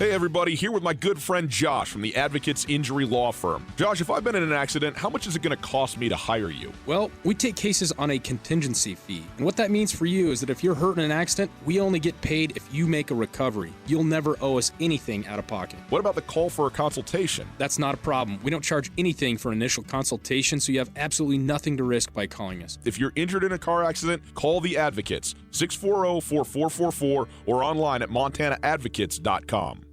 Hey everybody, here with my good friend Josh from the Advocates Injury Law Firm. Josh, if I've been in an accident, how much is it going to cost me to hire you? Well, we take cases on a contingency fee. And what that means for you is that if you're hurt in an accident, we only get paid if you make a recovery. You'll never owe us anything out of pocket. What about the call for a consultation? That's not a problem. We don't charge anything for an initial consultation, so you have absolutely nothing to risk by calling us. If you're injured in a car accident, call the Advocates, 640-4444, or online at montanaadvocates.com.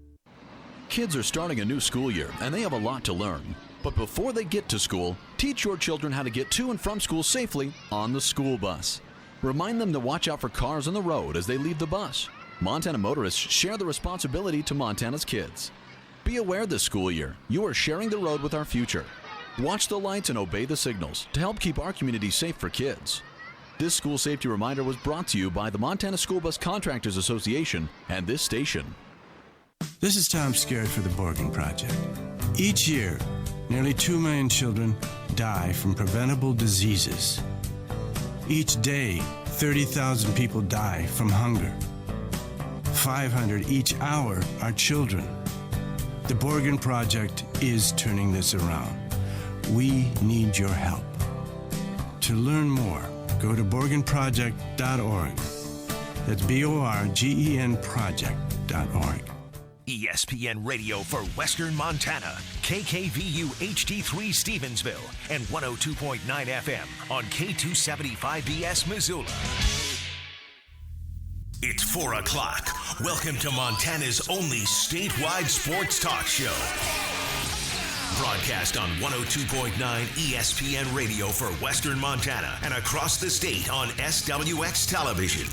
Kids are starting a new school year, and they have a lot to learn. But before they get to school, teach your children how to get to and from school safely on the school bus. Remind them to watch out for cars on the road as they leave the bus. Montana motorists share the responsibility to Montana's kids. Be aware this school year, you are sharing the road with our future. Watch the lights and obey the signals to help keep our community safe for kids. This school safety reminder was brought to you by the Montana School Bus Contractors Association and this station. This is Tom Skerritt for the Borgen Project. Each year, nearly 2 million children die from preventable diseases. Each day, 30,000 people die from hunger. 500 each hour are children. The Borgen Project is turning this around. We need your help. To learn more, go to borgenproject.org. That's BORGEN project.org. ESPN Radio for Western Montana, KKVU HD3 Stevensville, and 102.9 FM on K275BS Missoula. It's 4 o'clock. Welcome to Montana's only statewide sports talk show. Broadcast on 102.9 ESPN Radio for Western Montana and across the state on SWX Television.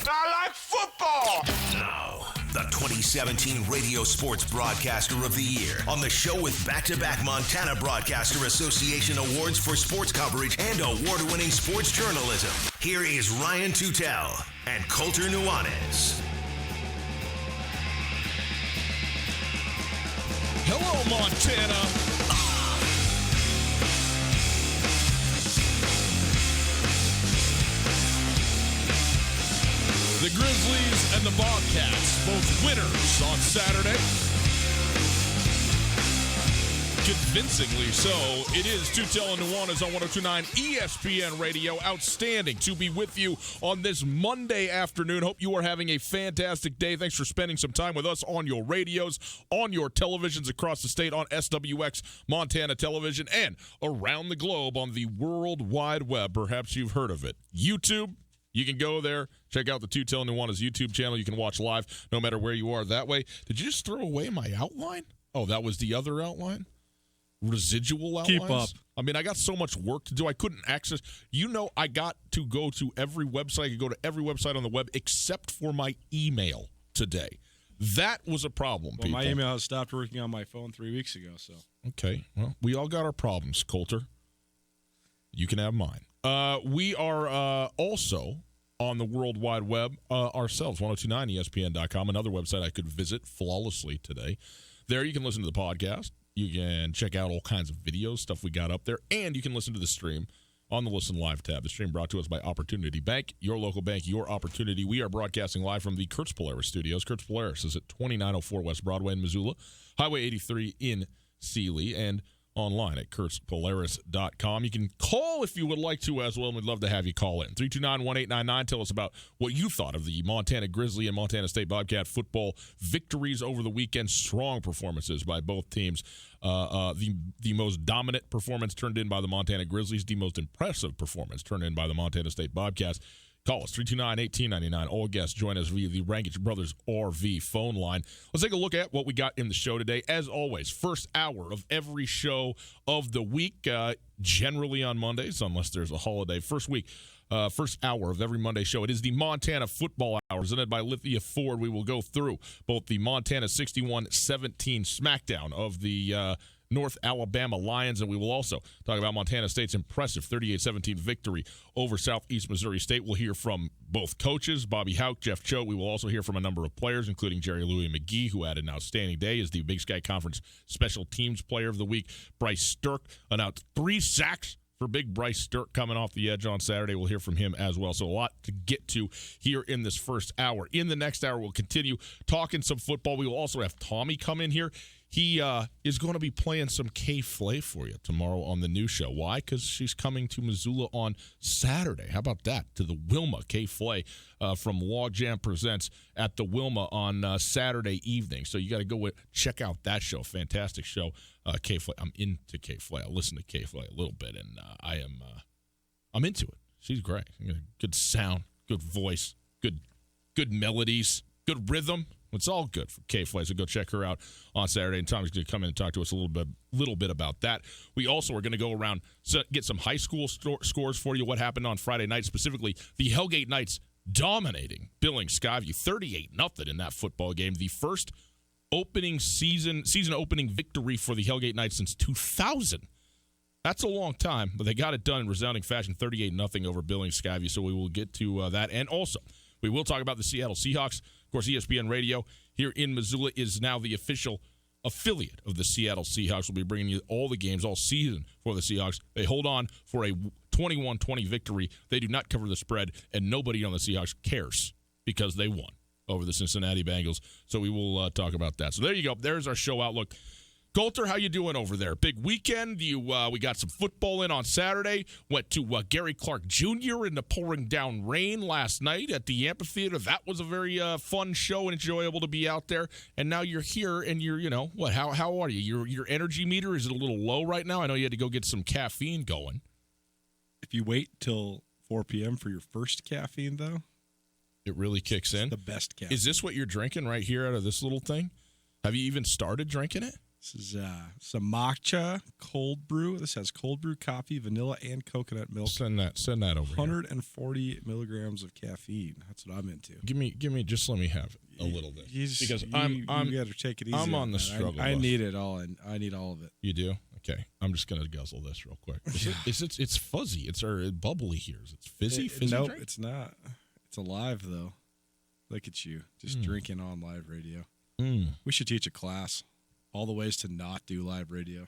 I like football! Now, the 2017 Radio Sports Broadcaster of the Year on the show with back-to-back Montana Broadcaster Association awards for sports coverage and award-winning sports journalism. Here is Ryan Tutel and Colter Nuanez. Hello, Montana. The Grizzlies and the Bobcats, both winners on Saturday. Convincingly so. It is Tutel and Nuanez on 102.9 ESPN Radio. Outstanding to be with you on this Monday afternoon. Hope you are having a fantastic day. Thanks for spending some time with us on your radios, on your televisions across the state, on SWX Montana Television, and around the globe on the World Wide Web. Perhaps you've heard of it. YouTube. You can go there, check out the Tutel and Nuanez YouTube channel. You can watch live no matter where you are that way. Did you just throw away my outline? Oh, that was the other outline? Residual outlines? Keep up. I mean, I got so much work to do. I couldn't access. You know, I got to go to every website. I could go to every website on the web except for my email today. That was a problem, well, people. My email has stopped working on my phone 3 weeks ago. So Okay. Well, we all got our problems, Colter. You can have mine. We are also on the World Wide Web ourselves, 1029ESPN.com, another website I could visit flawlessly today. There you can listen to the podcast. You can check out all kinds of videos, stuff we got up there, and you can listen to the stream on the Listen Live tab. The stream brought to us by Opportunity Bank, your local bank, your opportunity. We are broadcasting live from the Kurtz Polaris studios. Kurtz Polaris is at 2904 West Broadway in Missoula, Highway 83 in Sealy, and online at kurtzpolaris.com. You can call if you would like to as well, and we'd love to have you call in. 329-1899. Tell us about what you thought of the Montana Grizzly and Montana State Bobcat football victories over the weekend. Strong performances by both teams. The most dominant performance turned in by the Montana Grizzlies. The most impressive performance turned in by the Montana State Bobcats. Call us, 329-1899. All guests join us via the Rankage Brothers RV phone line. Let's take a look at what we got in the show today. As always, first hour of every show of the week, generally on Mondays, unless there's a holiday. First hour of every Monday show. It is the Montana Football Hour, presented by Lithia Ford. We will go through both the Montana 61-17 smackdown of the North Alabama Lions, and we will also talk about Montana State's impressive 38-17 victory over Southeast Missouri State. We'll hear from both coaches, Bobby Houck, Jeff Choate. We will also hear from a number of players, including Jerry Louis McGee, who had an outstanding day as the Big Sky Conference Special Teams Player of the Week. Bryce Sterk announced 3 sacks for big Bryce Stirk coming off the edge on Saturday. We'll hear from him as well. So a lot to get to here in this first hour. In the next hour, we'll continue talking some football. We will also have Tommy come in here. He is going to be playing some Kay Flay for you tomorrow on the new show. Why? Because she's coming to Missoula on Saturday. How about that? To the Wilma. Kay Flay from Logjam Presents at the Wilma on Saturday evening. So you got to go check out that show. Fantastic show. Kay Flay. I'm into Kay Flay. I listen to Kay Flay a little bit, and I'm into it. She's great. Good sound, good voice, good melodies, good rhythm. It's all good for Kay Flay, so go check her out on Saturday. And Tommy's going to come in and talk to us a little bit about that. We also are going to go around, get some high school scores for you, what happened on Friday night, specifically the Hellgate Knights dominating Billings Skyview, 38-0 in that football game. The first season opening victory for the Hellgate Knights since 2000. That's a long time, but they got it done in resounding fashion, 38-0 over Billings Skyview. So we will get to that. And also, we will talk about the Seattle Seahawks. Of course, ESPN Radio here in Missoula is now the official affiliate of the Seattle Seahawks. We'll be bringing you all the games all season for the Seahawks. They hold on for a 21-20 victory. They do not cover the spread, and nobody on the Seahawks cares because they won over the Cincinnati Bengals. So we will talk about that. So there you go. There's our show outlook. Coulter, how you doing over there? Big weekend. We got some football in on Saturday. Went to Gary Clark Jr. in the pouring down rain last night at the amphitheater. That was a very fun show and enjoyable to be out there. And now you're here, and you're, what? How are you? Your energy meter, is it a little low right now? I know you had to go get some caffeine going. If you wait till 4 p.m. for your first caffeine, though, it really kicks in. The best caffeine. Is this what you're drinking right here out of this little thing? Have you even started drinking it? This is some matcha cold brew. This has cold brew coffee, vanilla, and coconut milk. Send that over 140 milligrams of caffeine. That's what I'm into. Give me. Just let me have a little bit because you got to take it easy. I'm on the struggle. I need it all, and I need all of it. You do? Okay. I'm just gonna guzzle this real quick. It's fuzzy. It's bubbly here. Is it fizzy? Nope, drink? It's not. It's alive though. Look at you, just drinking on live radio. We should teach a class. All the ways to not do live radio.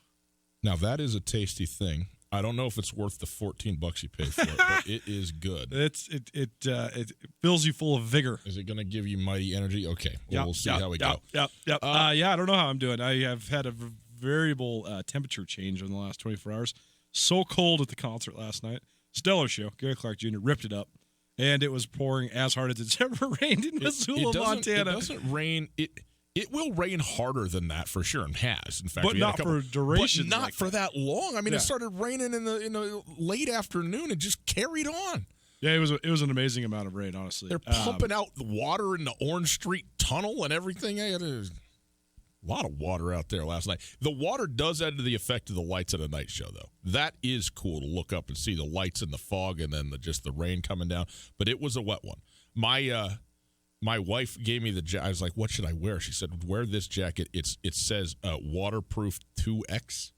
Now, that is a tasty thing. I don't know if it's worth the $14 you pay for it, but it is good. It fills you full of vigor. Is it going to give you mighty energy? Okay, we'll see how we go. Yep. I don't know how I'm doing. I have had a variable temperature change in the last 24 hours. So cold at the concert last night. Stellar show. Gary Clark Jr. ripped it up, and it was pouring as hard as it's ever rained in Missoula, Montana. It doesn't rain. It will rain harder than that for sure, and has. In fact, but not for duration. But not for that long. I mean, it started raining in the late afternoon and just carried on. Yeah, it was an amazing amount of rain. Honestly, they're pumping out the water in the Orange Street Tunnel and everything. A lot of water out there last night. The water does add to the effect of the lights at a night show, though. That is cool to look up and see the lights in the fog and then just the rain coming down. But it was a wet one. My wife gave me the jacket. I was like, what should I wear? She said, wear this jacket. It says waterproof 2X.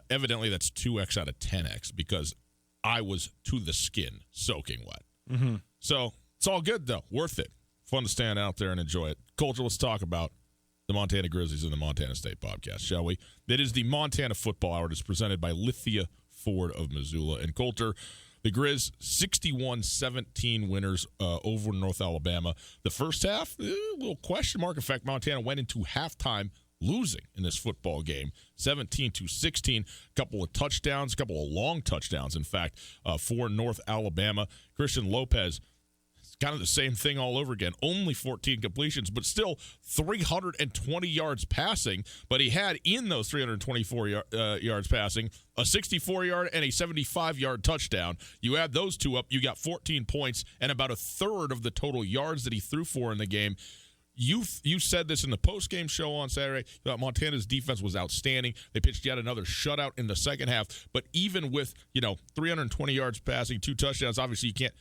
Evidently, that's 2X out of 10X because I was to the skin soaking wet. Mm-hmm. So it's all good, though. Worth it. Fun to stand out there and enjoy it. Coulter, let's talk about the Montana Grizzlies and the Montana State Podcast, shall we? That is the Montana Football Hour. It's presented by Lithia Ford of Missoula. And Coulter, the Grizz, 61-17 winners over North Alabama. The first half, a little question mark. In fact, Montana went into halftime losing in this football game, 17-16. A couple of touchdowns, a couple of long touchdowns, in fact, for North Alabama. Christian Lopez, kind of the same thing all over again. Only 14 completions, but still 320 yards passing. But he had in those 324 yards passing a 64-yard and a 75-yard touchdown. You add those two up, you got 14 points and about a third of the total yards that he threw for in the game. You said this in the post-game show on Saturday. You thought Montana's defense was outstanding. They pitched yet another shutout in the second half. But even with 320 yards passing, 2 touchdowns, obviously you can't.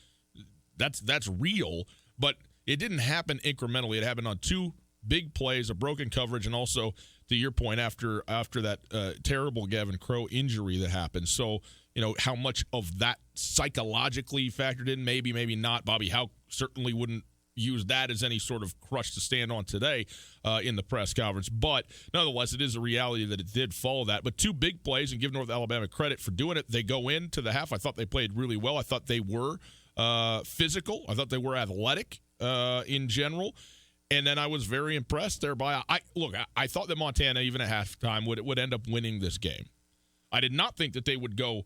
That's real, but it didn't happen incrementally. It happened on 2 big plays, a broken coverage, and also, to your point, after that terrible Gavin Crow injury that happened. So, how much of that psychologically factored in, maybe not. Bobby Houck certainly wouldn't, use that as any sort of crutch to stand on today in the press conference. But nonetheless, it is a reality that it did follow that. But 2 big plays, and give North Alabama credit for doing it. They go into the half. I thought they played really well. I thought they were physical. I thought they were athletic in general. And then I was very impressed there by I thought that Montana, even at halftime, would end up winning this game. I did not think that they would go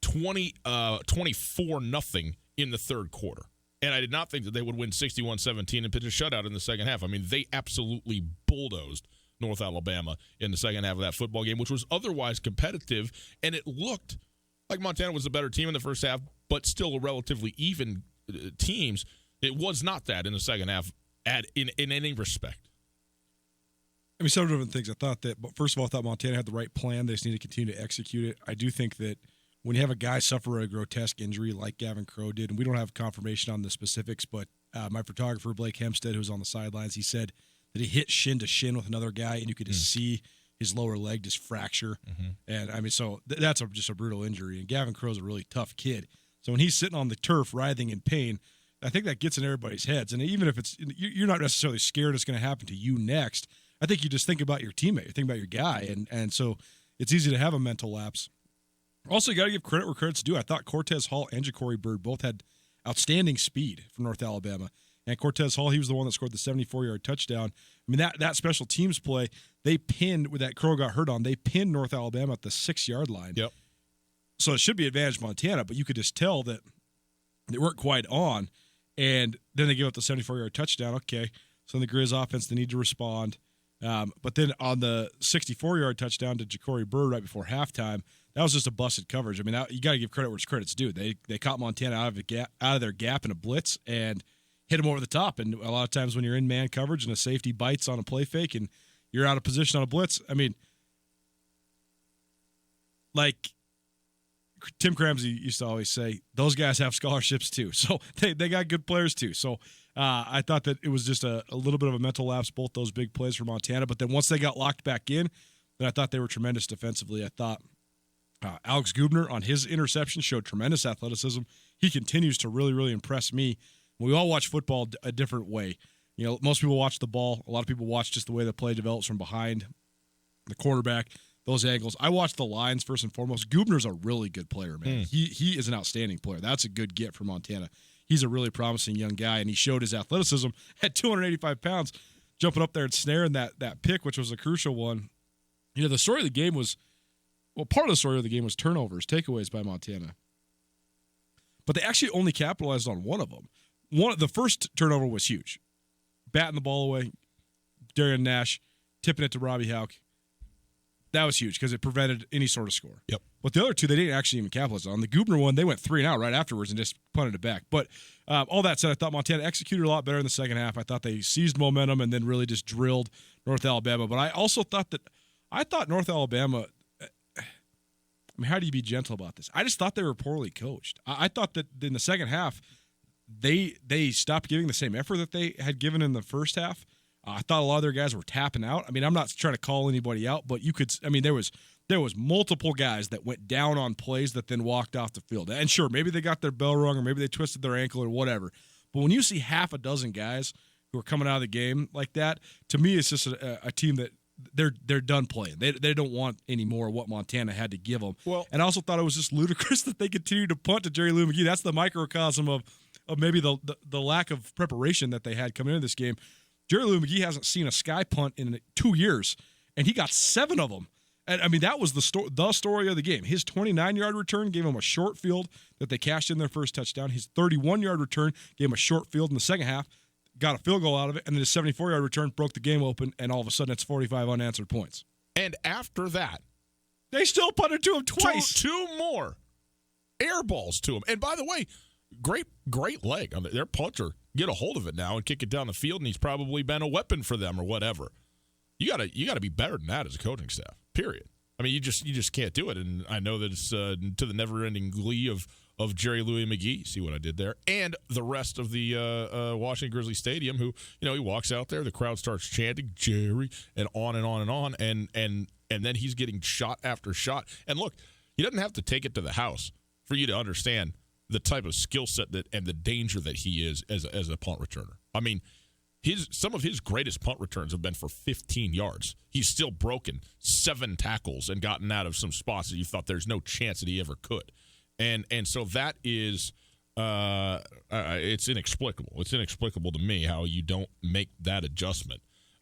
24-0 in the third quarter. And I did not think that they would win 61-17 and pitch a shutout in the second half. I mean, they absolutely bulldozed North Alabama in the second half of that football game, which was otherwise competitive. And it looked like Montana was the better team in the first half, but still a relatively even teams. It was not that in the second half in any respect. I mean, several different things. I thought that, but first of all, I thought Montana had the right plan. They just need to continue to execute it. I do think that when you have a guy suffer a grotesque injury like Gavin Crow did, and we don't have confirmation on the specifics, but my photographer, Blake Hempstead, who was on the sidelines, he said that he hit shin to shin with another guy, and you could just see his lower leg just fracture. And, I mean, so that's just a brutal injury. And Gavin Crow's a really tough kid. So when he's sitting on the turf writhing in pain, I think that gets in everybody's heads. And even if you're not necessarily scared it's going to happen to you next, I think you just think about your teammate, you think about your guy. And so it's easy to have a mental lapse. Also, you got to give credit where credit's due. I thought Cortez Hall and Ja'Cory Bird both had outstanding speed for North Alabama. And Cortez Hall, he was the one that scored the 74-yard touchdown. I mean, that special teams play, they pinned, with that Crow got hurt on, they pinned North Alabama at the 6-yard line. Yep. So it should be advantage Montana, but you could just tell that they weren't quite on. And then they give up the 74-yard touchdown. Okay, so in the Grizz offense, they need to respond. But then on the 64-yard touchdown to Ja'Cory Bird right before halftime, that was just a busted coverage. I mean, you got to give credit where credit's due. They caught Montana out of their gap in a blitz and hit them over the top. And a lot of times when you're in man coverage and a safety bites on a play fake and you're out of position on a blitz, I mean, like Tim Cramsey used to always say, those guys have scholarships too. So they got good players too. So I thought that it was just a little bit of a mental lapse, both those big plays for Montana. But then once they got locked back in, then I thought they were tremendous defensively. I thought Alex Gubner on his interception showed tremendous athleticism. He continues to really, really impress me. We all watch football a different way. You know, most people watch the ball. A lot of people watch just the way the play develops from behind the quarterback, those angles. I watch the lines first and foremost. Gubner's a really good player, man. He is an outstanding player. That's a good get for Montana. He's a really promising young guy, and he showed his athleticism at 285 pounds, jumping up there and snaring that pick, which was a crucial one. You know, the story of the game was, well, part of the story of the game was turnovers, takeaways by Montana. But they actually only capitalized on one of them. The first turnover was huge. Batting the ball away, Darian Nash, tipping it to Robbie Houck. That was huge because it prevented any sort of score. Yep. But the other two, they didn't actually even capitalize on. The Gubner one, they went 3-and-out right afterwards and just punted it back. But all that said, I thought Montana executed a lot better in the second half. I thought they seized momentum and then really just drilled North Alabama. But I also thought North Alabama, I mean, how do you be gentle about this? I just thought they were poorly coached. I thought that in the second half, they stopped giving the same effort that they had given in the first half. I thought a lot of their guys were tapping out. I mean, I'm not trying to call anybody out, but you could. I mean, there was multiple guys that went down on plays that then walked off the field. And sure, maybe they got their bell rung or maybe they twisted their ankle or whatever. But when you see half a dozen guys who are coming out of the game like that, to me, it's just a team that they're done playing. They don't want any more of what Montana had to give them. Well, and I also thought it was just ludicrous that they continued to punt to Jerry Lou McGee. That's the microcosm of maybe the lack of preparation that they had coming into this game. Jerry Lou McGee hasn't seen a sky punt in 2 years, and he got 7 of them. And I mean, that was the story of the game. His 29-yard return gave him a short field that they cashed in their first touchdown. His 31-yard return gave him a short field in the second half, got a field goal out of it, and then his 74-yard return broke the game open, and all of a sudden it's 45 unanswered points. And after that, they still punted to him twice. Two more air balls to him. And by the way, great leg. I mean, their punter get a hold of it now and kick it down the field, and he's probably been a weapon for them or whatever. You gotta be better than that as a coaching staff. Period. I mean, you just can't do it. And I know that it's to the never-ending glee of Jerry Louis McGee. See what I did there? And the rest of the Washington Grizzly Stadium, who, you know, he walks out there, the crowd starts chanting Jerry, and on and on and on, and then he's getting shot after shot. And look, he doesn't have to take it to the house for you to understand the type of skill set and the danger that he is as a punt returner. I mean, some of his greatest punt returns have been for 15 yards. He's still broken 7 tackles and gotten out of some spots that you thought there's no chance that he ever could. And so that is it's inexplicable. It's inexplicable to me how you don't make that adjustment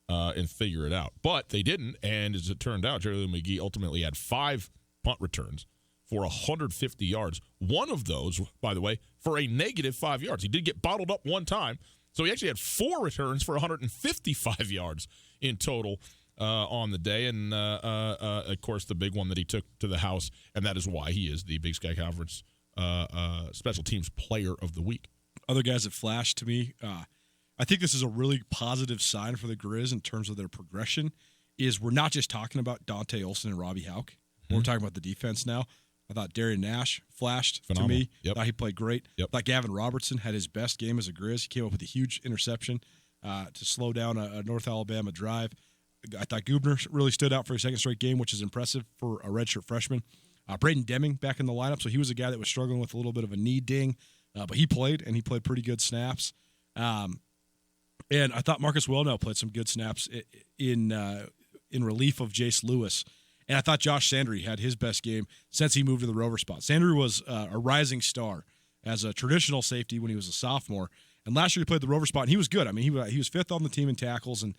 and figure it out. But they didn't, and as it turned out, Jerry Louis McGee ultimately had 5 punt returns for 150 yards. One of those, by the way, for a negative 5 yards. He did get bottled up one time, so he actually had 4 returns for 155 yards in total on the day. And, of course, the big one that he took to the house, and that is why he is the Big Sky Conference Special Teams Player of the Week. Other guys that flashed to me, I think this is a really positive sign for the Grizz in terms of their progression, is we're not just talking about Dante Olson and Robbie Houck. We're talking about the defense now. I thought Darian Nash flashed to me. Yep. Thought he played great. Yep. Thought Gavin Robertson had his best game as a Grizz. He came up with a huge interception to slow down a North Alabama drive. I thought Gubner really stood out for a second straight game, which is impressive for a redshirt freshman. Braden Deming back in the lineup, so he was a guy that was struggling with a little bit of a knee ding, but he played, and he played pretty good snaps. And I thought Marcus Wellnell played some good snaps in relief of Jace Lewis. And I thought Josh Sandry had his best game since he moved to the rover spot. Sandry was a rising star as a traditional safety when he was a sophomore. And last year he played the rover spot, and he was good. I mean, he was 5th on the team in tackles. And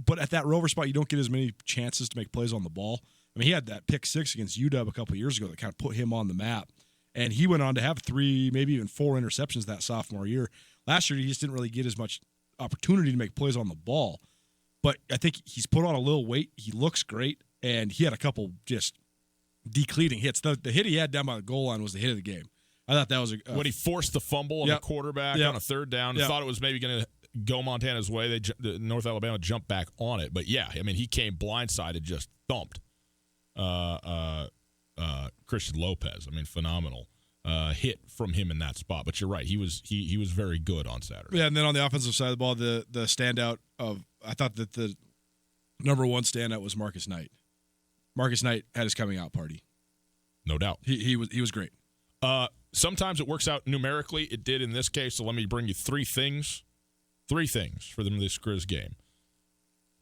but at that rover spot, you don't get as many chances to make plays on the ball. I mean, he had that pick 6 against UW a couple of years ago that kind of put him on the map. And he went on to have 3, maybe even 4 interceptions that sophomore year. Last year, he just didn't really get as much opportunity to make plays on the ball. But I think he's put on a little weight. He looks great. And he had a couple just decleating hits. The hit he had down by the goal line was the hit of the game. I thought that was when he forced the fumble on the quarterback on a 3rd down. Thought it was maybe going to go Montana's way. North Alabama jumped back on it. But, yeah, I mean, he came blindsided, just thumped Christian Lopez. I mean, phenomenal hit from him in that spot. But you're right. He was very good on Saturday. Yeah, and then on the offensive side of the ball, the standout of – I thought that the number 1 standout was Marcus Knight. Marcus Knight had his coming out party. No doubt. He was great. Sometimes it works out numerically. It did in this case, so let me bring you 3 things. 3 things for them in this Grizz game.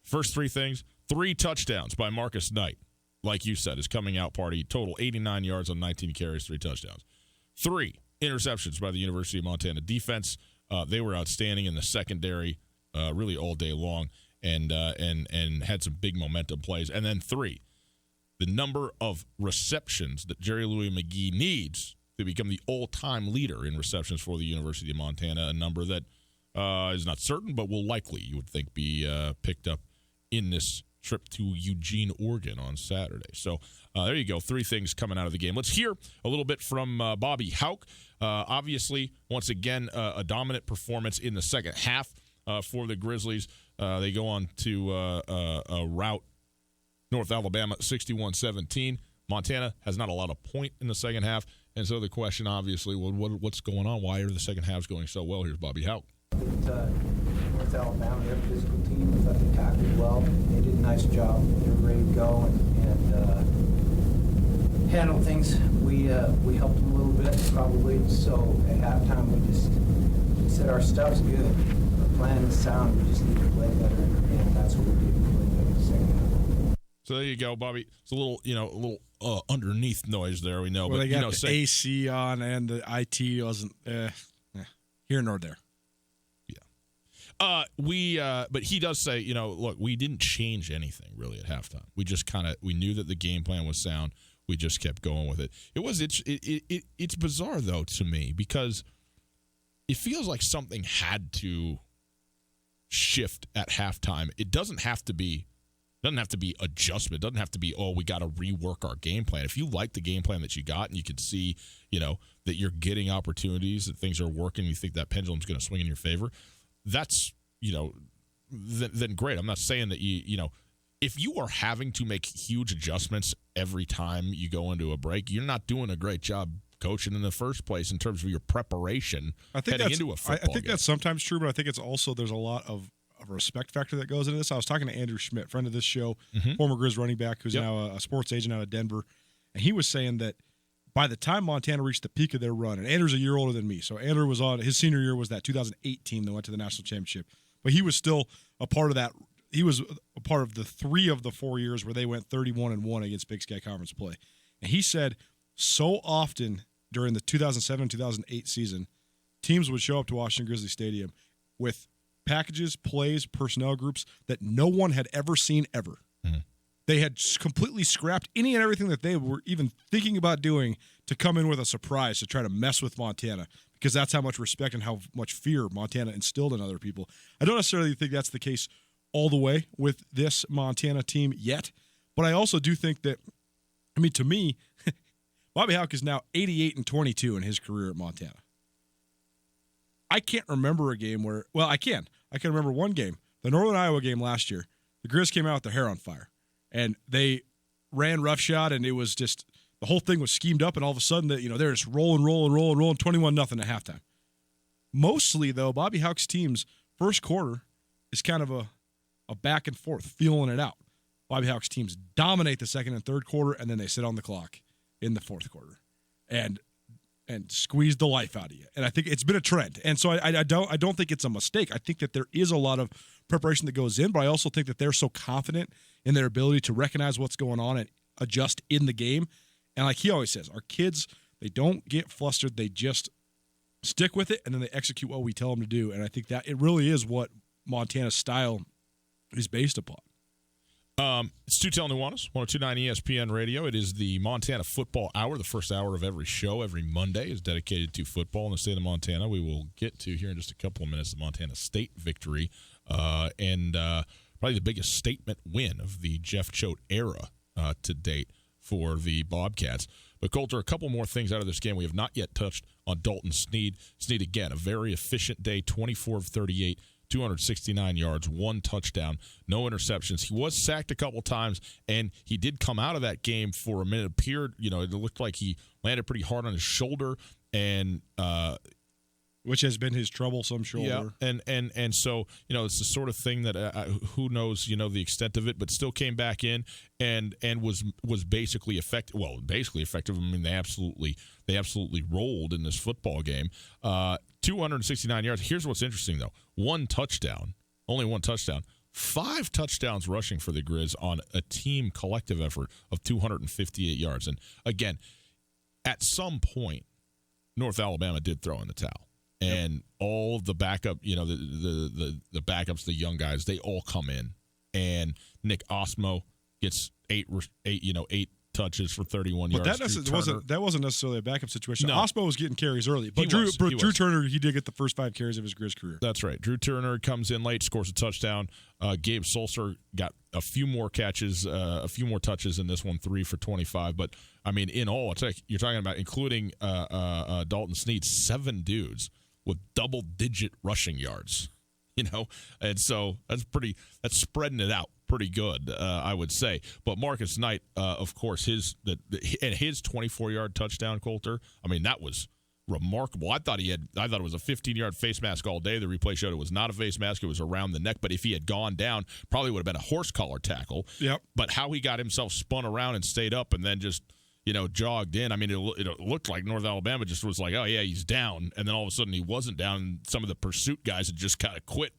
First 3 things, 3 touchdowns by Marcus Knight. Like you said, his coming out party, total 89 yards on 19 carries, 3 touchdowns. 3 interceptions by the University of Montana defense. They were outstanding in the secondary really all day long and had some big momentum plays. And then 3, the number of receptions that Jerry Louis McGee needs to become the all-time leader in receptions for the University of Montana, a number that is not certain but will likely, you would think, be picked up in this trip to Eugene, Oregon on Saturday. So there you go, 3 things coming out of the game. Let's hear a little bit from Bobby Houck. Obviously, once again, a dominant performance in the second half for the Grizzlies. They go on to rout North Alabama 61-17. Montana has not allowed a point in the second half. And so the question, obviously, what's going on? Why are the second halves going so well? Here's Bobby Houck. North Alabama, they're a physical team. I thought they tackled well. They did a nice job. They were ready to go and handle things. We helped them a little bit, probably. So at halftime, we just said our stuff's good. Our plan is sound. We just need to play better, and that's what we did. We played better in the second half. So there you go, Bobby. It's a little, underneath noise there. We know, well, but they got the AC on and the IT wasn't here nor there. But he does say, look, we didn't change anything really at halftime. We just we knew that the game plan was sound. We just kept going with it. It's bizarre though to me because it feels like something had to shift at halftime. It doesn't have to be adjustment. It doesn't have to be, we got to rework our game plan. If you like the game plan that you got and you can see, that you're getting opportunities, that things are working, you think that pendulum's going to swing in your favor, that's, then great. I'm not saying that if you are having to make huge adjustments every time you go into a break, you're not doing a great job coaching in the first place in terms of your preparation heading into a football I think game. That's sometimes true, but I think it's also there's a lot of a respect factor that goes into this. I was talking to Andrew Schmidt, friend of this show, former Grizz running back, who's now a sports agent out of Denver, and he was saying that by the time Montana reached the peak of their run, and Andrew's a year older than me, so Andrew was on his senior year was that 2008 team that went to the national championship, but he was still a part of that. He was a part of the 3 of the 4 years where they went 31-1 against Big Sky Conference play, and he said so often during the 2007-2008 season, teams would show up to Washington Grizzly Stadium with packages, plays, personnel groups that no one had ever seen ever. Mm-hmm. They had completely scrapped any and everything that they were even thinking about doing to come in with a surprise to try to mess with Montana, because that's how much respect and how much fear Montana instilled in other people. I don't necessarily think that's the case all the way with this Montana team yet, but I also do think that, I mean, to me, Bobby Hauck is now 88-22 in his career at Montana. I can't remember a game where, well, I can. I can remember one game, the Northern Iowa game last year. The Grizz came out with their hair on fire. And they ran roughshod, and it was just the whole thing was schemed up, and all of a sudden, they're just rolling, 21-0 at halftime. Mostly, though, Bobby Hauck's team's first quarter is kind of a back and forth, feeling it out. Bobby Hauck's teams dominate the second and third quarter, and then they sit on the clock in the fourth quarter and squeeze the life out of you. And I think it's been a trend. And so I don't think it's a mistake. I think that there is a lot of preparation that goes in, but I also think that they're so confident in their ability to recognize what's going on and adjust in the game. And like he always says, our kids, they don't get flustered. They just stick with it, and then they execute what we tell them to do. And I think that it really is what Montana's style is based upon. It's Tutel Nuanez, 102.9 ESPN Radio. It is the Montana Football Hour. The first hour of every show every Monday is dedicated to football in the state of Montana. We will get to here in just a couple of minutes the Montana State victory and probably the biggest statement win of the Jeff Choate era to date for the Bobcats. But, Colter, a couple more things out of this game. We have not yet touched on Dalton Snead. Snead, again, a very efficient day, 24 of 38. 269 yards, 1 touchdown, no interceptions. He was sacked a couple times, and he did come out of that game for a minute. It looked like he landed pretty hard on his shoulder, and which has been his troublesome shoulder. Yeah, and so it's the sort of thing that who knows the extent of it, but still came back in and was basically effective. Well, basically effective. I mean, they absolutely rolled in this football game. 269 yards. Here's what's interesting, though. Only one touchdown. 5 touchdowns rushing for the Grizz on a team collective effort of 258 yards. And, again, at some point, North Alabama did throw in the towel. And all the backup, the backups, the young guys, they all come in. And Nick Osmo gets 8 touches for 31 yards. But that wasn't necessarily a backup situation. No. Osmo was getting carries early, but Drew Turner, he did get the first 5 carries of his Grizz career. That's right. Drew Turner comes in late, scores a touchdown. Gabe Sulser got a few more catches, a few more touches in this one, 3 for 25. But I mean, in all, it's like you're talking about, including Dalton Snead, 7 dudes with double-digit rushing yards. And so that's spreading it out pretty good, I would say. But Marcus Knight, of course, his 24-yard touchdown, Colter. I mean, that was remarkable. I thought it was a 15-yard face mask all day. The replay showed it was not a face mask; it was around the neck. But if he had gone down, probably would have been a horse collar tackle. Yep. But how he got himself spun around and stayed up, and then just jogged in. I mean, it looked like North Alabama just was like, oh, yeah, he's down. And then all of a sudden he wasn't down. And some of the pursuit guys had just kind of quit.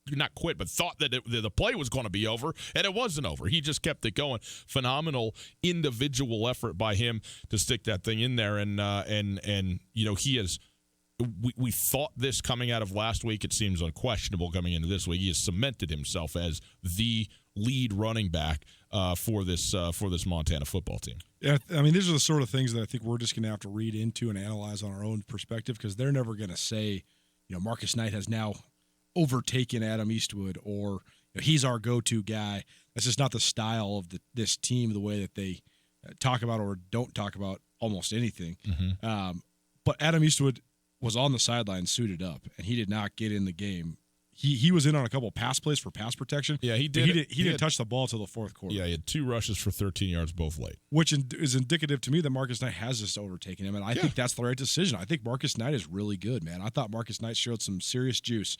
Not quit, but thought that the play was going to be over, and it wasn't over. He just kept it going. Phenomenal individual effort by him to stick that thing in there. And he has – we thought this coming out of last week. It seems unquestionable coming into this week. He has cemented himself as the lead running back for this Montana football team. Yeah, I mean, these are the sort of things that I think we're just going to have to read into and analyze on our own perspective, because they're never going to say, Marcus Knight has now overtaken Adam Eastwood, or he's our go-to guy. That's just not the style of this team, the way that they talk about or don't talk about almost anything. Mm-hmm. But Adam Eastwood was on the sideline suited up, and he did not get in the game. He was in on a couple of pass plays for pass protection. Yeah, he did. He didn't touch the ball till the fourth quarter. Yeah, he had 2 rushes for 13 yards, both late. Which is indicative to me that Marcus Knight has just overtaken him, and I think that's the right decision. I think Marcus Knight is really good, man. I thought Marcus Knight showed some serious juice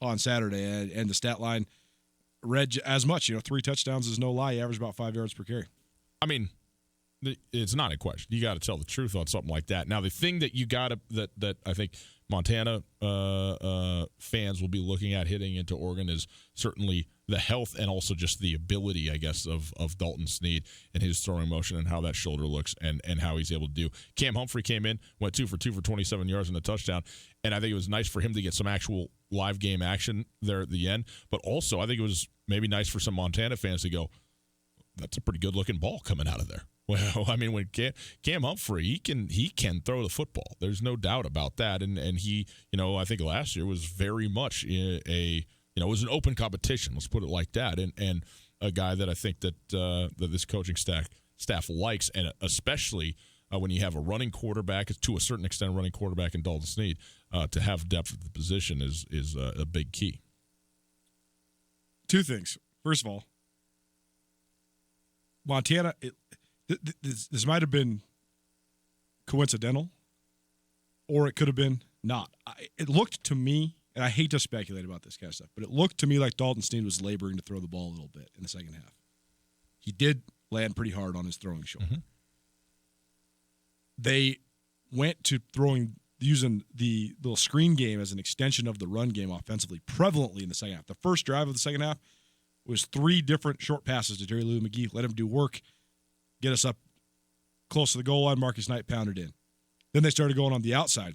on Saturday, and the stat line read as much. 3 touchdowns is no lie. He averaged about 5 yards per carry. I mean, it's not a question. You got to tell the truth on something like that. Now, the thing that you got to that I think Montana fans will be looking at hitting into Oregon is certainly the health and also just the ability, I guess, of Dalton Snead and his throwing motion and how that shoulder looks and how he's able to do. Cam Humphrey came in, went 2 for 2 for 27 yards and a touchdown, and I think it was nice for him to get some actual live game action there at the end. But also, I think it was maybe nice for some Montana fans to go, that's a pretty good-looking ball coming out of there. Well, I mean, when Cam Humphrey, he can throw the football. There's no doubt about that. And he, I think last year was very much it was an open competition. Let's put it like that. And a guy that I think that this coaching staff likes, and especially when you have a running quarterback, to a certain extent, a running quarterback in Dalton Snead, to have depth at the position is a big key. Two things. First of all, Montana, this might have been coincidental, or it could have been not. It looked to me, and I hate to speculate about this kind of stuff, but it looked to me like Dalton Snead was laboring to throw the ball a little bit in the second half. He did land pretty hard on his throwing shoulder. Mm-hmm. They went to using the little screen game as an extension of the run game offensively prevalently in the second half. The first drive of the second half was 3 different short passes to Jerry Lou McGee. Let him do work, get us up close to the goal line. Marcus Knight pounded in. Then they started going on the outside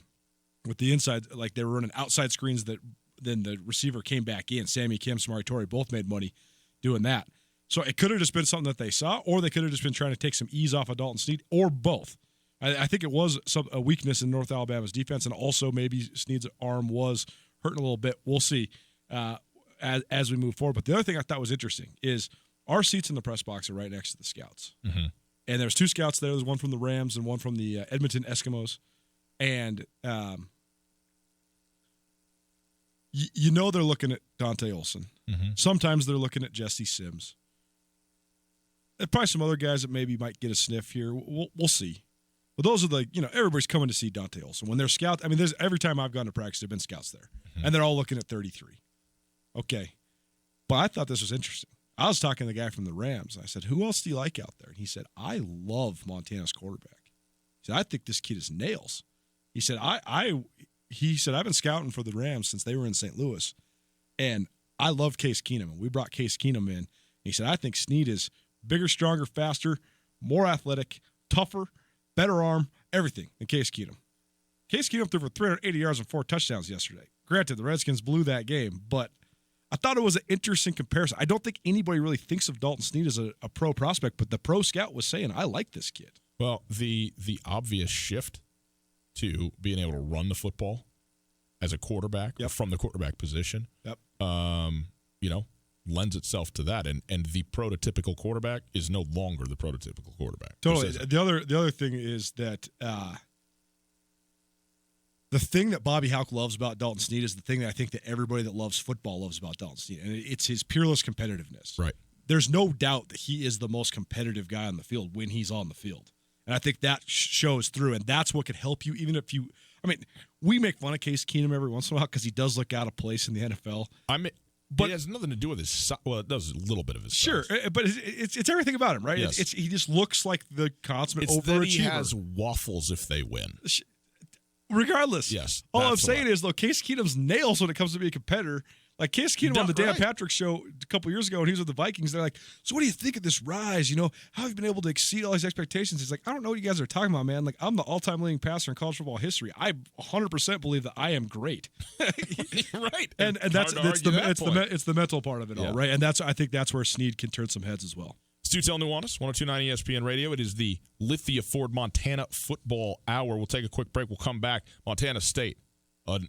with the inside, like they were running outside screens that then the receiver came back in. Sammy Kim, Samari Torrey both made money doing that. So it could have just been something that they saw, or they could have just been trying to take some ease off of Dalton Snead, or both. I think it was a weakness in North Alabama's defense, and also maybe Snead's arm was hurting a little bit. We'll see as we move forward. But the other thing I thought was interesting is our seats in the press box are right next to the scouts. Mm-hmm. And there's 2 scouts there. There's one from the Rams and one from the Edmonton Eskimos. And they're looking at Dante Olson. Mm-hmm. Sometimes they're looking at Jesse Sims. There's probably some other guys that maybe might get a sniff here. We'll see. But those are everybody's coming to see Dante Olson. When they're scouts, I mean, every time I've gone to practice, there have been scouts there. Mm-hmm. And they're all looking at 33. Okay. But I thought this was interesting. I was talking to the guy from the Rams. I said, who else do you like out there? And he said, I love Montana's quarterback. He said, I think this kid is nails. He said, I've been scouting for the Rams since they were in St. Louis. And I love Case Keenum. And we brought Case Keenum in. And he said, I think Snead is bigger, stronger, faster, more athletic, tougher, better arm, everything than Case Keenum. Case Keenum threw for 380 yards and 4 touchdowns yesterday. Granted, the Redskins blew that game, but I thought it was an interesting comparison. I don't think anybody really thinks of Dalton Snead as a pro prospect, but the pro scout was saying, I like this kid. Well, the obvious shift to being able to run the football as a quarterback, yep, from the quarterback position, yep, lends itself to that. And the prototypical quarterback is no longer the prototypical quarterback. Totally. The other thing is that the thing that Bobby Hauck loves about Dalton Snead is the thing that I think that everybody that loves football loves about Dalton Snead, and it's his peerless competitiveness. Right. There's no doubt that he is the most competitive guy on the field when he's on the field. And I think that shows through, and that's what could help you, even if you – I mean, we make fun of Case Keenum every once in a while because he does look out of place in the NFL. But it has nothing to do with his size. Well, it does a little bit of his size. Sure, but it's everything about him, right? Yes. He just looks like the consummate overachiever. It's that he has waffles if they win. Regardless. Yes. All I'm saying is, though, Case Keenum's nails when it comes to being a competitor. Like Case Keenum on the Dan Patrick show a couple years ago when he was with the Vikings, they're like, so what do you think of this rise? How have you been able to exceed all these expectations? He's like, I don't know what you guys are talking about, man. Like, I'm the all-time leading passer in college football history. I 100% believe that I am great. Right. And that's the mental part of it all, right? And I think that's where Snead can turn some heads as well. Stu Nuanez, 102.9 ESPN Radio. It is the Lithia Ford Montana Football Hour. We'll take a quick break. We'll come back. Montana State, an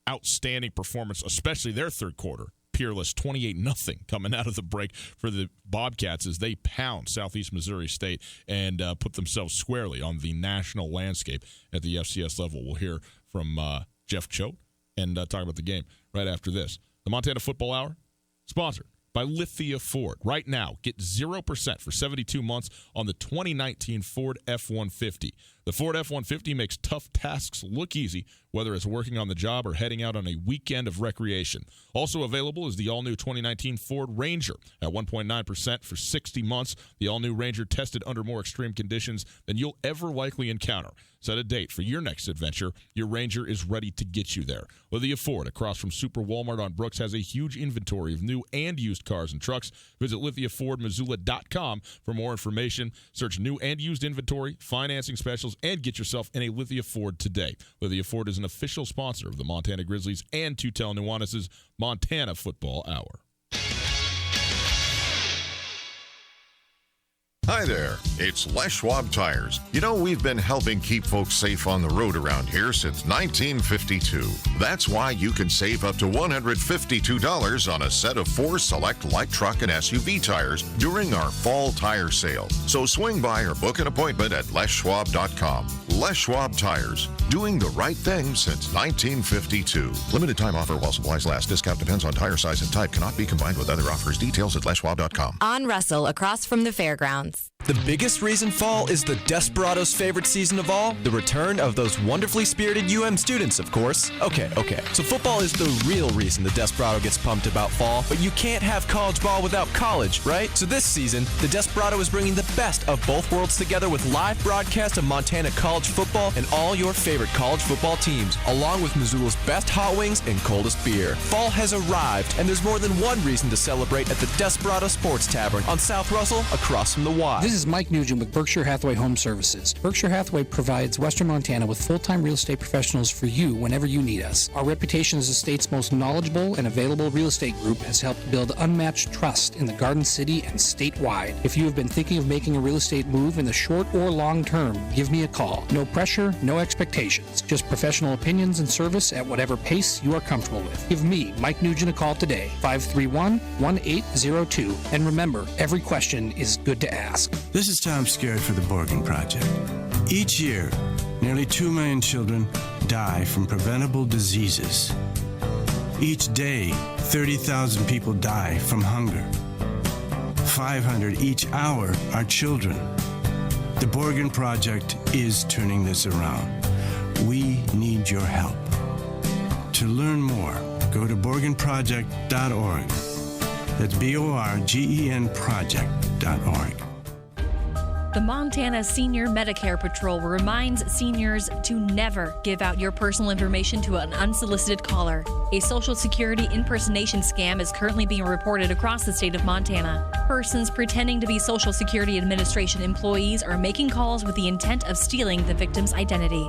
outstanding performance, especially their third quarter. Peerless, 28-0 coming out of the break for the Bobcats as they pound Southeast Missouri State and put themselves squarely on the national landscape at the FCS level. We'll hear from Jeff Choate and talk about the game right after this. The Montana Football Hour, sponsored by Lithia Ford. Right now, get 0% for 72 months on the 2019 Ford F-150. The The Ford F-150 makes tough tasks look easy, whether it's working on the job or heading out on a weekend of recreation. Also available is the all-new 2019 Ford Ranger at 1.9% for 60 months. The all-new Ranger tested under more extreme conditions than you'll ever likely encounter. Set a date for your next adventure. Your Ranger is ready to get you there. Lithia Ford, across from Super Walmart on Brooks, has a huge inventory of new and used cars and trucks. Visit LithiaFordMissoula.com for more information. Search new and used inventory, financing specials, and get yourself in a Lithia Ford today. Lithia Ford is an official sponsor of the Montana Grizzlies and Tutel Nuanez's Montana Football Hour. Hi there, it's Les Schwab Tires. You know, we've been helping keep folks safe on the road around here since 1952. That's why you can save up to $152 on a set of 4 select light truck and SUV tires during our fall tire sale. So swing by or book an appointment at leschwab.com. Les Schwab Tires, doing the right thing since 1952. Limited time offer while supplies last. Discount depends on tire size and type. Cannot be combined with other offers. Details at leschwab.com. On Russell, across from the fairgrounds. The biggest reason fall is the Desperados' favorite season of all, the return of those wonderfully spirited UM students, of course. Okay. So football is the real reason the Desperado gets pumped about fall, but you can't have college ball without college, right? So this season, the Desperado is bringing the best of both worlds together with live broadcast of Montana college football and all your favorite college football teams, along with Missoula's best hot wings and coldest beer. Fall has arrived, and there's more than one reason to celebrate at the Desperado Sports Tavern on South Russell, across from the Y. This is Mike Nugent with Berkshire Hathaway Home Services. Berkshire Hathaway provides Western Montana with full-time real estate professionals for you whenever you need us. Our reputation as the state's most knowledgeable and available real estate group has helped build unmatched trust in the Garden City and statewide. If you have been thinking of making a real estate move in the short or long term, give me a call. No pressure, no expectations. Just professional opinions and service at whatever pace you are comfortable with. Give me, Mike Nugent, a call today, 531-1802. And remember, every question is good to ask. This is Tom Skerritt for the Borgen Project. Each year, nearly 2 million children die from preventable diseases. Each day, 30,000 people die from hunger. 500 each hour are children. The Borgen Project is turning this around. We need your help. To learn more, go to borgenproject.org. That's BORGEN project.org. The Montana Senior Medicare Patrol reminds seniors to never give out your personal information to an unsolicited caller. A Social Security impersonation scam is currently being reported across the state of Montana. Persons pretending to be Social Security Administration employees are making calls with the intent of stealing the victim's identity.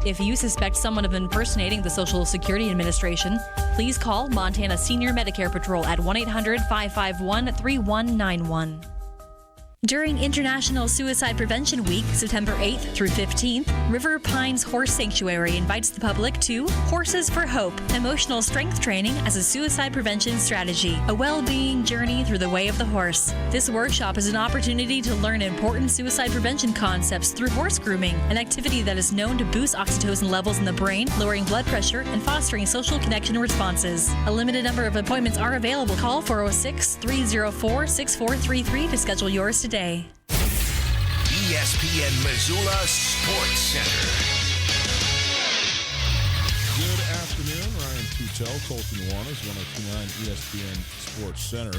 If you suspect someone of impersonating the Social Security Administration, please call Montana Senior Medicare Patrol at 1-800-551-3191. During International Suicide Prevention Week, September 8th through 15th, River Pines Horse Sanctuary invites the public to Horses for Hope, emotional strength training as a suicide prevention strategy, a well-being journey through the way of the horse. This workshop is an opportunity to learn important suicide prevention concepts through horse grooming, an activity that is known to boost oxytocin levels in the brain, lowering blood pressure, and fostering social connection responses. A limited number of appointments are available. Call 406-304-6433 to schedule yours today. ESPN Missoula Sports Center. Good afternoon. Ryan Tutel, Colton Nuanez, 102.9 ESPN Sports Center.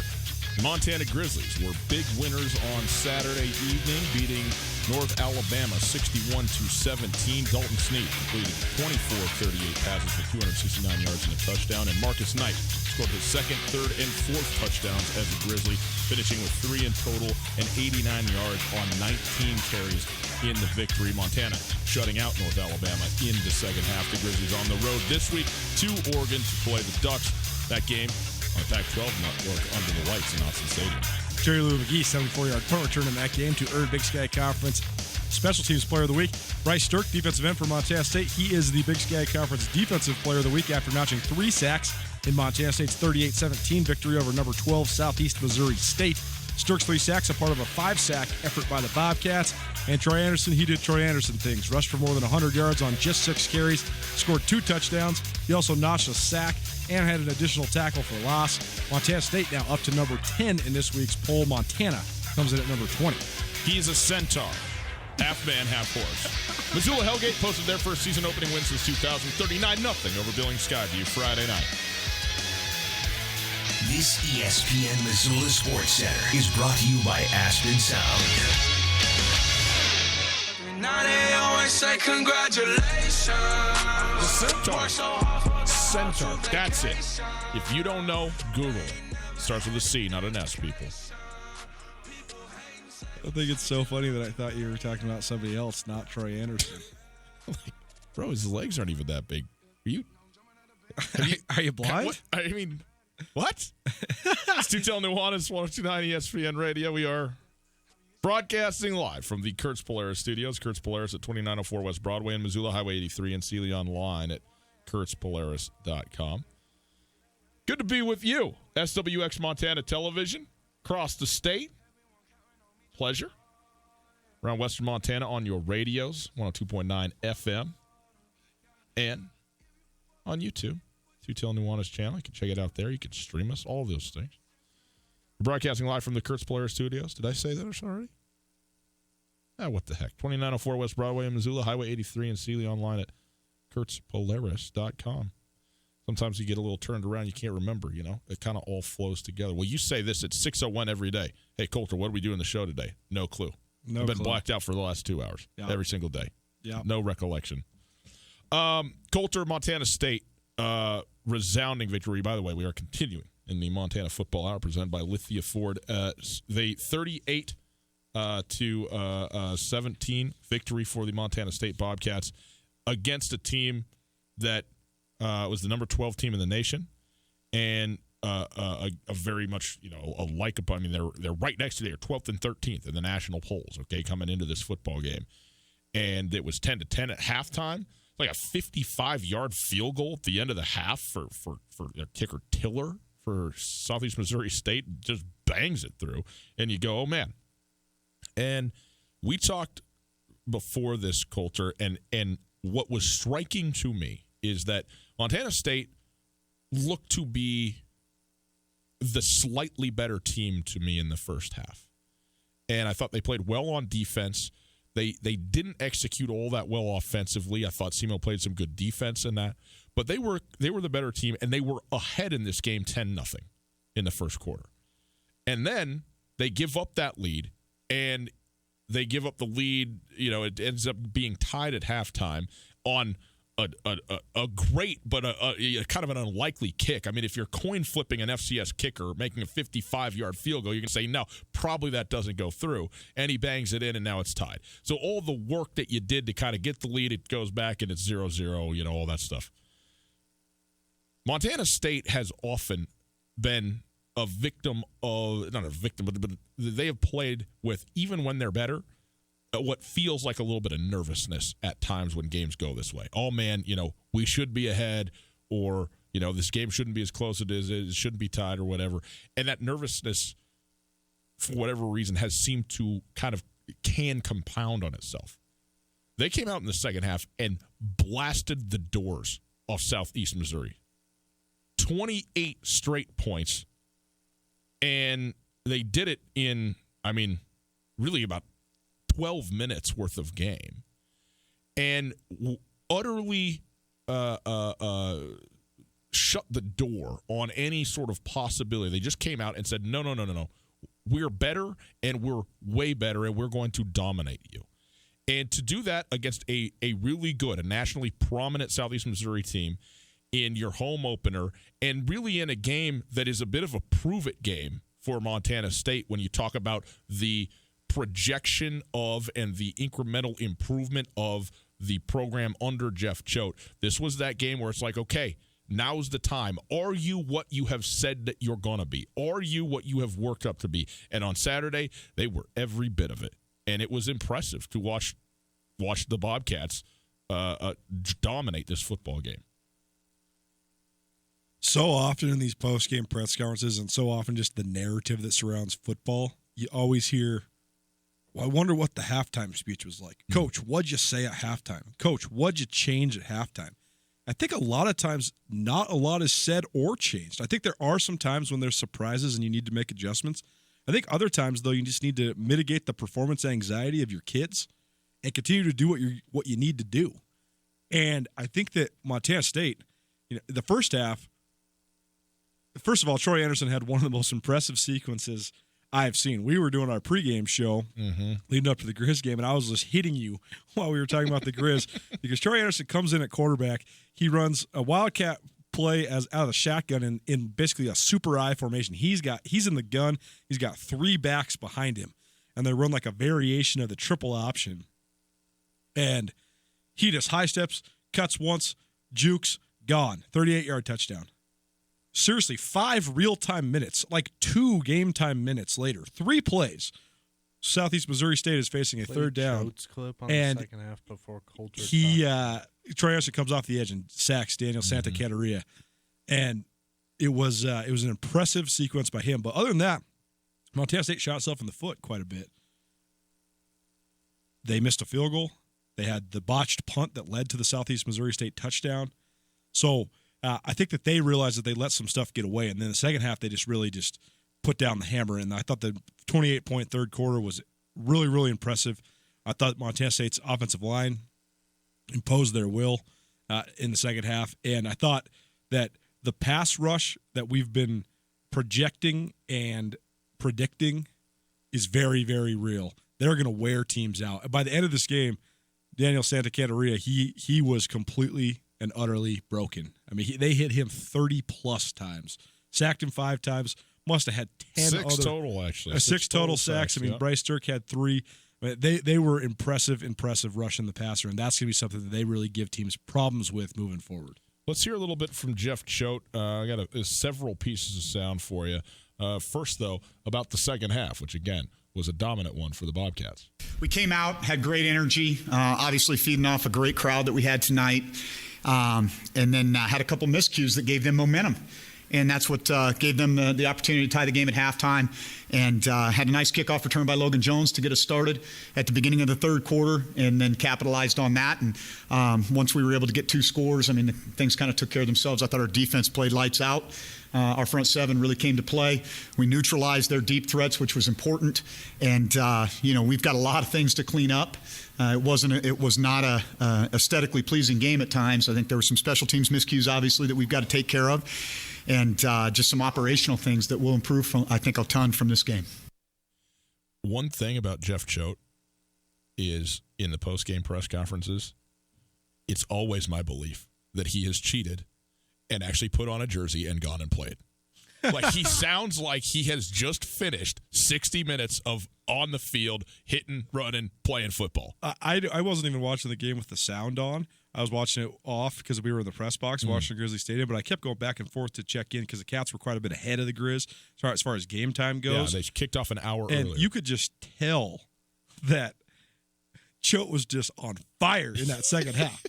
Montana Grizzlies were big winners on Saturday evening, beating North Alabama 61-17. Dalton Snead completed 24 of 38 passes for 269 yards and a touchdown, and Marcus Knight scored his second, third, and fourth touchdowns as a Grizzly, finishing with 3 in total and 89 yards on 19 carries in the victory. Montana shutting out North Alabama in the second half. The Grizzlies on the road this week to Oregon to play the Ducks. That game on the Pac-12 network under the lights in Autzen Stadium. Jerry Lou McGee, 74-yard punt return in that game to earn Big Sky Conference Special Teams Player of the Week. Bryce Sterk, defensive end for Montana State. He is the Big Sky Conference Defensive Player of the Week after notching 3 sacks in Montana State's 38-17 victory over number 12 Southeast Missouri State. Sterk's 3 sacks, a part of a 5-sack effort by the Bobcats. And Troy Anderson, he did Troy Anderson things. Rushed for more than 100 yards on just 6 carries. Scored 2 touchdowns. He also notched a sack and had an additional tackle for loss. Montana State now up to number 10 in this week's poll. Montana comes in at number 20. He's a Centaur. Half man, half horse. Missoula Hellgate posted their first season opening win since 2000, 39-0 over Billings Skyview Friday night. This ESPN Missoula Sports Center is brought to you by Aspen Sound. Now they always say congratulations. The Centaur. That's it. If you don't know, Google it. Starts with a C, not an S, people. I think it's so funny that I thought you were talking about somebody else, not Troy Anderson. Bro, his legs aren't even that big. Are you blind? What? I mean, what? It's Tutel Nuanez, 102.9 ESPN Radio. We are broadcasting live from the Kurtz Polaris studios. Kurtz Polaris at 2904 West Broadway in Missoula, Highway 83 in Sealy, online at kurtzpolaris.com. Good to be with you. SWX Montana Television, across the state. Pleasure. Around Western Montana on your radios, 102.9 FM. And on YouTube, Tutel Nuanez channel. You can check it out there. You can stream us, all those things. We're broadcasting live from the Kurtz Polaris studios. Did I say that already? What the heck. 2904 West Broadway in Missoula, Highway 83 in Sealy, online at kurtzpolaris.com. Sometimes you get a little turned around. You can't remember, It kind of all flows together. Well, you say this at 6:01 every day. Hey, Coulter, what are we doing the show today? No clue. I've been blacked out for the last 2 hours. Yeah. Every single day. Yeah. No recollection. Coulter, Montana State, resounding victory. By the way, we are continuing in the Montana Football Hour presented by Lithia Ford. They 38 to 17 victory for the Montana State Bobcats against a team that was the number 12 team in the nation, and a very much a likable. I mean, they're right next to there, 12th and 13th in the national polls. Okay, coming into this football game, and it was 10-10 at halftime. Like a 55-yard field goal at the end of the half for their kicker Tiller for Southeast Missouri State, just bangs it through, and you go, oh man. And we talked before this, Coulter, and what was striking to me is that Montana State looked to be the slightly better team to me in the first half. And I thought they played well on defense. They didn't execute all that well offensively. I thought SEMO played some good defense in that. But they were the better team, and they were ahead in this game 10-0 in the first quarter. And then they give up that lead, and they give up the lead. It ends up being tied at halftime on a great but a kind of an unlikely kick. I mean, if you're coin flipping an FCS kicker making a 55-yard field goal, you can say, no, probably that doesn't go through. And he bangs it in, and now it's tied. So all the work that you did to kind of get the lead, it goes back, and it's 0-0, all that stuff. Montana State has often been a victim of, not a victim, but they have played with, even when they're better, what feels like a little bit of nervousness at times when games go this way. Oh, man, we should be ahead, or, this game shouldn't be as close as it is, it shouldn't be tied or whatever. And that nervousness, for whatever reason, has seemed to can compound on itself. They came out in the second half and blasted the doors off Southeast Missouri. 28 straight points. And they did it in, really about 12 minutes worth of game, and utterly shut the door on any sort of possibility. They just came out and said, no. We're better, and we're way better, and we're going to dominate you. And to do that against a really good, a nationally prominent Southeast Missouri team in your home opener, and really in a game that is a bit of a prove-it game for Montana State when you talk about the projection of and the incremental improvement of the program under Jeff Choate. This was that game where it's like, okay, now's the time. Are you what you have said that you're going to be? Are you what you have worked up to be? And on Saturday, they were every bit of it. And it was impressive to watch the Bobcats dominate this football game. So often in these post-game press conferences, and so often just the narrative that surrounds football, you always hear, well, I wonder what the halftime speech was like. Coach, what'd you say at halftime? Coach, what'd you change at halftime? I think a lot of times not a lot is said or changed. I think there are some times when there's surprises and you need to make adjustments. I think other times, though, you just need to mitigate the performance anxiety of your kids and continue to do what you need to do. And I think that Montana State, the first half, first of all, Troy Anderson had one of the most impressive sequences I've seen. We were doing our pregame show leading up to the Grizz game, and I was just hitting you while we were talking about the Grizz because Troy Anderson comes in at quarterback. He runs a Wildcat play out of the shotgun in basically a super I formation. He's in the gun. He's got 3 backs behind him, and they run like a variation of the triple option. And he just high steps, cuts once, jukes, gone. 38-yard touchdown. Seriously, 5 real-time minutes, like 2 game-time minutes later, 3 plays. Southeast Missouri State is facing a third down. Clip on the second half before Coulter. Troy Anderson comes off the edge and sacks Daniel Santa Catarina, and it was an impressive sequence by him. But other than that, Montana State shot itself in the foot quite a bit. They missed a field goal. They had the botched punt that led to the Southeast Missouri State touchdown. So I think that they realized that they let some stuff get away, and then the second half they just really put down the hammer. And I thought the 28-point third quarter was really, really impressive. I thought Montana State's offensive line imposed their will in the second half, and I thought that the pass rush that we've been projecting and predicting is very, very real. They're going to wear teams out. By the end of this game, Daniel Santa Catarina, he was completely and utterly broken. I mean, they hit him 30-plus times, sacked him 5 times, must have had 10 6 total, actually. 6 total sacks. I mean, Bryce Dirk had 3. They were impressive rushing the passer, and that's going to be something that they really give teams problems with moving forward. Let's hear a little bit from Jeff Choate. I got several pieces of sound for you. First, though, about the second half, which, again, was a dominant one for the Bobcats. We came out, had great energy, obviously feeding off a great crowd that we had tonight, and then had a couple miscues that gave them momentum. And that's what gave them the opportunity to tie the game at halftime. And had a nice kickoff return by Logan Jones to get us started at the beginning of the third quarter, and then capitalized on that. And once we were able to get 2 scores, I mean, things kind of took care of themselves. I thought our defense played lights out. Our front 7 really came to play. We neutralized their deep threats, which was important. And, we've got a lot of things to clean up. It was not a aesthetically pleasing game at times. I think there were some special teams miscues, obviously, that we've got to take care of. And just some operational things that will improve, I think, a ton from this game. One thing about Jeff Choate is in the post-game press conferences, it's always my belief that he has cheated and actually put on a jersey and gone and played. Like, he sounds like he has just finished 60 minutes of on the field, hitting, running, playing football. I wasn't even watching the game with the sound on. I was watching it off because we were in the press box watching Grizzly Stadium, but I kept going back and forth to check in because the Cats were quite a bit ahead of the Grizz as far as game time goes. Yeah, they kicked off an hour earlier. And you could just tell that Choate was just on fire in that second half.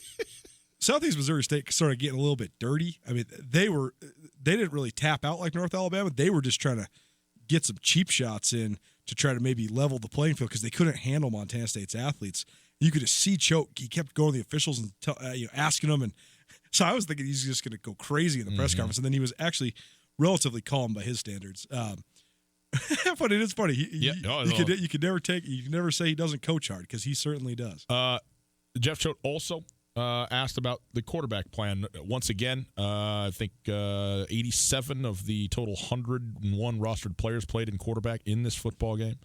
Southeast Missouri State started getting a little bit dirty. I mean, they didn't really tap out like North Alabama. They were just trying to get some cheap shots in to try to maybe level the playing field because they couldn't handle Montana State's athletes. You could just see Choate. He kept going to the officials and asking them. And so I was thinking he's just going to go crazy in the press conference. And then he was actually relatively calm by his standards. But it is funny. You can never say he doesn't coach hard because he certainly does. Jeff Choate also asked about the quarterback plan once again. I think 87 of the total 101 rostered players played in quarterback in this football game.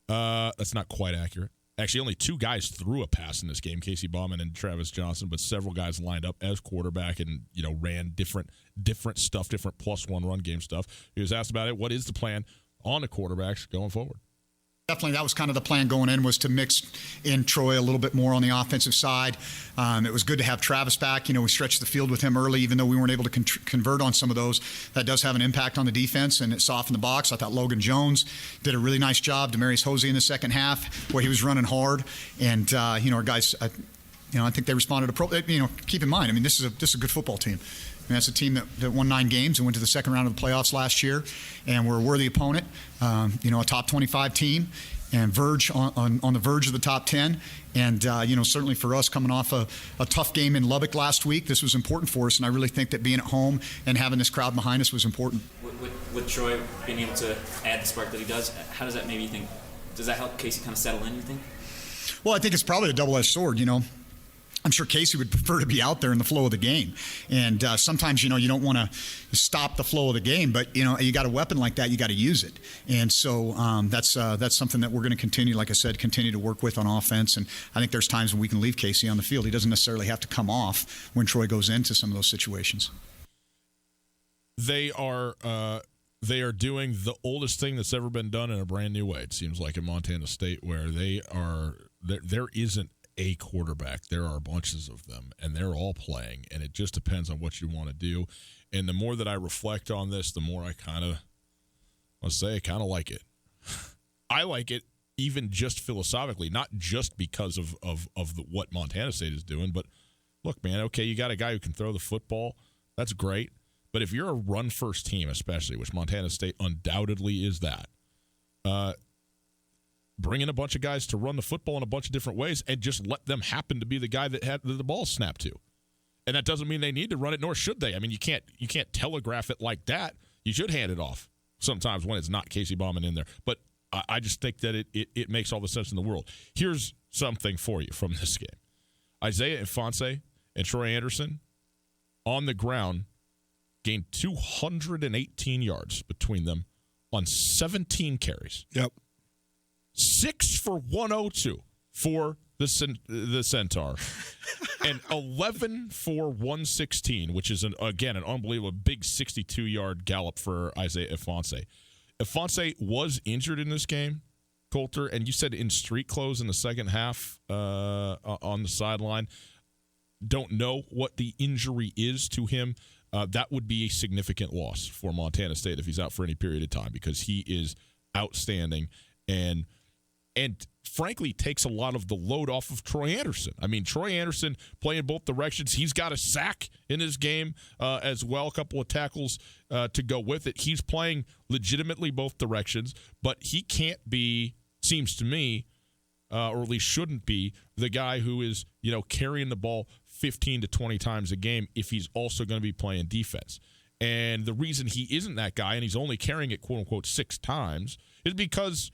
That's not quite accurate. Actually, only 2 guys threw a pass in this game, Casey Bauman and Travis Johnson, but several guys lined up as quarterback and, ran different stuff, different +1 run game stuff. He was asked about it. What is the plan on the quarterbacks going forward? Definitely, that was kind of the plan going in, was to mix in Troy a little bit more on the offensive side. It was good to have Travis back. We stretched the field with him early, even though we weren't able to convert on some of those. That does have an impact on the defense, and it softened the box. I thought Logan Jones did a really nice job. Demarius Hosey in the second half, where he was running hard. And, our guys, I think they responded appropriately. Keep in mind, this is a good football team. That's a team that won 9 games and went to the second round of the playoffs last year, and we're a worthy opponent. A top 25 team, and verge on the verge of the top 10. And certainly for us, coming off a tough game in Lubbock last week, this was important for us. And I really think that being at home and having this crowd behind us was important. With Troy being able to add the spark that he does, how does that maybe think? Does that help Casey kind of settle in? You think? Well, I think it's probably a double-edged sword, I'm sure Casey would prefer to be out there in the flow of the game. And sometimes, you don't want to stop the flow of the game, but, you got a weapon like that, you got to use it. And so that's something that we're going to continue, like I said, continue to work with on offense. And I think there's times when we can leave Casey on the field. He doesn't necessarily have to come off when Troy goes into some of those situations. They are doing the oldest thing that's ever been done in a brand new way, it seems like, in Montana State, where there isn't a quarterback. There are bunches of them, and they're all playing, and it just depends on what you want to do. And the more that I reflect on this, the more I kind of like it. I like it even just philosophically, not just because of what Montana State is doing, but look, man, okay, you got a guy who can throw the football. That's great. But if you're a run-first team, especially, which Montana State undoubtedly is that, bring in a bunch of guys to run the football in a bunch of different ways and just let them happen to be the guy that had the ball snapped to. And that doesn't mean they need to run it, nor should they. I mean, you can't telegraph it like that. You should hand it off sometimes when it's not Casey Bauman in there. But I just think that it makes all the sense in the world. Here's something for you from this game. Isaiah Ifanse and Troy Anderson on the ground gained 218 yards between them on 17 carries. Yep. 6 for 102 for the Centaur, and 11 for 116, which is, again, an unbelievable big 62-yard gallop for Isaiah Ifanse. Ifanse was injured in this game, Coulter, and you said in street clothes in the second half on the sideline. Don't know what the injury is to him. That would be a significant loss for Montana State if he's out for any period of time, because he is outstanding and frankly takes a lot of the load off of Troy Anderson. I mean, Troy Anderson playing both directions. He's got a sack in his game as well, a couple of tackles to go with it. He's playing legitimately both directions, but he can't be, seems to me, or at least shouldn't be, the guy who is, carrying the ball 15 to 20 times a game if he's also going to be playing defense. And the reason he isn't that guy, and he's only carrying it, quote-unquote, 6 times, is because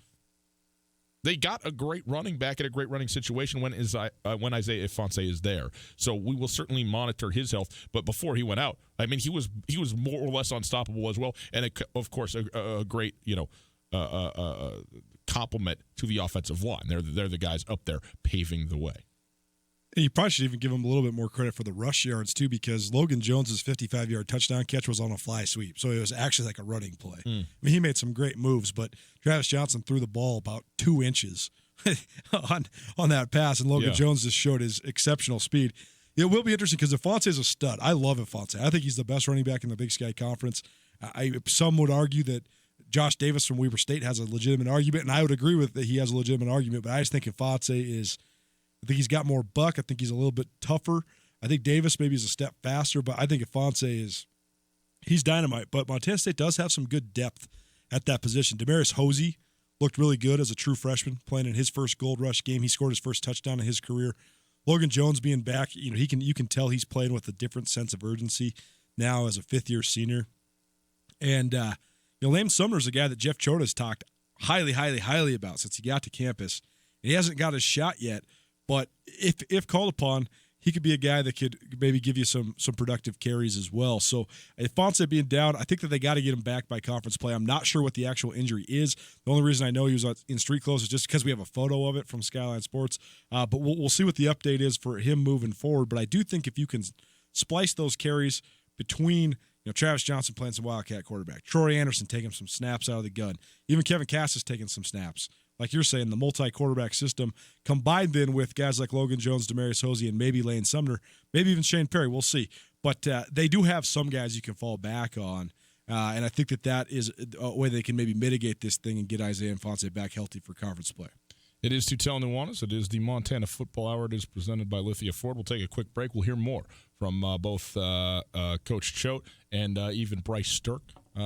they got a great running back in a great running situation when Isaiah Ifanse is there. So we will certainly monitor his health. But before he went out, I mean, he was more or less unstoppable as well. And, of course, a great, compliment to the offensive line. They're the guys up there paving the way. And you probably should even give him a little bit more credit for the rush yards, too, because Logan Jones's 55-yard touchdown catch was on a fly sweep. So it was actually like a running play. I mean, he made some great moves, but Travis Johnson threw the ball about 2 inches on that pass, and Logan Jones just showed his exceptional speed. It will be interesting because Ifanse is a stud. I love Ifanse. I think he's the best running back in the Big Sky Conference. Some would argue that Josh Davis from Weber State has a legitimate argument, and I would agree with that he has a legitimate argument, but I just think Ifanse is – I think he's got more buck. I think he's a little bit tougher. I think Davis maybe is a step faster, but I think Ifanse he's dynamite. But Montana State does have some good depth at that position. Demarius Hosey looked really good as a true freshman playing in his first Gold Rush game. He scored his first touchdown in his career. Logan Jones being back, you can tell he's playing with a different sense of urgency now as a fifth-year senior. And Lane Sumner's a guy that Jeff Choate has talked highly, highly, highly about since he got to campus. He hasn't got his shot yet. But if called upon, he could be a guy that could maybe give you some productive carries as well. So Ifanse being down, I think that they got to get him back by conference play. I'm not sure what the actual injury is. The only reason I know he was in street clothes is just because we have a photo of it from Skyline Sports. But we'll see what the update is for him moving forward. But I do think if you can splice those carries between Travis Johnson playing some Wildcat quarterback, Troy Anderson taking some snaps out of the gun, even Kevin Cass is taking some snaps. Like you're saying, the multi-quarterback system combined then with guys like Logan Jones, Demarius Hosey, and maybe Lane Sumner, maybe even Shane Perry. We'll see. But they do have some guys you can fall back on. And I think that is a way they can maybe mitigate this thing and get Isaiah Ifanse back healthy for conference play. It is Tutel Nuanez. It is the Montana Football Hour. It is presented by Lithia Ford. We'll take a quick break. We'll hear more from both Coach Choate and even Bryce Stirk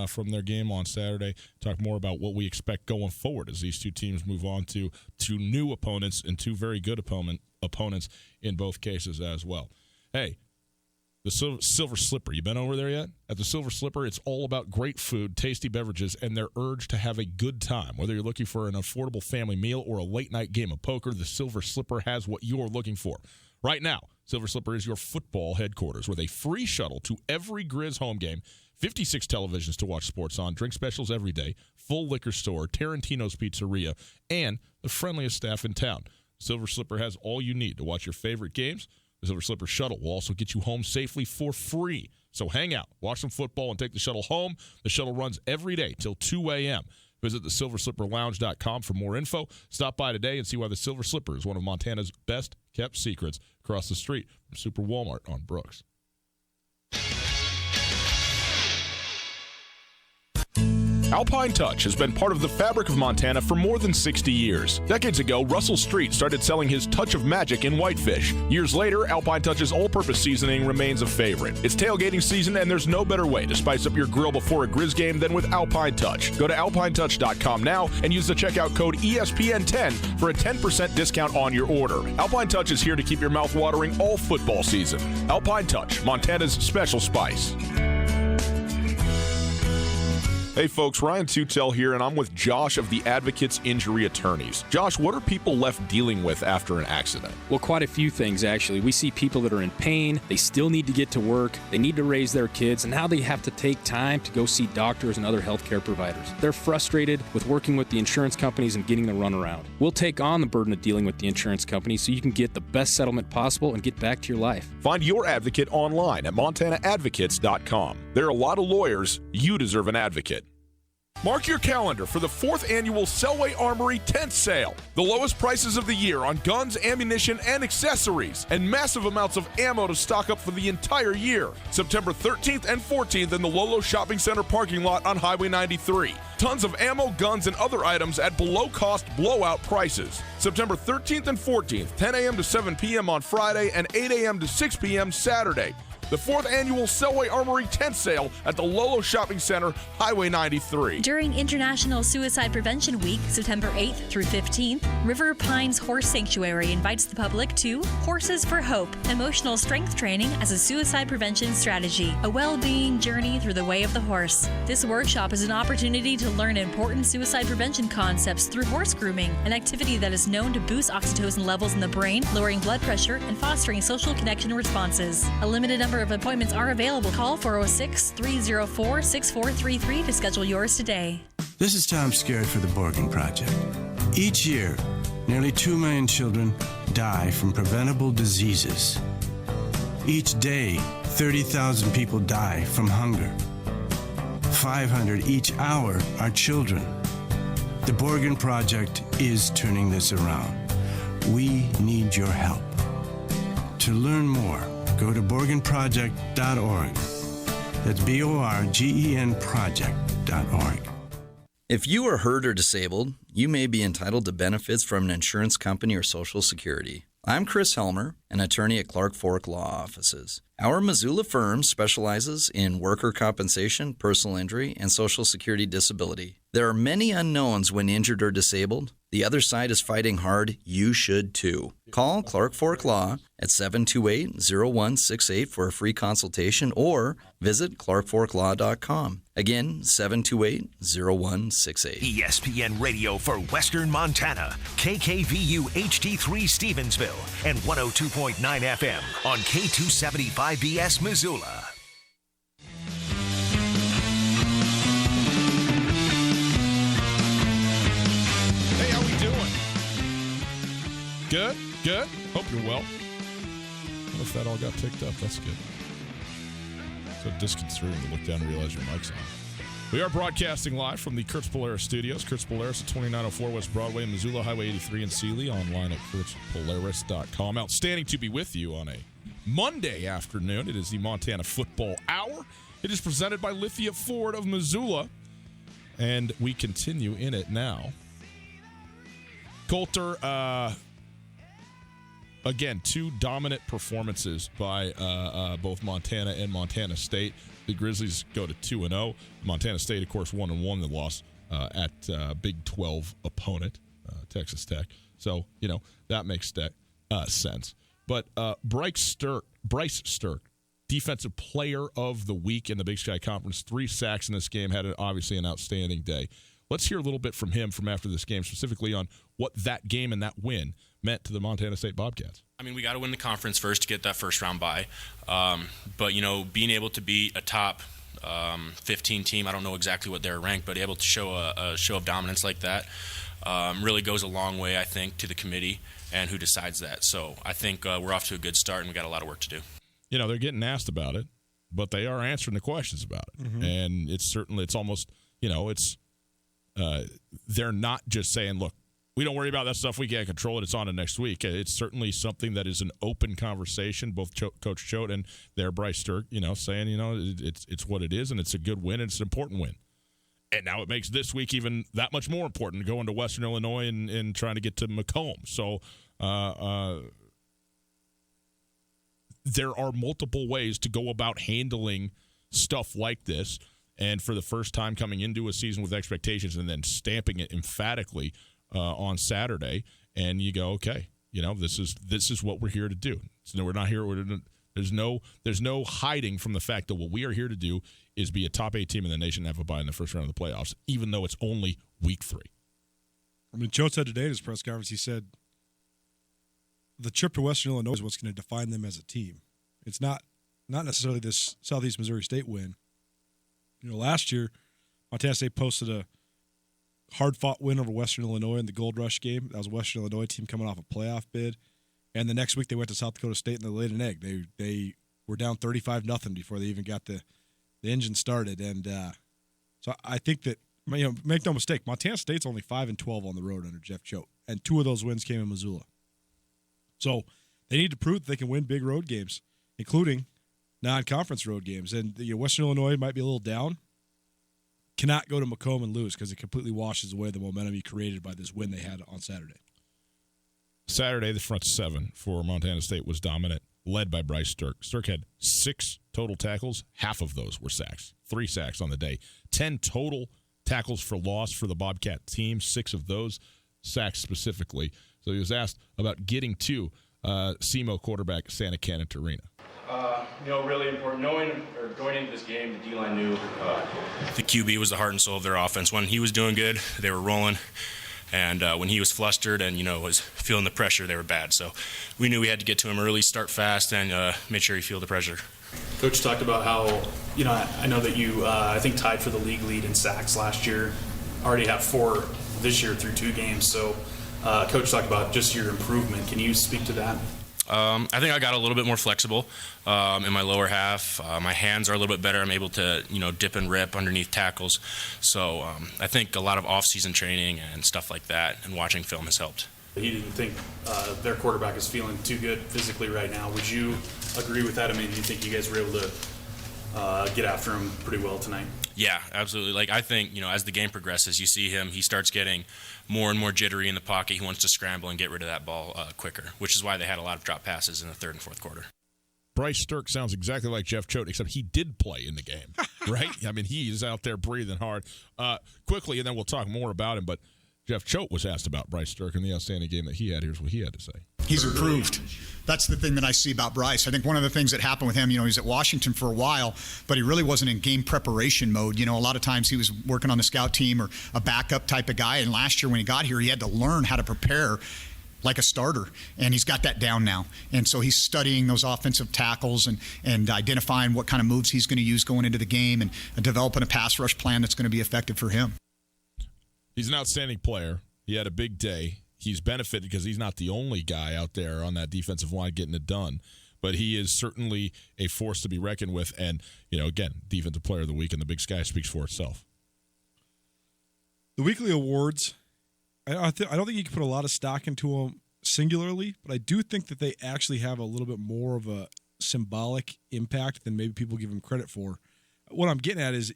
from their game on Saturday. Talk more about what we expect going forward as these two teams move on to two new opponents and two very good opponents in both cases as well. Hey, The Silver Slipper. You been over there yet? At the Silver Slipper, it's all about great food, tasty beverages, and their urge to have a good time. Whether you're looking for an affordable family meal or a late-night game of poker, the Silver Slipper has what you're looking for. Right now, Silver Slipper is your football headquarters with a free shuttle to every Grizz home game, 56 televisions to watch sports on, drink specials every day, full liquor store, Tarantino's Pizzeria, and the friendliest staff in town. Silver Slipper has all you need to watch your favorite games. The Silver Slipper shuttle will also get you home safely for free. So hang out, watch some football, and take the shuttle home. The shuttle runs every day till 2 a.m. Visit the silverslipperlounge.com for more info. Stop by today and see why the Silver Slipper is one of Montana's best-kept secrets across the street from Super Walmart on Brooks. Alpine Touch has been part of the fabric of Montana for more than 60 years. Decades ago, Russell Street started selling his touch of magic in whitefish. Years later, Alpine Touch's all-purpose seasoning remains a favorite. It's tailgating season, and there's no better way to spice up your grill before a Grizz game than with Alpine Touch. Go to alpinetouch.com now and use the checkout code ESPN10 for a 10% discount on your order. Alpine Touch is here to keep your mouth watering all football season. Alpine Touch, Montana's special spice. Hey folks, Ryan Tutel here, and I'm with Josh of the Advocates Injury Attorneys. Josh, what are people left dealing with after an accident? Well, quite a few things, actually. We see people that are in pain, they still need to get to work, they need to raise their kids, and now they have to take time to go see doctors and other healthcare providers. They're frustrated with working with the insurance companies and getting the runaround. We'll take on the burden of dealing with the insurance companies so you can get the best settlement possible and get back to your life. Find your advocate online at montanaadvocates.com. There are a lot of lawyers. You deserve an advocate. Mark your calendar for the 4th annual Selway Armory tent sale. The lowest prices of the year on guns, ammunition, and accessories, and massive amounts of ammo to stock up for the entire year. September 13th and 14th in the Lolo Shopping Center parking lot on Highway 93. Tons of ammo, guns, and other items at below-cost blowout prices. September 13th and 14th, 10 a.m. to 7 p.m. on Friday and 8 a.m. to 6 p.m. Saturday. The 4th annual Selway Armory tent sale at the Lolo Shopping Center, Highway 93. During International Suicide Prevention Week, September 8th through 15th, River Pines Horse Sanctuary invites the public to Horses for Hope, emotional strength training as a suicide prevention strategy, a well-being journey through the way of the horse. This workshop is an opportunity to learn important suicide prevention concepts through horse grooming, an activity that is known to boost oxytocin levels in the brain, lowering blood pressure, and fostering social connection responses. A limited number of appointments are available. Call 406-304-6433 to schedule yours today. This is Tom Skerritt for the Borgen Project. Each year, nearly 2 million children die from preventable diseases. Each day, 30,000 people die from hunger. 500 each hour are children. The Borgen Project is turning this around. We need your help. To learn more, go to BorgenProject.org. That's BORGEN project.org. If you are hurt or disabled, you may be entitled to benefits from an insurance company or Social Security. I'm Chris Helmer, an attorney at Clark Fork Law Offices. Our Missoula firm specializes in worker compensation, personal injury, and Social Security disability. There are many unknowns when injured or disabled. The other side is fighting hard. You should too. Call Clark Fork Law at 728-0168 for a free consultation or visit clarkforklaw.com. Again, 728-0168. ESPN Radio for Western Montana, KKVU HD3 Stevensville, and 102.9 FM on K275BS Missoula. Hey, how we doing? Good? Good? Hope you're well. What if that all got picked up? That's good. So disconcerting to look down and realize your mic's on. We are broadcasting live from the Kurtz Polaris studios. Kurtz Polaris at 2904 West Broadway in Missoula, Highway 83 in Sealy. Online at kurtzpolaris.com. Outstanding to be with you on a Monday afternoon. It is the Montana Football Hour. It is presented by Lithia Ford of Missoula. And we continue in it now. Coulter, again, 2 dominant performances by both Montana and Montana State. The Grizzlies go to 2-0. Montana State, of course, 1-1. They lost at Big 12 opponent, Texas Tech. So, that makes sense. But Bryce Sterk, defensive player of the week in the Big Sky Conference. 3 sacks in this game. Had obviously an outstanding day. Let's hear a little bit from him from after this game, specifically on what that game and that win meant to the Montana State Bobcats. I mean, we got to win the conference first to get that first round bye. But, being able to beat a top 15 team, I don't know exactly what they're ranked, but able to show a show of dominance like that really goes a long way, I think, to the committee and who decides that. So I think we're off to a good start, and we got a lot of work to do. They're getting asked about it, but they are answering the questions about it. Mm-hmm. And it's almost, they're not just saying, look, we don't worry about that stuff. We can't control it. It's on to next week. It's certainly something that is an open conversation. Both Coach Choate and Bryce Sterk, saying, it's what it is, and it's a good win, and it's an important win. And now it makes this week even that much more important, going to Western Illinois and trying to get to Macomb. So there are multiple ways to go about handling stuff like this. And for the first time coming into a season with expectations and then stamping it emphatically on Saturday, and you go, okay, this is what we're here to do. So we're not here. There's no hiding from the fact that what we are here to do is be a top 8 team in the nation and have a bye in the first round of the playoffs, even though it's only week 3. I mean, Choate said today at his press conference, he said the trip to Western Illinois is what's going to define them as a team. It's not necessarily this Southeast Missouri State win. Last year, Montana State posted a hard-fought win over Western Illinois in the Gold Rush game. That was a Western Illinois team coming off a playoff bid. And the next week they went to South Dakota State and they laid an egg. They were down 35-0 before they even got the engine started. And so I think that, make no mistake, Montana State's only 5-12 on the road under Jeff Choate. And 2 of those wins came in Missoula. So they need to prove that they can win big road games, including non-conference road games. And Western Illinois might be a little down. Cannot go to Macomb and lose because it completely washes away the momentum you created by this win they had on Saturday. Saturday, the front 7 for Montana State was dominant, led by Bryce Sterk. Sterk had 6 total tackles. Half of those were sacks. 3 sacks on the day. 10 total tackles for loss for the Bobcat team. 6 of those sacks specifically. So he was asked about getting to SEMO quarterback Santa Canatarina. Really important. Going into this game, the D-line knew the QB was the heart and soul of their offense. When he was doing good, they were rolling. And when he was flustered and, was feeling the pressure, they were bad. So we knew we had to get to him early, start fast, and make sure he feel the pressure. Coach talked about how, I know that you, I think, tied for the league lead in sacks last year. Already have 4 this year through 2 games. So Coach talked about just your improvement. Can you speak to that? I think I got a little bit more flexible in my lower half. My hands are a little bit better. I'm able to, dip and rip underneath tackles. So I think a lot of off-season training and stuff like that and watching film has helped. He didn't think their quarterback is feeling too good physically right now. Would you agree with that? I mean, do you think you guys were able to get after him pretty well tonight? Yeah, absolutely. I think, as the game progresses, you see him, he starts getting more and more jittery in the pocket. He wants to scramble and get rid of that ball quicker, which is why they had a lot of drop passes in the 3rd and 4th quarter. Bryce Sterk sounds exactly like Jeff Choate, except he did play in the game, right? I mean, he's out there breathing hard. Quickly, and then we'll talk more about him, but Jeff Choate was asked about Bryce Sterk and the outstanding game that he had. Here's what he had to say. He's improved. That's the thing that I see about Bryce. I think one of the things that happened with him, he was at Washington for a while, but he really wasn't in game preparation mode. A lot of times he was working on the scout team or a backup type of guy. And last year when he got here, he had to learn how to prepare like a starter, and he's got that down now. And so he's studying those offensive tackles and identifying what kind of moves he's going to use going into the game and developing a pass rush plan that's going to be effective for him. He's an outstanding player. He had a big day. He's benefited because he's not the only guy out there on that defensive line getting it done. But he is certainly a force to be reckoned with. And, again, Defensive Player of the Week in the Big Sky speaks for itself. The weekly awards, I don't think you can put a lot of stock into them singularly, but I do think that they actually have a little bit more of a symbolic impact than maybe people give them credit for. What I'm getting at is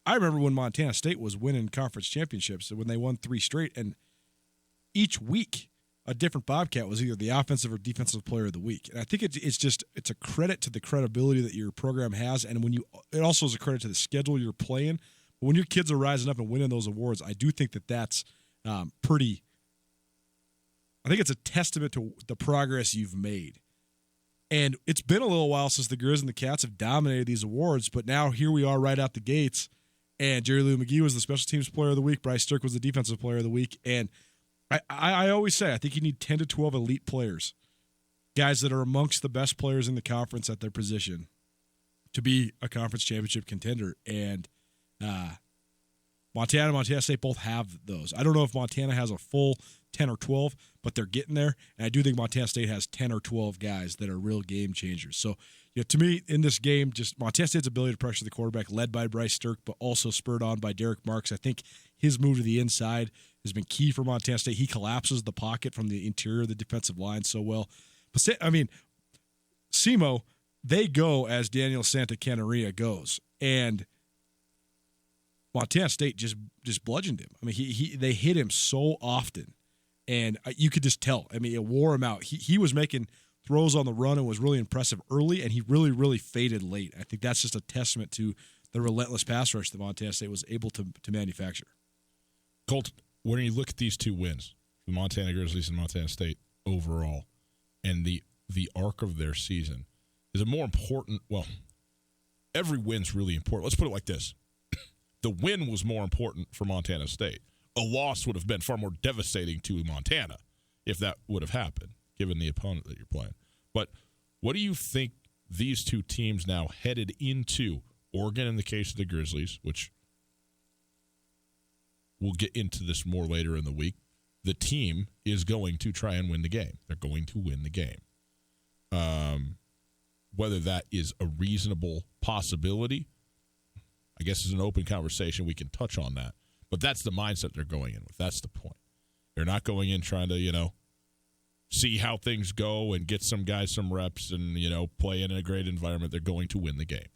I remember when Montana State was winning conference championships, when they won 3 straight, and each week a different Bobcat was either the offensive or defensive player of the week. And I think it's a credit to the credibility that your program has, and it also is a credit to the schedule you're playing. But when your kids are rising up and winning those awards, I do think that that's pretty. I think it's a testament to the progress you've made. And it's been a little while since the Grizz and the Cats have dominated these awards, but now here we are right out the gates, and Jerry Lou McGee was the special teams player of the week. Bryce Sterk was the defensive player of the week. And I always say, I think you need 10 to 12 elite players, guys that are amongst the best players in the conference at their position to be a conference championship contender. And Montana and Montana State both have those. I don't know if Montana has a full 10 or 12, but they're getting there. And I do think Montana State has 10 or 12 guys that are real game changers. So, to me, in this game, just Montana State's ability to pressure the quarterback, led by Bryce Sterk, but also spurred on by Derek Marks. I think his move to the inside has been key for Montana State. He collapses the pocket from the interior of the defensive line so well. But, SEMO, they go as Daniel Santa Camarilla goes. And Montana State just bludgeoned him. They hit him so often. And you could just tell. It wore him out. He was making throws on the run and was really impressive early, and he really, really faded late. I think that's just a testament to the relentless pass rush that Montana State was able to manufacture. Colt, when you look at these two wins, the Montana Grizzlies and Montana State overall, and the arc of their season, is it more important? Well, every win's really important. Let's put it like this. The win was more important for Montana State. A loss would have been far more devastating to Montana if that would have happened, given the opponent that you're playing. But what do you think these two teams now headed into? Oregon in the case of the Grizzlies, which we'll get into this more later in the week. The team is going to try and win the game. They're going to win the game. Whether that is a reasonable possibility, I guess is an open conversation. We can touch on that. But that's the mindset they're going in with. That's the point. They're not going in trying to, see how things go and get some guys some reps and, play in a great environment. They're going to win the game.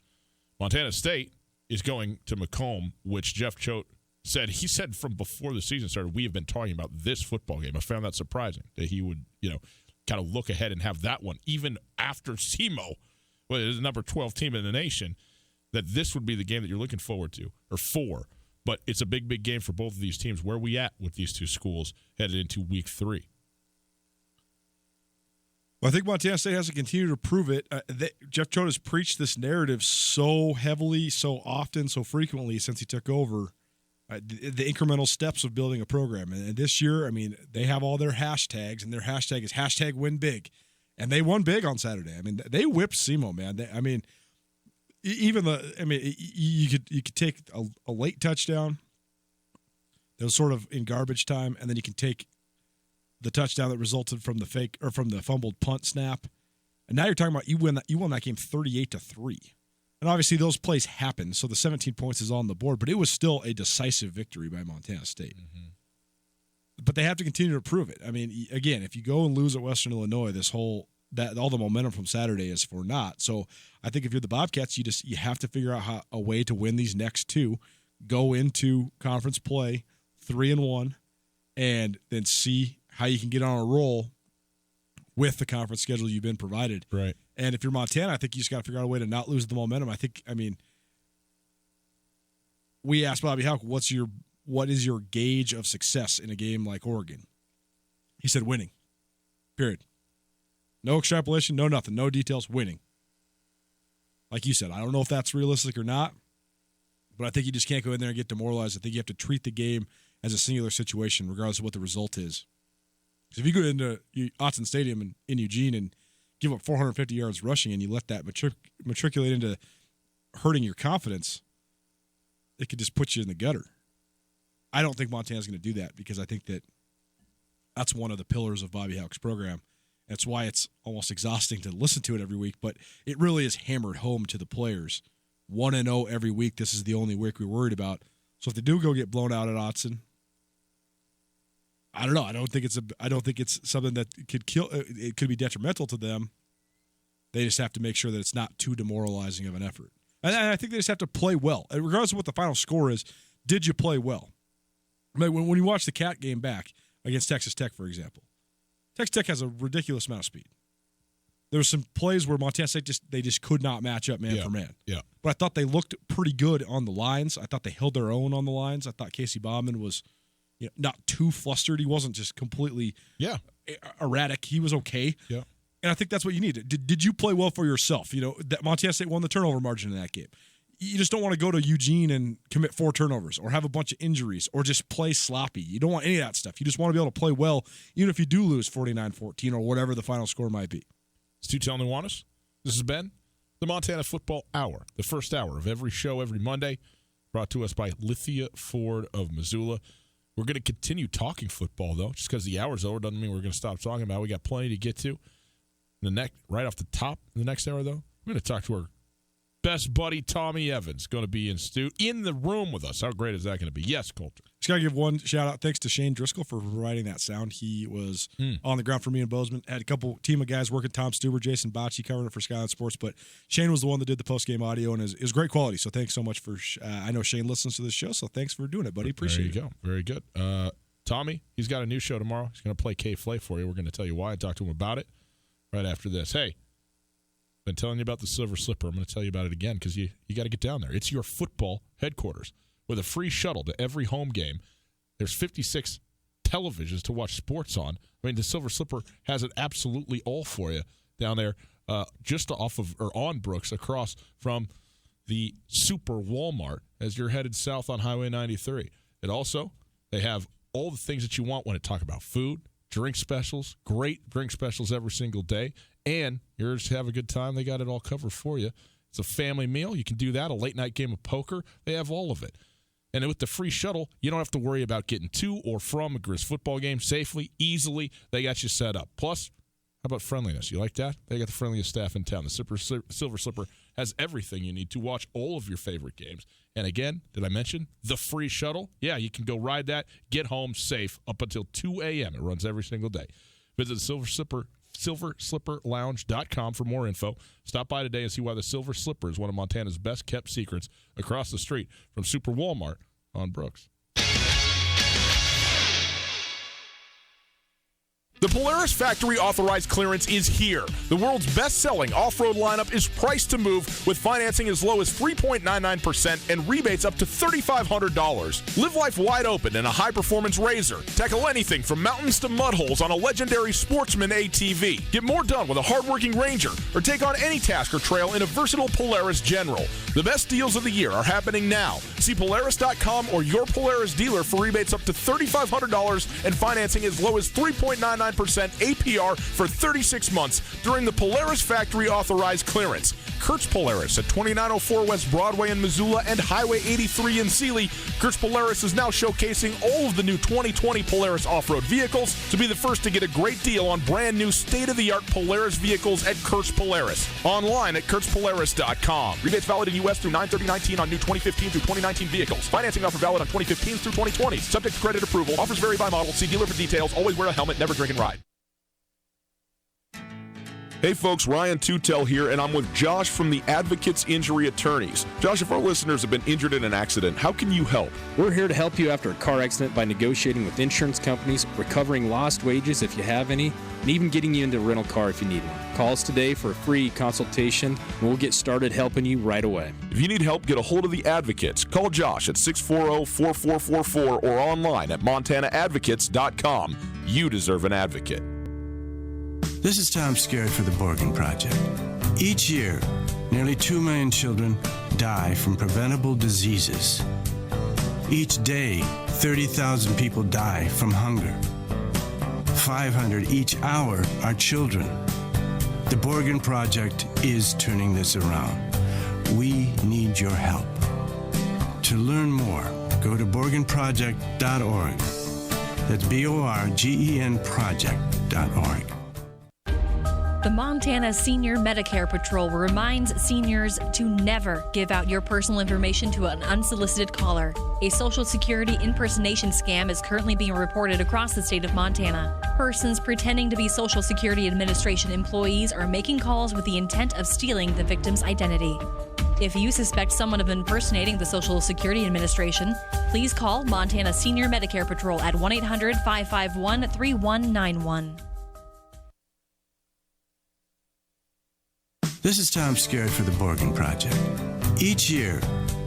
Montana State is going to Macomb, which Jeff Choate said. He said from before the season started, we have been talking about this football game. I found that surprising that he would, kind of look ahead and have that one, even after SEMO, well, it is the number 12 team in the nation, that this would be the game that you're looking forward to, or for. But it's a big, big game for both of these teams. Where are we at with these two schools headed into week 3? Well, I think Montana State has to continue to prove it. Jeff Choate has preached this narrative so heavily, so often, so frequently since he took over, the incremental steps of building a program. And this year, they have all their hashtags, and their hashtag is #WinBig. And they won big on Saturday. They whipped SEMO, man. You could take a late touchdown that was sort of in garbage time, and then you can take the touchdown that resulted from the fake or from the fumbled punt snap, and now you're talking about you won that game 38-3, and obviously those plays happen, so the 17 points is on the board, but it was still a decisive victory by Montana State. Mm-hmm. But they have to continue to prove it. Again, if you go and lose at Western Illinois, all the momentum from Saturday is for naught. So I think if you're the Bobcats, you have to figure out a way to win these next two, go into conference play 3-1, and then see how you can get on a roll with the conference schedule you've been provided. Right. And if you're Montana, I think you just got to figure out a way to not lose the momentum. We asked Bobby Hauck, what is your gauge of success in a game like Oregon? He said winning. Period. No extrapolation, no nothing, no details, winning. Like you said, I don't know if that's realistic or not, but I think you just can't go in there and get demoralized. I think you have to treat the game as a singular situation, regardless of what the result is. So if you go into Autzen Stadium in Eugene and give up 450 yards rushing and you let that matriculate into hurting your confidence, it could just put you in the gutter. I don't think Montana's going to do that because I think that's one of the pillars of Bobby Hauck's program. That's why it's almost exhausting to listen to it every week, but it really is hammered home to the players. 1-0 every week. This is the only week we're worried about. So if they do go get blown out at Autzen, I don't know. I don't think it's something that could kill. It could be detrimental to them. They just have to make sure that it's not too demoralizing of an effort. And I think they just have to play well, and regardless of what the final score is. Did you play well? When you watch the Cat game back against Texas Tech, for example, Texas Tech has a ridiculous amount of speed. There were some plays where Montana State just could not match up man for man. Yeah. But I thought they looked pretty good on the lines. I thought they held their own on the lines. I thought Casey Bauman was not too flustered. He wasn't just completely erratic. He was okay. Yeah. And I think that's what you need. Did you play well for yourself? You know, that Montana State won the turnover margin in that game. You just don't want to go to Eugene and commit 4 turnovers or have a bunch of injuries or just play sloppy. You don't want any of that stuff. You just want to be able to play well, even if you do lose 49-14 or whatever the final score might be. Stu Nuanez. This has been the Montana Football Hour, the first hour of every show every Monday, brought to us by Lithia Ford of Missoula. We're going to continue talking football, though. Just because the hour's over doesn't mean we're going to stop talking about it. We got plenty to get to. Right off the top, the next hour, though, we're going to talk to our best buddy, Tommy Evans, going to be in the room with us. How great is that going to be? Yes, Coulter. Just got to give one shout-out. Thanks to Shane Driscoll for providing that sound. He was on the ground for me and Bozeman. Had a couple team of guys working, Tom Stuber, Jason Bocci covering it for Skyline Sports, but Shane was the one that did the post-game audio, and it was great quality. So thanks so much for I know Shane listens to this show, so thanks for doing it, buddy. Appreciate it. There you go. Very good. Tommy, he's got a new show tomorrow. He's going to play K-Flay for you. We're going to tell you why and talk to him about it right after this. Hey, been telling you about the Silver Slipper. I'm going to tell you about it again because you got to get down there. It's your football headquarters with a free shuttle to every home game. There's 56 televisions to watch sports on. I mean, the Silver Slipper has it absolutely all for you down there, just off of or on Brooks, across from the Super Walmart as you're headed south on Highway 93. They have all the things that you want when it talk about food, drink specials, great drink specials every single day, and you're just have a good time. They got it all covered for you. It's a family meal. You can do that, a late-night game of poker. They have all of it. And with the free shuttle, you don't have to worry about getting to or from a Grizz football game safely, easily. They got you set up. Plus, how about friendliness? You like that? They got the friendliest staff in town. The Silver Slipper has everything you need to watch all of your favorite games. And again, did I mention the free shuttle? Yeah, you can go ride that, get home safe up until 2 a.m. It runs every single day. Visit silverslipperlounge.com for more info. Stop by today and see why the Silver Slipper is one of Montana's best-kept secrets across the street from Super Walmart on Brooks. The Polaris Factory Authorized Clearance is here. The world's best-selling off-road lineup is priced to move with financing as low as 3.99% and rebates up to $3,500. Live life wide open in a high-performance RZR. Tackle anything from mountains to mud holes on a legendary Sportsman ATV. Get more done with a hard-working Ranger or take on any task or trail in a versatile Polaris General. The best deals of the year are happening now. See Polaris.com or your Polaris dealer for rebates up to $3,500 and financing as low as 3.99% APR for 36 months during the Polaris Factory Authorized Clearance. Kurtz Polaris at 2904 West Broadway in Missoula and Highway 83 in Sealy. Kurtz Polaris is now showcasing all of the new 2020 Polaris off-road vehicles. To be the first to get a great deal on brand new state-of-the-art Polaris vehicles at Kurtz Polaris. Online at KurtzPolaris.com. Rebates valid in U.S. through 9/30/19 on new 2015 through 2019 vehicles. Financing offer valid on 2015s through 2020s. Subject to credit approval. Offers vary by model. See dealer for details. Always wear a helmet. Never drink and ride. Hey folks, Ryan Tutel here, and I'm with Josh from the Advocates Injury Attorneys. Josh, if our listeners have been injured in an accident, how can you help? We're here to help you after a car accident by negotiating with insurance companies, recovering lost wages if you have any, and even getting you into a rental car if you need one. Call us today for a free consultation, and we'll get started helping you right away. If you need help, get a hold of the Advocates. Call Josh at 640-4444 or online at montanaadvocates.com. You deserve an advocate. This is Tom Skerritt for the Borgen Project. Each year, nearly 2 million children die from preventable diseases. Each day, 30,000 people die from hunger. 500 each hour are children. The Borgen Project is turning this around. We need your help. To learn more, go to BorgenProject.org. That's BORGEN project.org. The Montana Senior Medicare Patrol reminds seniors to never give out your personal information to an unsolicited caller. A Social Security impersonation scam is currently being reported across the state of Montana. Persons pretending to be Social Security Administration employees are making calls with the intent of stealing the victim's identity. If you suspect someone of impersonating the Social Security Administration, please call Montana Senior Medicare Patrol at 1-800-551-3191. This is Tom Skerritt for the Borgen Project. Each year,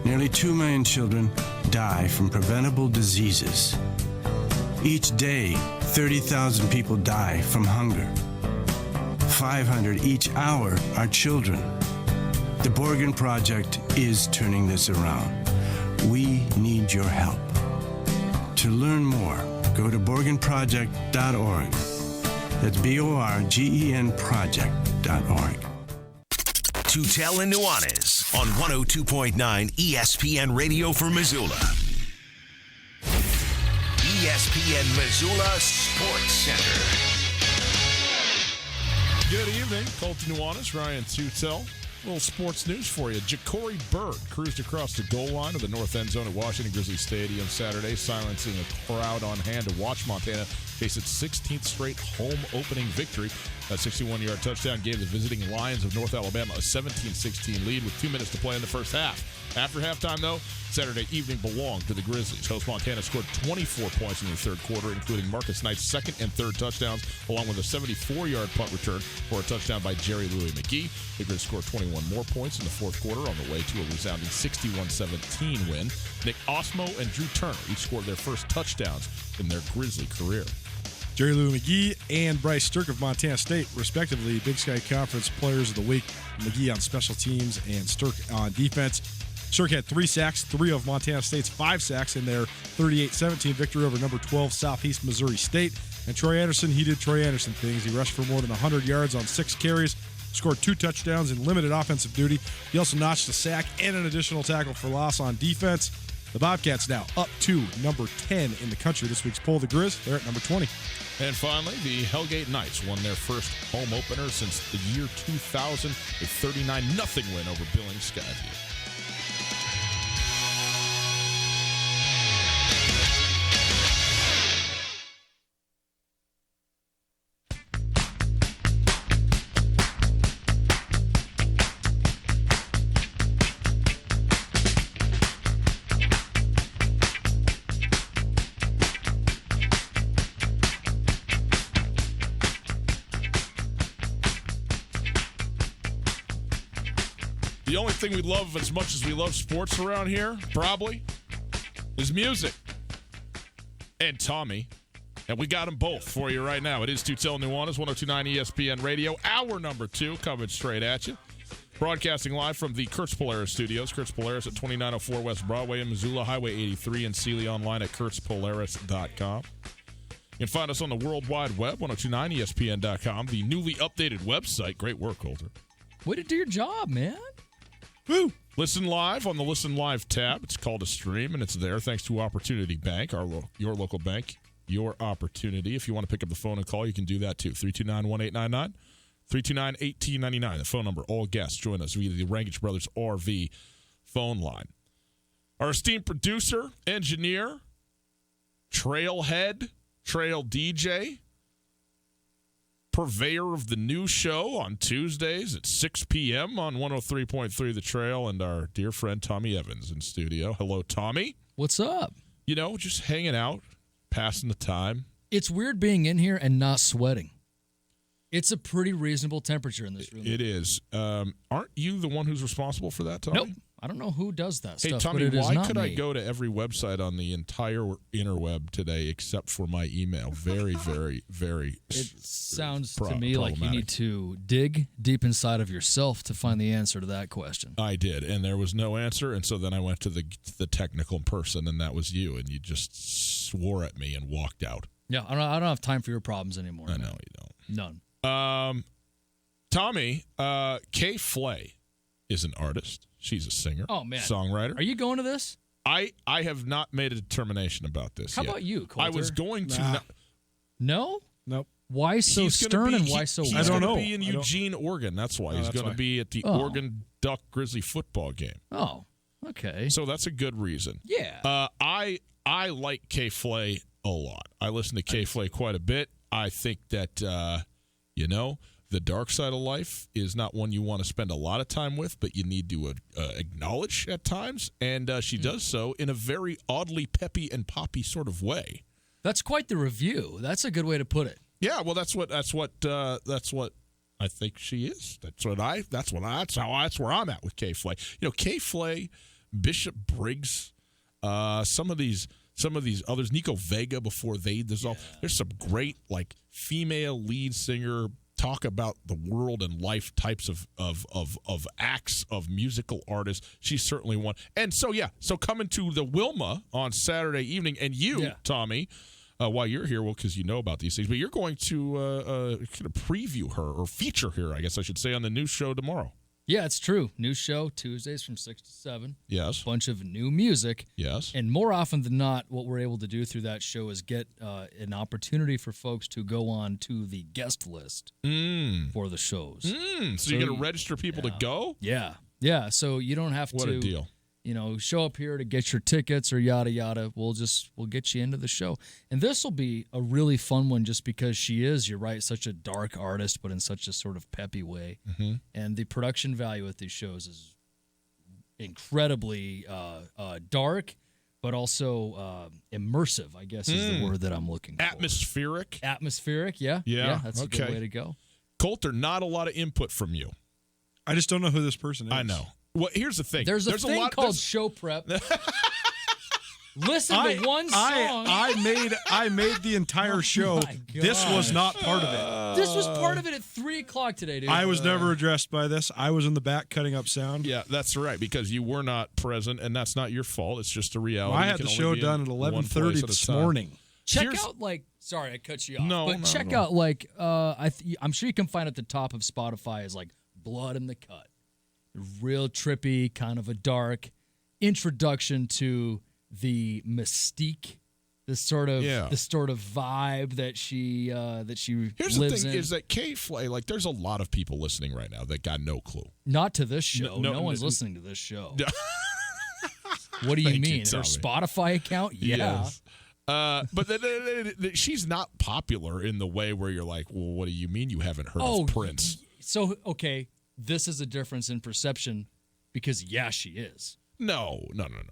nearly 2 million children die from preventable diseases. Each day, 30,000 people die from hunger. 500 each hour are children. The Borgen Project is turning this around. We need your help. To learn more, go to BorgenProject.org. That's BORGEN project.org. Tutel and Nuanez on 102.9 ESPN Radio for Missoula. ESPN Missoula Sports Center. Good evening. Colton Nuanez, Ryan Tutel. A little sports news for you. Ja'Cory Byrd cruised across the goal line of the north end zone at Washington Grizzlies Stadium Saturday, silencing a crowd on hand to watch Montana chase its 16th straight home opening victory. That 61-yard touchdown gave the visiting Lions of North Alabama a 17-16 lead with 2 minutes to play in the first half. After halftime, though, Saturday evening belonged to the Grizzlies. Host Montana scored 24 points in the third quarter, including Marcus Knight's second and third touchdowns, along with a 74-yard punt return for a touchdown by Jerry Louis McGee. The Grizzlies scored 21 more points in the fourth quarter on the way to a resounding 61-17 win. Nick Osmo and Drew Turner each scored their first touchdowns in their Grizzly career. Jerry Louis McGee and Bryce Sterk of Montana State, respectively, Big Sky Conference Players of the Week. McGee on special teams and Sterk on defense. Sterk had 3 sacks, 3 of Montana State's 5 sacks in their 38-17 victory over number 12 Southeast Missouri State. And Troy Anderson, he did Troy Anderson things. He rushed for more than 100 yards on 6 carries, scored 2 touchdowns in limited offensive duty. He also notched a sack and an additional tackle for loss on defense. The Bobcats now up to number 10 in the country. This week's poll, the Grizz, they're at number 20. And finally, the Hellgate Knights won their first home opener since the year 2000, a 39-0 win over Billings Skyview. The only thing we love as much as we love sports around here, probably, is music. And Tommy. And we got them both for you right now. It is Tutel Nuanez, 102.9 ESPN Radio. Hour number 2 coming straight at you. Broadcasting live from the Kurtz Polaris studios. Kurtz Polaris at 2904 West Broadway in Missoula, Highway 83 in Sealy, online at kurtzpolaris.com. You can find us on the World Wide Web, 1029ESPN.com, the newly updated website. Great work, Colter. Way to do your job, man. Woo! Listen live on the Listen Live tab. It's called a stream, and it's there thanks to Opportunity Bank, your local bank, your opportunity. If you want to pick up the phone and call, you can do that too. 329-1899, 329-1899. The phone number. All guests join us via the Rangich Brothers RV phone line. Our esteemed producer, engineer, trailhead, trail DJ, purveyor of the new show on Tuesdays at 6 p.m. on 103.3 The Trail, and our dear friend Tommy Evans in studio. Hello, Tommy. What's up? You know, just hanging out, passing the time. It's weird being in here and not sweating. It's a pretty reasonable temperature in this room. It is. Aren't you the one who's responsible for that, Tommy? Nope. I don't know who does that stuff. Hey, Tommy, but it is why not could me. I go to every website on the entire interweb today except for my email? Very, very, very It sounds to me like you need to dig deep inside of yourself to find the answer to that question. I did, and there was no answer, and so then I went to the technical person, and that was you, and you just swore at me and walked out. Yeah, I don't have time for your problems anymore. I know you don't. None. Tommy, Kay Flay is an artist. She's a singer. Oh, man. Songwriter. Are you going to this? I have not made a determination about this How yet. about you, Coulter? I was going to. No? Nope. Why so He's gonna stern be- and why so He's weird? going to be in Eugene, Oregon. That's why. Oh, He's that's going why. to be at the Oh. Oregon Duck Grizzly football game. Oh, okay. So that's a good reason. Yeah. I like Kay Flay a lot. I listen to Kay Flay quite a bit. I think that, the dark side of life is not one you want to spend a lot of time with, but you need to acknowledge at times. And she does so in a very oddly peppy and poppy sort of way. That's quite the review. That's a good way to put it. Yeah, well, that's what I think she is. That's where I'm at with Kay Flay. Kay Flay, Bishop Briggs, some of these others, Nico Vega before they dissolved. There's some great female lead singer talk about the world and life types of acts of musical artists. She's certainly one. And so coming to the Wilma on Saturday evening, and you, Tommy, while you're here, because you know about these things, but you're going to kind of preview her or feature her, I guess I should say, on the new show tomorrow. Yeah, it's true. New show Tuesdays from 6 to 7. Yes. Bunch of new music. Yes. And more often than not, what we're able to do through that show is get an opportunity for folks to go on to the guest list for the shows. So you're going to register people to go? Yeah. Yeah. So you don't have What to a deal. Show up here to get your tickets or yada yada. We'll get you into the show. And this will be a really fun one just because she is, you're right, such a dark artist, but in such a sort of peppy way. Mm-hmm. And the production value at these shows is incredibly dark, but also immersive, I guess is the word that I'm looking for. Atmospheric? Atmospheric, yeah. Yeah, that's a good way to go. Coulter, not a lot of input from you. I just don't know who this person is. I know. Well, here's the thing. There's a thing called show prep. Listen to one song. I made the entire show. This was not part of it. This was part of it at 3 o'clock today, dude. I was never addressed by this. I was in the back cutting up sound. Yeah, that's right, because you were not present, and that's not your fault. It's just a reality. I had the show done at 11:30 this morning. Check out, sorry, I cut you off. No, but check out, I'm sure you can find at the top of Spotify is Blood in the Cut. Real trippy, kind of a dark introduction to the mystique, the sort of vibe that she Here's lives the thing in. is that K-Flay, there's a lot of people listening right now that got no clue. Not to this show. No one's listening to this show. What do you mean? Her Spotify account? Yeah. Yes. But she's not popular in the way where you're like, well, what do you mean you haven't heard of Prince? So, okay, this is a difference in perception because, she is. No.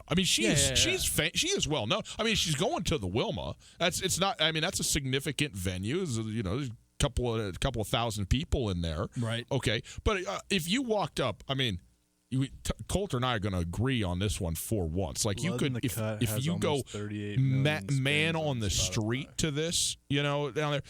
I mean, she is well known. I mean, she's going to the Wilma. That's a significant venue. There's a couple of thousand people in there. Right. Okay. But if you walked up, I mean, Coulter and I are going to agree on this one for once. If you go man on the street to this, down there,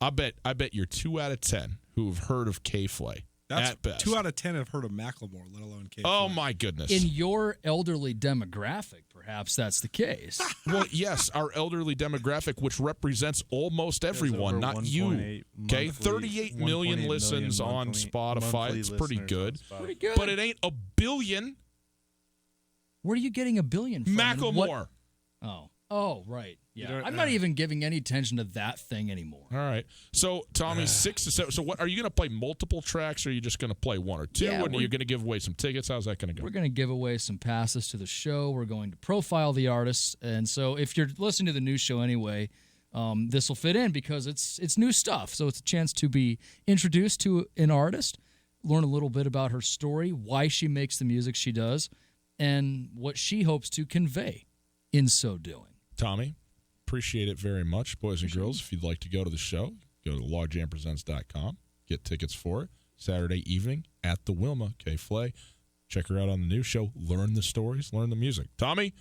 I bet you're 2 out of 10 who've heard of K-Flay. That's at best. 2 out of 10 have heard of Macklemore, let alone K-Flay. Oh my goodness! In your elderly demographic, perhaps that's the case. Well, yes, our elderly demographic, which represents almost everyone, not you. Okay, 38 million listens on Spotify. It's pretty good. Pretty good. But it ain't a billion. Where are you getting a billion from? Macklemore. Oh, right. Yeah, I'm not even giving any attention to that thing anymore. All right. So, Tommy, 6 to 7. So, what are you going to play multiple tracks, or are you just going to play one or two? And you're going to give away some tickets? How's that going to go? We're going to give away some passes to the show. We're going to profile the artists. And so, if you're listening to the new show anyway, this will fit in because it's new stuff. So, it's a chance to be introduced to an artist, learn a little bit about her story, why she makes the music she does, and what she hopes to convey in so doing. Tommy, appreciate it very much. Boys and girls, if you'd like to go to the show, go to logjampresents.com. Get tickets for it. Saturday evening at the Wilma, K-Flay. Check her out on the new show. Learn the stories, learn the music. Tommy,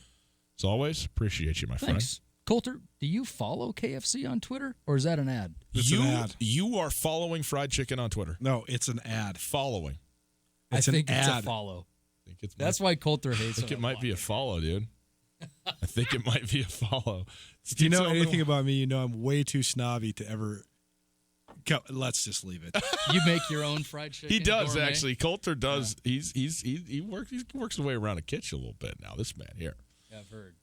as always, appreciate you, my friend. Thanks. Coulter, do you follow KFC on Twitter, or is that an ad? It's an ad. You are following Fried Chicken on Twitter. No, it's an ad. Following. I think it's a follow. That's why Coulter hates it. I think it might be a follow, dude. I think it might be a follow. If you know anything about me, you know I'm way too snobby to ever. Let's just leave it. You make your own fried chicken. He does gourmet? actually. Coulter does. Yeah. He works his way around a kitchen a little bit now. This man here. Yeah, I've heard.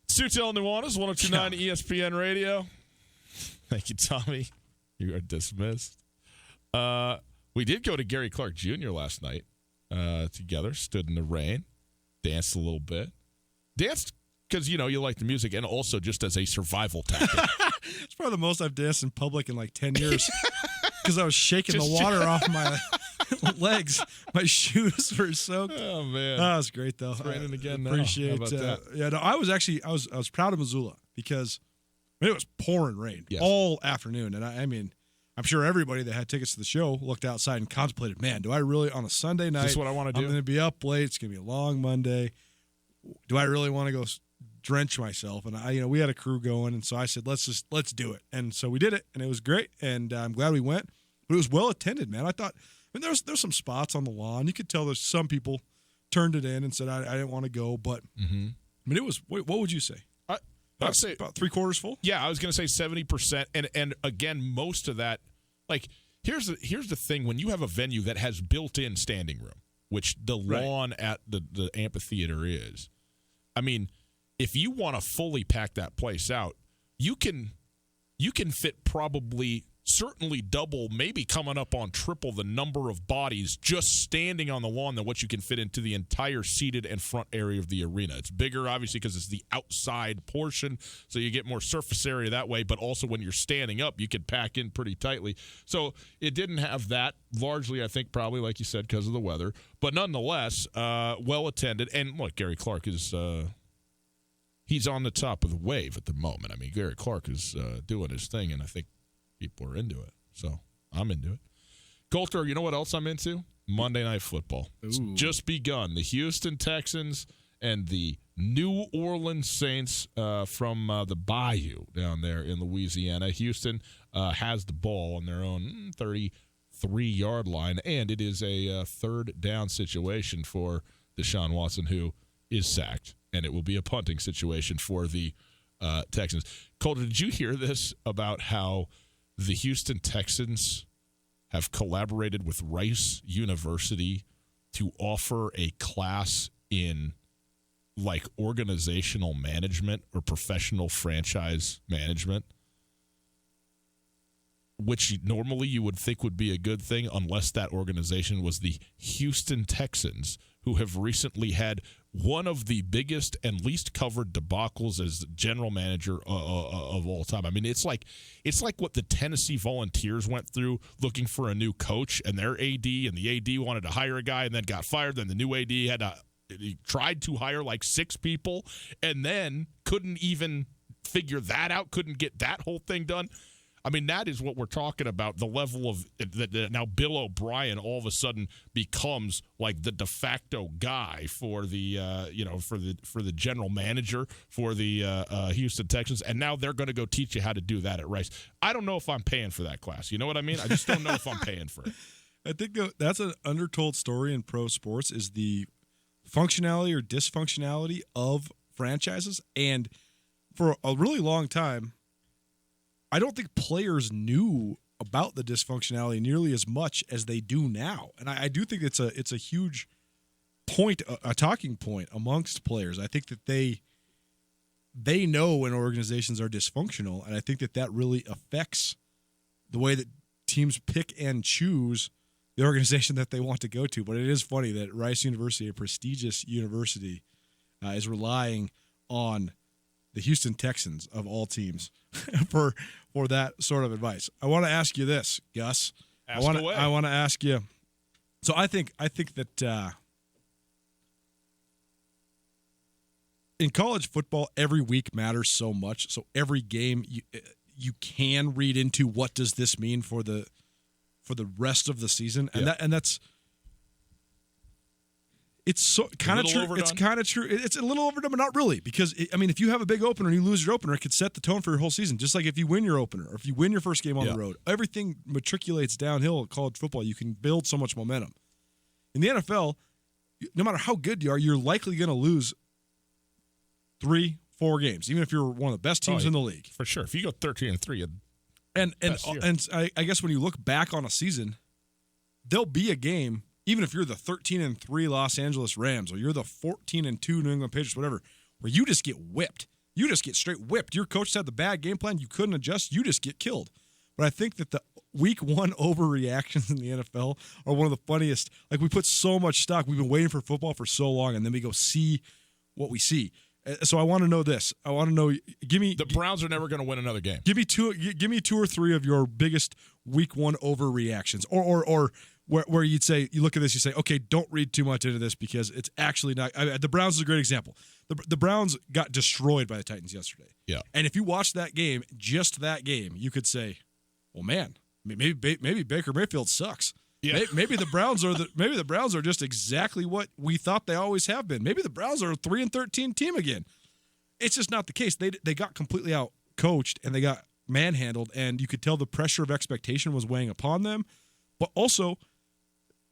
Sutel Nuanez, 102.9 ESPN Radio. Thank you, Tommy. You are dismissed. We did go to Gary Clark Jr. last night together. Stood in the rain, danced a little bit. Danced because, you like the music, and also just as a survival tactic. It's probably the most I've danced in public in 10 years because I was shaking the water off my legs. My shoes were soaked. Oh, man. That was great, though. It's raining again now. Appreciate How about that? Yeah, no, I was proud of Missoula because it was pouring rain all afternoon. And I mean, I'm sure everybody that had tickets to the show looked outside and contemplated, man, do I really on a Sunday night? Is this what I want to do? I'm going to be up late. It's going to be a long Monday. Do I really want to go drench myself? And we had a crew going, and so I said, let's do it. And so we did it, and it was great. And I'm glad we went. But it was well attended, man. I thought, there's some spots on the lawn. You could tell there's some people turned it in and said, I didn't want to go. But, it was, what would you say? I'd say about 3/4 full? Yeah, I was going to say 70%. And again, most of that, like, here's the thing. When you have a venue that has built-in standing room, which the lawn at the amphitheater is, I mean, if you want to fully pack that place out, you can fit probably certainly double, maybe coming up on triple the number of bodies just standing on the lawn than what you can fit into the entire seated and front area of the arena. It's bigger, obviously, because it's the outside portion, so you get more surface area that way, but also when you're standing up, you can pack in pretty tightly. So it didn't have that, largely, I think, probably, like you said, because of the weather. But nonetheless, well-attended. And, look, Gary Clark is he's on the top of the wave at the moment. I mean, Gary Clark is doing his thing, and I think people are into it. So I'm into it. Coulter, you know what else I'm into? Monday Night Football. It's just begun. The Houston Texans and the New Orleans Saints from the Bayou down there in Louisiana. Houston has the ball on their own 33-yard line, and it is a third down situation for Deshaun Watson, who is sacked, and it will be a punting situation for the Texans. Coulter, did you hear this about how the Houston Texans have collaborated with Rice University to offer a class in like organizational management or professional franchise management, which normally you would think would be a good thing unless that organization was the Houston Texans, who have recently had one of the biggest and least covered debacles as general manager of all time. I mean, it's like what the Tennessee Volunteers went through looking for a new coach, and their AD, and the AD wanted to hire a guy and then got fired. Then the new AD he tried to hire like 6 people and then couldn't even figure that out, couldn't get that whole thing done. I mean, that is what we're talking about, the level of that now Bill O'Brien all of a sudden becomes like the de facto guy for the for the general manager for the Houston Texans, and now they're going to go teach you how to do that at Rice. I don't know if I'm paying for that class. You know what I mean? I just don't know if I'm paying for it. I think that's an undertold story in pro sports, is the functionality or dysfunctionality of franchises. And for a really long time, I don't think players knew about the dysfunctionality nearly as much as they do now. And I do think it's a huge point, a talking point amongst players. I think that they know when organizations are dysfunctional, and I think that really affects the way that teams pick and choose the organization that they want to go to. But it is funny that Rice University, a prestigious university, is relying on the Houston Texans of all teams for that sort of advice. I want to ask you this, Gus. I want to ask you. So I think that in college football, every week matters so much. So every game you can read into what does this mean for the rest of the season, and that's. It's so kind of true. Overdone. It's kind of true. It's a little overdone, but not really, because if you have a big opener and you lose your opener, it could set the tone for your whole season. Just like if you win your opener, or if you win your first game on the road, everything matriculates downhill. At college football, you can build so much momentum. In the NFL, no matter how good you are, you're likely going to lose 3-4 games, even if you're one of the best teams in the league. For sure. If you go 13-3, and I guess when you look back on a season, there'll be a game. Even if you're the 13-3 Los Angeles Rams, or you're the 14-2 New England Patriots, whatever, where you just get whipped. You just get straight whipped. Your coach had the bad game plan. You couldn't adjust. You just get killed. But I think that the week one overreactions in the NFL are one of the funniest. Like, we put so much stock. We've been waiting for football for so long, and then we go see what we see. So I want to know this. I want to know. The Browns are never going to win another game. Give me 2 or 3 of your biggest week one overreactions, or where you'd say, you look at this, you say, okay, don't read too much into this because it's actually not. The Browns is a great example. The Browns got destroyed by the Titans yesterday. Yeah. And if you watch that game, just that game, you could say, well, man, maybe Baker Mayfield sucks. Yeah. Maybe the Browns are just exactly what we thought they always have been. Maybe the Browns are a 3-13 team again. It's just not the case. They got completely out coached, and they got manhandled, and you could tell the pressure of expectation was weighing upon them. But also,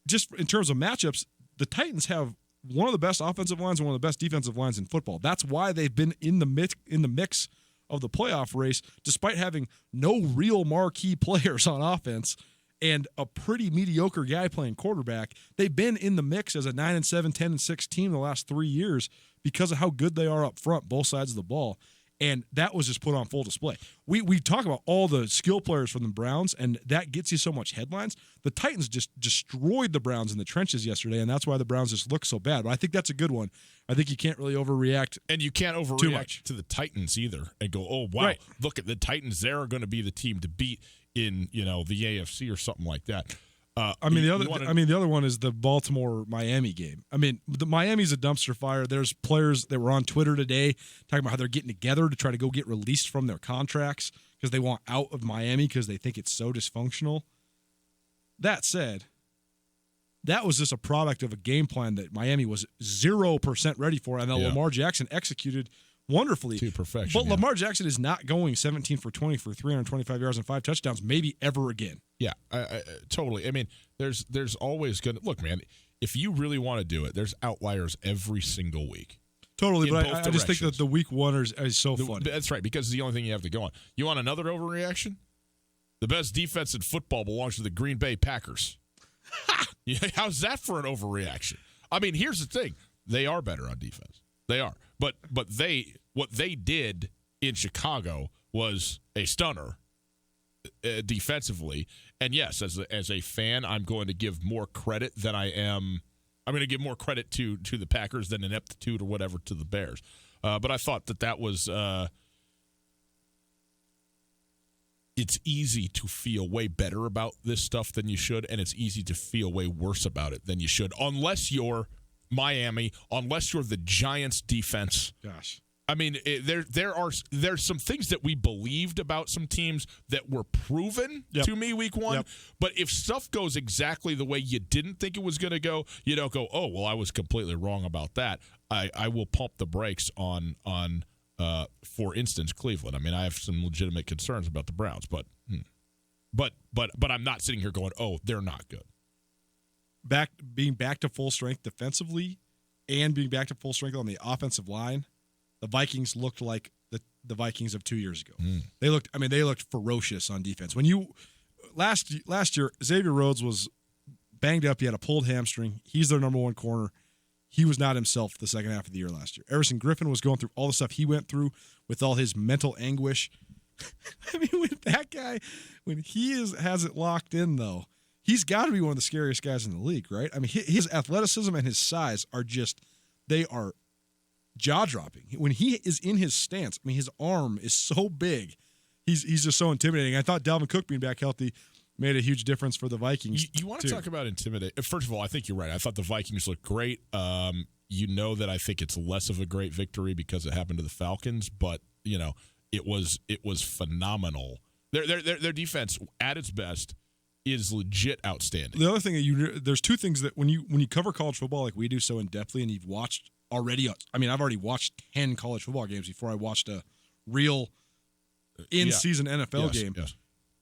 just in terms of matchups, the Titans have one of the best offensive lines and one of the best defensive lines in football. That's why they've been in the mix of the playoff race, despite having no real marquee players on offense and a pretty mediocre guy playing quarterback. They've been in the mix as a 9-7, 10-6 team the last 3 years because of how good they are up front, both sides of the ball. And that was just put on full display. We talk about all the skill players from the Browns, and that gets you so much headlines. The Titans just destroyed the Browns in the trenches yesterday, and that's why the Browns just look so bad. But I think that's a good one. I think you can't really overreact. And you can't overreact to the Titans either and go, oh, wow, right. Look at the Titans. They're going to be the team to beat in, the AFC or something like that. The other one is the Baltimore-Miami game. I mean, the Miami's a dumpster fire. There's players that were on Twitter today talking about how they're getting together to try to go get released from their contracts because they want out of Miami because they think it's so dysfunctional. That said, that was just a product of a game plan that Miami was 0% ready for, and that Lamar Jackson executed wonderfully. To perfection. But Lamar Jackson is not going 17 for 20 for 325 yards and 5 touchdowns, maybe ever again. Yeah, I totally. I mean, there's always going to – look, man, if you really want to do it, there's outliers every single week. Totally, but I just think that the week one is so funny. That's right, because it's the only thing you have to go on. You want another overreaction? The best defense in football belongs to the Green Bay Packers. How's that for an overreaction? I mean, here's the thing. They are better on defense. They are. But what they did in Chicago was a stunner defensively. And yes, as a fan, I'm going to give more credit than I am. I'm going to give more credit to the Packers than ineptitude or whatever to the Bears. But I thought that was. It's easy to feel way better about this stuff than you should, and it's easy to feel way worse about it than you should, unless you're Miami, unless you're the Giants defense. Gosh. I mean, there's some things that we believed about some teams that were proven to me week one. Yep. But if stuff goes exactly the way you didn't think it was going to go, you don't go, oh, well, I was completely wrong about that. I will pump the brakes on for instance, Cleveland. I mean, I have some legitimate concerns about the Browns, but I'm not sitting here going, oh, they're not good. Being back to full strength defensively and being back to full strength on the offensive line, the Vikings looked like the Vikings of 2 years ago. They looked ferocious on defense. When last year, Xavier Rhodes was banged up. He had a pulled hamstring. He's their number one corner. He was not himself the second half of the year last year. Everson Griffin was going through all the stuff he went through with all his mental anguish. I mean, with that guy, when he has it locked in, though, he's got to be one of the scariest guys in the league, right? I mean, his athleticism and his size they are jaw-dropping. When he is in his stance, I mean, his arm is so big. He's just so intimidating. I thought Dalvin Cook being back healthy made a huge difference for the Vikings. You want to talk about intimidate? First of all, I think you're right. I thought the Vikings looked great. That I think it's less of a great victory because it happened to the Falcons, but it was phenomenal. Their defense at its best is legit outstanding. The other thing there's two things that when you cover college football like we do so in depthly, and you've watched already. I mean, I've already watched 10 college football games before I watched a real in-season NFL game. Yes.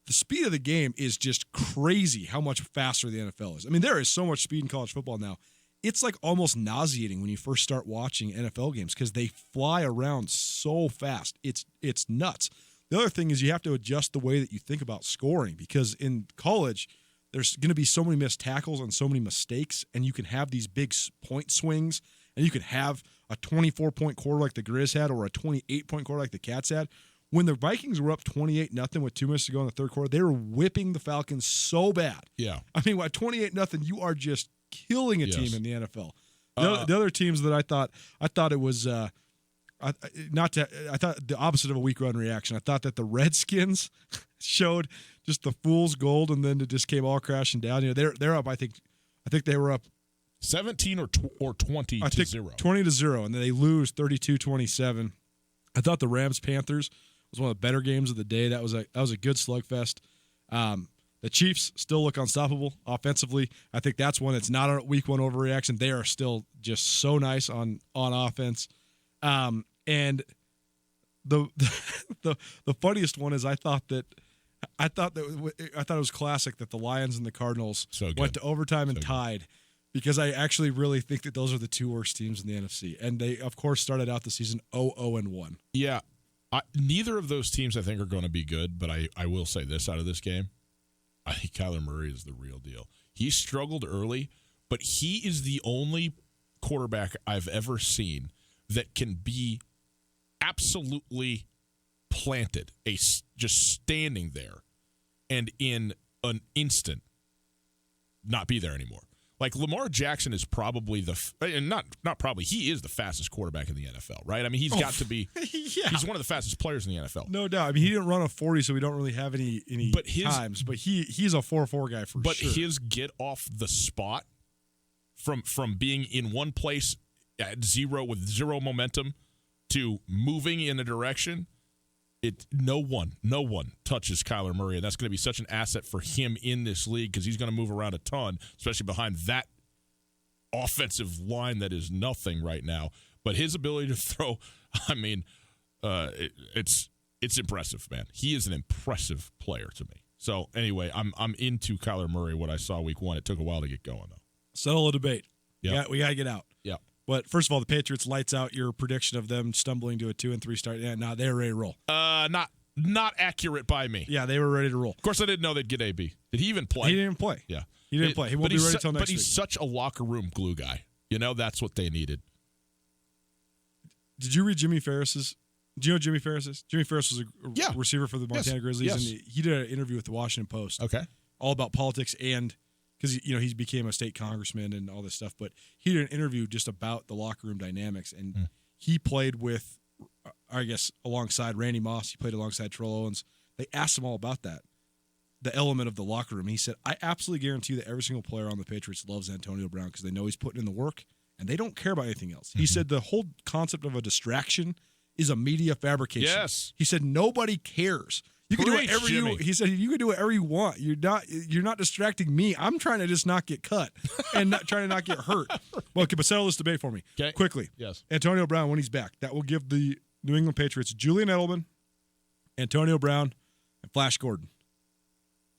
The speed of the game is just crazy how much faster the NFL is. I mean, there is so much speed in college football now. It's like almost nauseating when you first start watching NFL games because they fly around so fast. It's nuts. The other thing is you have to adjust the way that you think about scoring because in college, there's going to be so many missed tackles and so many mistakes, and you can have these big point swings, and you can have a 24-point quarter like the Grizz had or a 28-point quarter like the Cats had. When the Vikings were up 28-0 with 2 minutes to go in the third quarter, they were whipping the Falcons so bad. Yeah. I mean, at 28-0, you are just killing a team in the NFL. The other teams that I thought it was I thought the opposite of a week one reaction. I thought that the Redskins showed just the fool's gold, and then it just came all crashing down. They're up. I think they were up 17 or 20 to 0. 20 to 0, and then they lose 32-27. I thought the Rams-Panthers was one of the better games of the day. That was a good slugfest. The Chiefs still look unstoppable offensively. I think that's one that's not a week one overreaction. They are still just so nice on offense. And the funniest one is I thought it was classic that the Lions and the Cardinals went to overtime and tied, because I actually really think that those are the two worst teams in the NFC, and they of course started out the season 0-1. Yeah, neither of those teams I think are going to be good, but I will say this out of this game, I think Kyler Murray is the real deal. He struggled early, but he is the only quarterback I've ever seen that can be absolutely planted, just standing there, and in an instant not be there anymore. Like Lamar Jackson is probably he is the fastest quarterback in the NFL, right? I mean, he's got to be. Yeah. He's one of the fastest players in the NFL. No doubt. I mean, he didn't run a 40, so we don't really have any times. But he's a 4.4 guy for sure. But his get off the spot from being in one place at zero with zero momentum to moving in a direction. No one touches Kyler Murray, and that's going to be such an asset for him in this league because he's going to move around a ton, especially behind that offensive line that is nothing right now. But his ability to throw, I mean, it's impressive, man. He is an impressive player to me. So anyway, I'm into Kyler Murray. What I saw week 1, it took a while to get going though. Settle a debate. Yeah, we got to get out. Yeah. But first of all, the Patriots lights out your prediction of them stumbling to a 2-3 start. Yeah, no, they're ready to roll. Not accurate by me. Yeah, they were ready to roll. Of course, I didn't know they'd get AB. Did he even play? He didn't play. Yeah, he didn't play. He won't be ready until next week. But he's such a locker room glue guy. You know, that's what they needed. Did you read Jimmy Ferris's? Do you know who Jimmy Ferris is? Jimmy Ferris was a receiver for the Montana Grizzlies, and he did an interview with the Washington Post. Okay, all about politics and. Because he became a state congressman and all this stuff, but he did an interview just about the locker room dynamics, and he played with, I guess, alongside Randy Moss. He played alongside Terrell Owens. They asked him all about that, the element of the locker room. And he said, "I absolutely guarantee you that every single player on the Patriots loves Antonio Brown because they know he's putting in the work, and they don't care about anything else." He said the whole concept of a distraction is a media fabrication. Yes, he said nobody cares. You can do whatever he said. You can do whatever you want. You're not distracting me. I'm trying to just not get cut and trying to not get hurt. Well, okay, but settle this debate for me quickly. Yes, Antonio Brown when he's back, that will give the New England Patriots Julian Edelman, Antonio Brown, and Flash Gordon.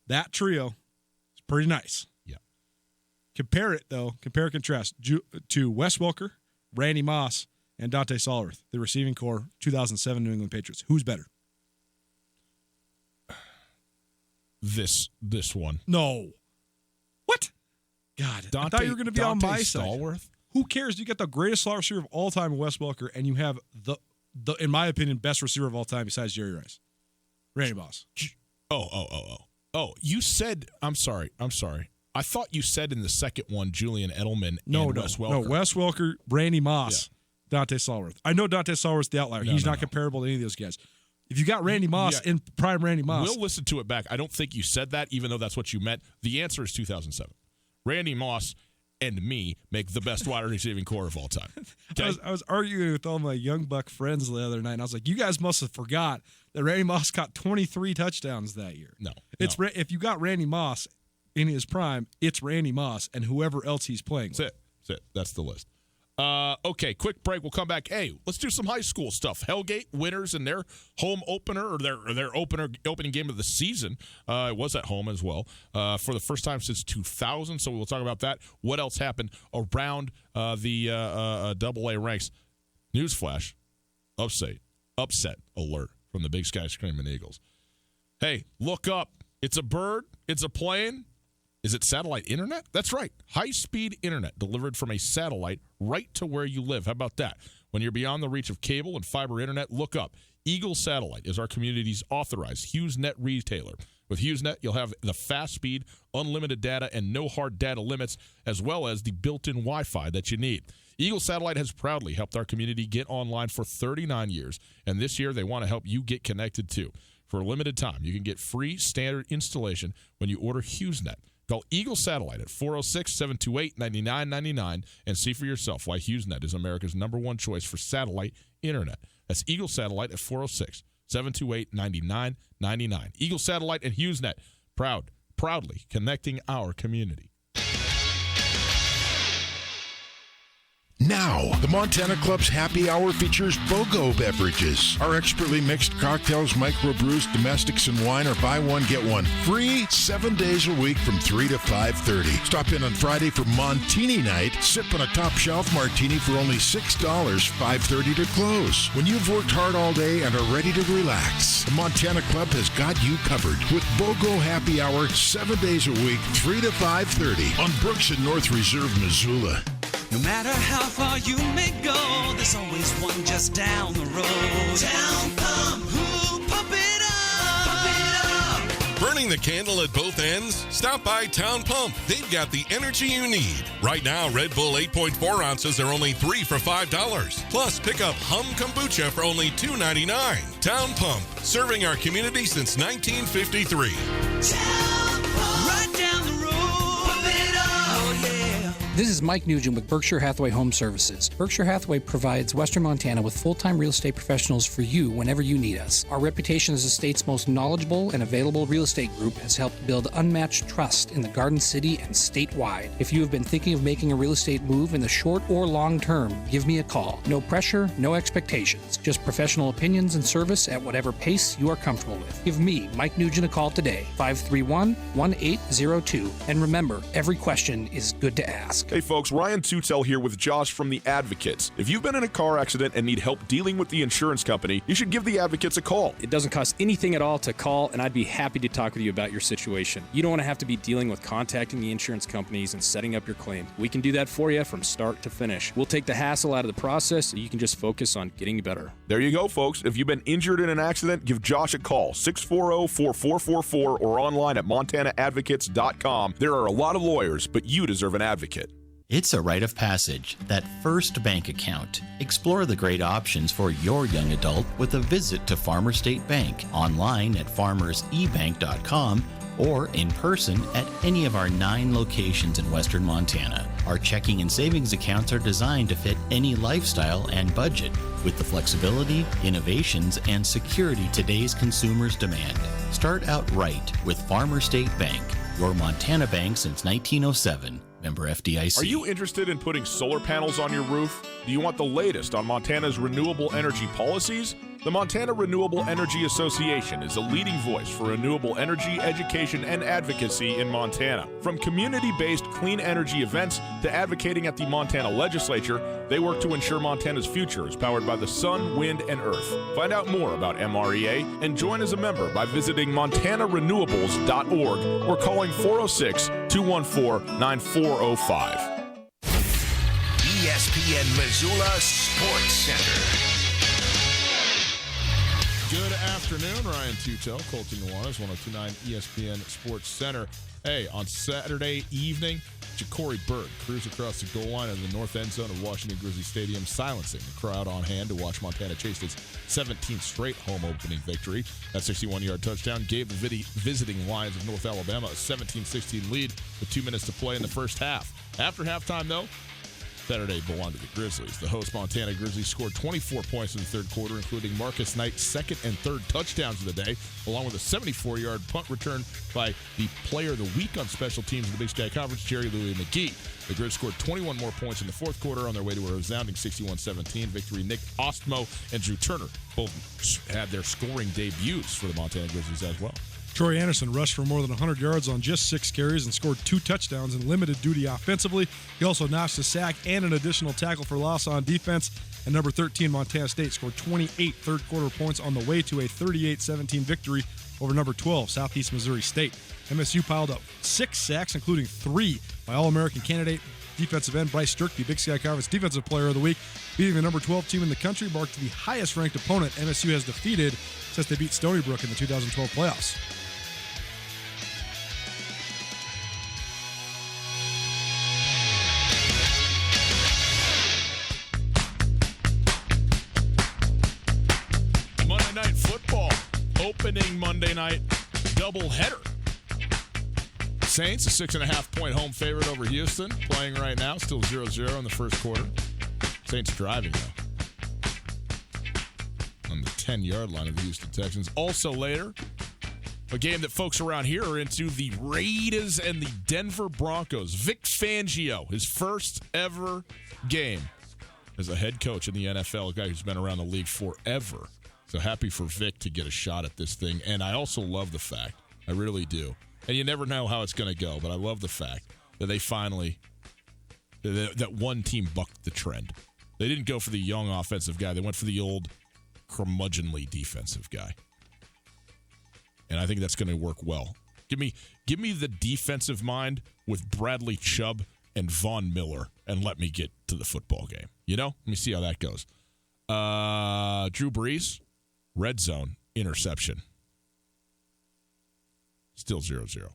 That trio is pretty nice. Yeah. Compare and contrast to Wes Welker, Randy Moss, and Dante Stallworth, the receiving core 2007 New England Patriots. Who's better? This one. No. What? God, I thought you were going to be on my side. Stallworth? Who cares? You got the greatest slot receiver of all time, Wes Welker, and you have the in my opinion, best receiver of all time besides Jerry Rice, Randy Moss. Oh! You said I'm sorry. I thought you said in the second one Julian Edelman and Wes Welker. No, Wes Welker, Randy Moss, Dante Stallworth. I know Dante Stallworth's the outlier. He's not comparable to any of those guys. If you got Randy Moss in prime Randy Moss. We'll listen to it back. I don't think you said that, even though that's what you meant. The answer is 2007. Randy Moss and me make the best wide receiving core of all time. Okay? I was arguing with all my Young Buck friends the other night, and I was like, you guys must have forgot that Randy Moss caught 23 touchdowns that year. No. If you got Randy Moss in his prime, it's Randy Moss and whoever else he's playing with. That's it. That's the list. Okay, quick break. We'll come back. Hey, let's do some high school stuff. Hellgate winners in their home opener or their opening game of the season. It was at home as well for the first time since 2000. So we'll talk about that. What else happened around the AA ranks? Newsflash: upset alert from the Big Sky Screaming Eagles. Hey, look up! It's a bird. It's a plane. Is it satellite internet? That's right. High-speed internet delivered from a satellite right to where you live. How about that? When you're beyond the reach of cable and fiber internet, look up. Eagle Satellite is our community's authorized HughesNet retailer. With HughesNet, you'll have the fast-speed, unlimited data, and no hard data limits, as well as the built-in Wi-Fi that you need. Eagle Satellite has proudly helped our community get online for 39 years, and this year they want to help you get connected too. For a limited time, you can get free standard installation when you order HughesNet. Call Eagle Satellite at 406-728-9999 and see for yourself why HughesNet is America's #1 choice for satellite internet. That's Eagle Satellite at 406-728-9999. Eagle Satellite and HughesNet, proudly connecting our community. Now, the Montana Club's happy hour features BOGO beverages. Our expertly mixed cocktails, microbrews, domestics, and wine are buy one, get one free 7 days a week from 3 to 5:30. Stop in on Friday for Montini night. Sip on a top shelf martini for only $6, 5:30 to close. When you've worked hard all day and are ready to relax, the Montana Club has got you covered with BOGO happy hour 7 days a week, 3 to 5:30 on Brooks and North Reserve, Missoula. No matter how far you may go, there's always one just down the road. Town Pump, ooh, pump it up, pump it up. Burning the candle at both ends? Stop by Town Pump. They've got the energy you need. Right now, Red Bull 8.4 ounces are only $3 for $5. Plus, pick up Hum Kombucha for only $2.99. Town Pump, serving our community since 1953. Town Pump, right down the road, pump it up, oh yeah. This is Mike Nugent with Berkshire Hathaway Home Services. Berkshire Hathaway provides Western Montana with full-time real estate professionals for you whenever you need us. Our reputation as the state's most knowledgeable and available real estate group has helped build unmatched trust in the Garden City and statewide. If you have been thinking of making a real estate move in the short or long term, give me a call. No pressure, no expectations. Just professional opinions and service at whatever pace you are comfortable with. Give me, Mike Nugent, a call today, 531-1802. And remember, every question is good to ask. Hey folks, Ryan Tutel here with Josh from The Advocates. If you've been in a car accident and need help dealing with the insurance company, you should give The Advocates a call. It doesn't cost anything at all to call, and I'd be happy to talk with you about your situation. You don't want to have to be dealing with contacting the insurance companies and setting up your claim. We can do that for you from start to finish. We'll take the hassle out of the process so you can just focus on getting better. There you go, folks. If you've been injured in an accident, give Josh a call, 640-4444, or online at montanaadvocates.com. There are a lot of lawyers, but you deserve an advocate. It's a rite of passage, that first bank account. Explore the great options for your young adult with a visit to Farmer State Bank, online at farmersebank.com or in person at any of our 9 locations in western Montana. Our checking and savings accounts are designed to fit any lifestyle and budget, with the flexibility, innovations, and security today's consumers demand. Start out right with Farmer State Bank, your Montana bank since 1907. Member FDIC. Are you interested in putting solar panels on your roof? Do you want the latest on Montana's renewable energy policies? The Montana Renewable Energy Association is a leading voice for renewable energy education and advocacy in Montana. From community-based clean energy events to advocating at the Montana legislature, they work to ensure Montana's future is powered by the sun, wind, and earth. Find out more about MREA and join as a member by visiting montanarenewables.org or calling 406-214-9405. ESPN Missoula Sports Center. Good afternoon, Ryan Tutel, Colton Nuanez, 102.9 ESPN Sports Center. Hey, on Saturday evening, Ja'Cory Byrd cruised across the goal line of the north end zone of Washington Grizzly Stadium, silencing the crowd on hand to watch Montana chase its 17th straight home opening victory. That 61-yard touchdown gave the visiting Lions of North Alabama a 17-16 lead with 2 minutes to play in the first half. After halftime, though, Saturday belonged to the Grizzlies. The host Montana Grizzlies scored 24 points in the third quarter, including Marcus Knight's second and third touchdowns of the day, along with a 74-yard punt return by the player of the week on special teams in the Big Sky Conference, Jerry Louis McGee. The Grizz scored 21 more points in the fourth quarter on their way to a resounding 61-17 victory. Nick Ostmo and Drew Turner both had their scoring debuts for the Montana Grizzlies as well. Troy Anderson rushed for more than 100 yards on just 6 carries and scored 2 touchdowns in limited duty offensively. He also notched a sack and an additional tackle for loss on defense. And number 13, Montana State, scored 28 third-quarter points on the way to a 38-17 victory over number 12, Southeast Missouri State. MSU piled up 6 sacks, including 3 by All-American candidate defensive end Bryce Sturkey, Big Sky Conference Defensive Player of the Week. Beating the number 12 team in the country marked the highest-ranked opponent MSU has defeated since they beat Stony Brook in the 2012 playoffs. Night football, opening Monday night doubleheader. Saints, a 6.5-point home favorite over Houston, playing right now, still 0-0 in the first quarter. Saints driving, though, on the 10-yard line of the Houston Texans. Also later, a game that folks around here are into, the Raiders and the Denver Broncos. Vic Fangio, his first ever game as a head coach in the NFL, a guy who's been around the league forever. So happy for Vic to get a shot at this thing. And I also love the fact, I really do, and you never know how it's going to go, but I love the fact that they finally, that one team bucked the trend. They didn't go for the young offensive guy. They went for the old curmudgeonly defensive guy. And I think that's going to work well. Give me the defensive mind with Bradley Chubb and Von Miller, and let me get to the football game. You know? Let me see how that goes. Drew Brees, red zone, interception. Still 0-0.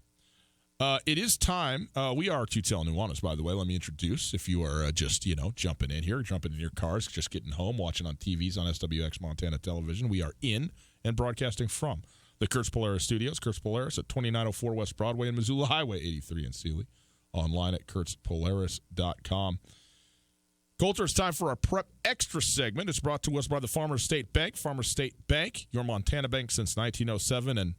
It is time. We are Tutel Nuanez, by the way. Let me introduce, if you are just, jumping in here, jumping in your cars, just getting home, watching on TVs on SWX Montana Television. We are in and broadcasting from the Kurtz Polaris Studios. Kurtz Polaris at 2904 West Broadway and Missoula Highway 83 in Sealy. Online at kurtzpolaris.com. Coulter, it's time for our Prep Extra segment. It's brought to us by the Farmers State Bank. Farmers State Bank, your Montana bank since 1907, and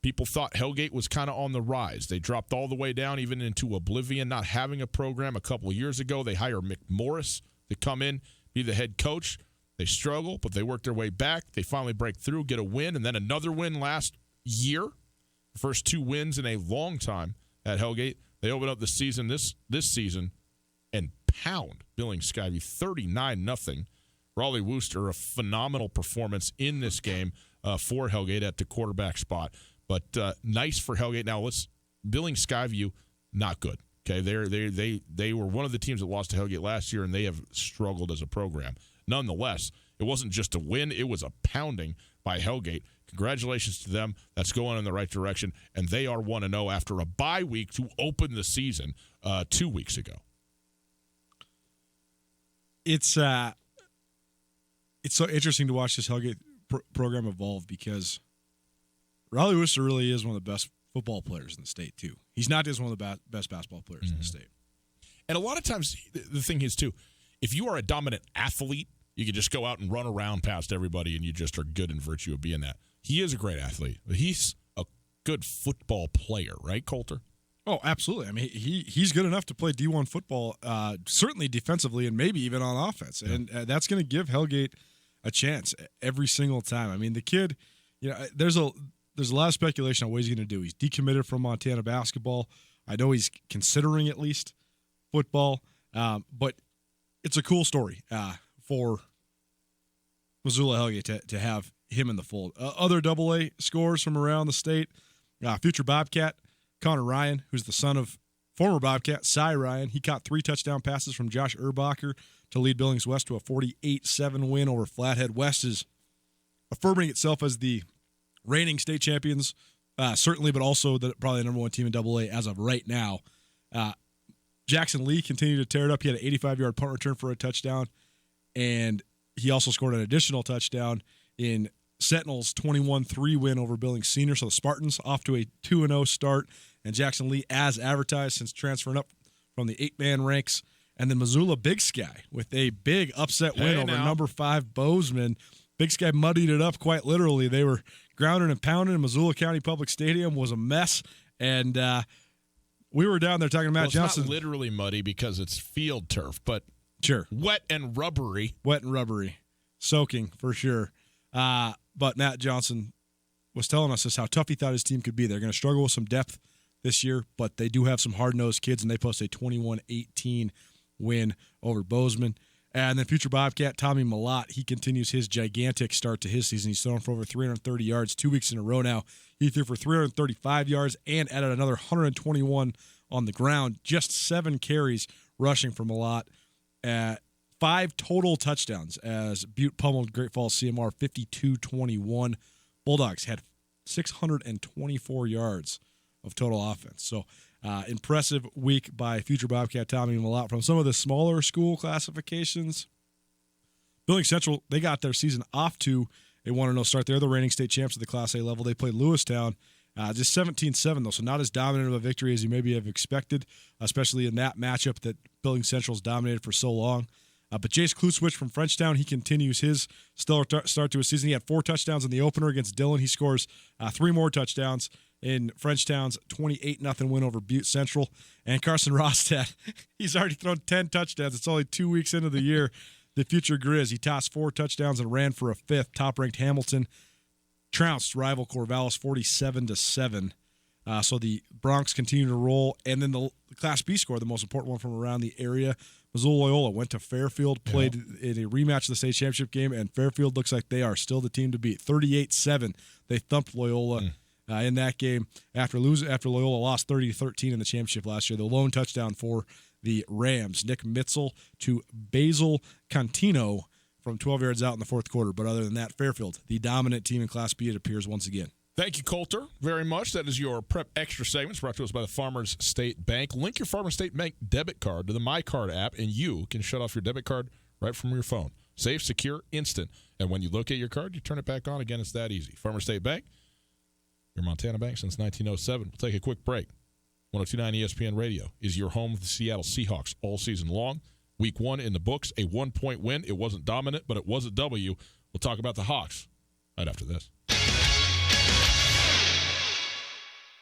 people thought Hellgate was kind of on the rise. They dropped all the way down, even into oblivion, not having a program a couple of years ago. They hire Mick Morris to come in, be the head coach. They struggle, but they work their way back. They finally break through, get a win, and then another win last year. First 2 wins in a long time at Hellgate. They open up the season this season and pound Billings Skyview 39-0. Raleigh Wooster, a phenomenal performance in this game for Hellgate at the quarterback spot. But nice for Hellgate. Now Billings Skyview, not good. Okay, they were one of the teams that lost to Hellgate last year, and they have struggled as a program. Nonetheless, it wasn't just a win; it was a pounding by Hellgate. Congratulations to them. That's going in the right direction, and they are 1-0 after a bye week to open the season 2 weeks ago. It's so interesting to watch this Hellgate program evolve because Raleigh Wooster really is one of the best football players in the state, too. He's not just one of the best basketball players in the state. And a lot of times, the thing is, too, if you are a dominant athlete, you can just go out and run around past everybody, and you just are good in virtue of being that. He is a great athlete, but he's a good football player, right, Coulter? Oh, absolutely. I mean, he's good enough to play D1 football, certainly defensively and maybe even on offense. Yeah. And that's going to give Hellgate a chance every single time. I mean, the kid, there's a lot of speculation on what he's going to do. He's decommitted from Montana basketball. I know he's considering at least football, but it's a cool story for Missoula Hellgate to have him in the fold. Other AA scores from around the state, future Bobcat Connor Ryan, who's the son of former Bobcat Cy Ryan. He caught 3 touchdown passes from Josh Erbacher to lead Billings West to a 48-7 win over Flathead. West is affirming itself as the reigning state champions, certainly, but also probably the number 1 team in AA as of right now. Jackson Lee continued to tear it up. He had an 85-yard punt return for a touchdown, and he also scored an additional touchdown in Sentinel's 21-3 win over Billings Senior. So the Spartans off to a 2-0 start, and Jackson Lee as advertised since transferring up from the 8-man ranks. And then Missoula Big Sky with a big upset win over number 5 Bozeman. Big Sky muddied it up quite literally. They were grounded and pounded. Missoula County Public Stadium was a mess, and we were down there talking to Matt Johnson. It's not literally muddy because it's field turf, but sure, wet and rubbery. Soaking for sure. But Matt Johnson was telling us just how tough he thought his team could be. They're going to struggle with some depth this year, but they do have some hard-nosed kids, and they post a 21-18 win over Bozeman. And then future Bobcat Tommy Malott, he continues his gigantic start to his season. He's thrown for over 330 yards 2 weeks in a row now. He threw for 335 yards and added another 121 on the ground. Just 7 carries rushing for Malott. 5 total touchdowns as Butte pummeled Great Falls CMR 52-21. Bulldogs had 624 yards of total offense. So impressive week by future Bobcat Tommy Malott. From some of the smaller school classifications, Billings Central, they got their season off to a 1-0 start. They're the reigning state champs at the Class A level. They played Lewistown just 17-7, though, so not as dominant of a victory as you maybe have expected, especially in that matchup that Billings Central's dominated for so long. But Jace Kluswich from Frenchtown, he continues his stellar start to his season. He had 4 touchdowns in the opener against Dillon. He scores 3 more touchdowns in Frenchtown's 28-0 win over Butte Central. And Carson Rostad, he's already thrown 10 touchdowns. It's only 2 weeks into the year. The future Grizz, he tossed 4 touchdowns and ran for a 5th. Top-ranked Hamilton trounced rival Corvallis 47-7. So the Broncs continue to roll. And then the Class B score, the most important one from around the area, Missoula Loyola went to Fairfield, played in a rematch of the state championship game, and Fairfield looks like they are still the team to beat. 38-7, they thumped Loyola in that game after Loyola lost 30-13 in the championship last year. The lone touchdown for the Rams. Nick Mitzel to Basil Contino from 12 yards out in the fourth quarter. But other than that, Fairfield, the dominant team in Class B, it appears once again. Thank you, Coulter, very much. That is your Prep Extra segments brought to us by the Farmers State Bank. Link your Farmers State Bank debit card to the MyCard app, and you can shut off your debit card right from your phone. Safe, secure, instant. And when you locate your card, you turn it back on again. It's that easy. Farmers State Bank, your Montana bank since 1907. We'll take a quick break. 102.9 ESPN Radio is your home of the Seattle Seahawks all season long. Week 1 in the books, a 1-point win. It wasn't dominant, but it was a W. We'll talk about the Hawks right after this.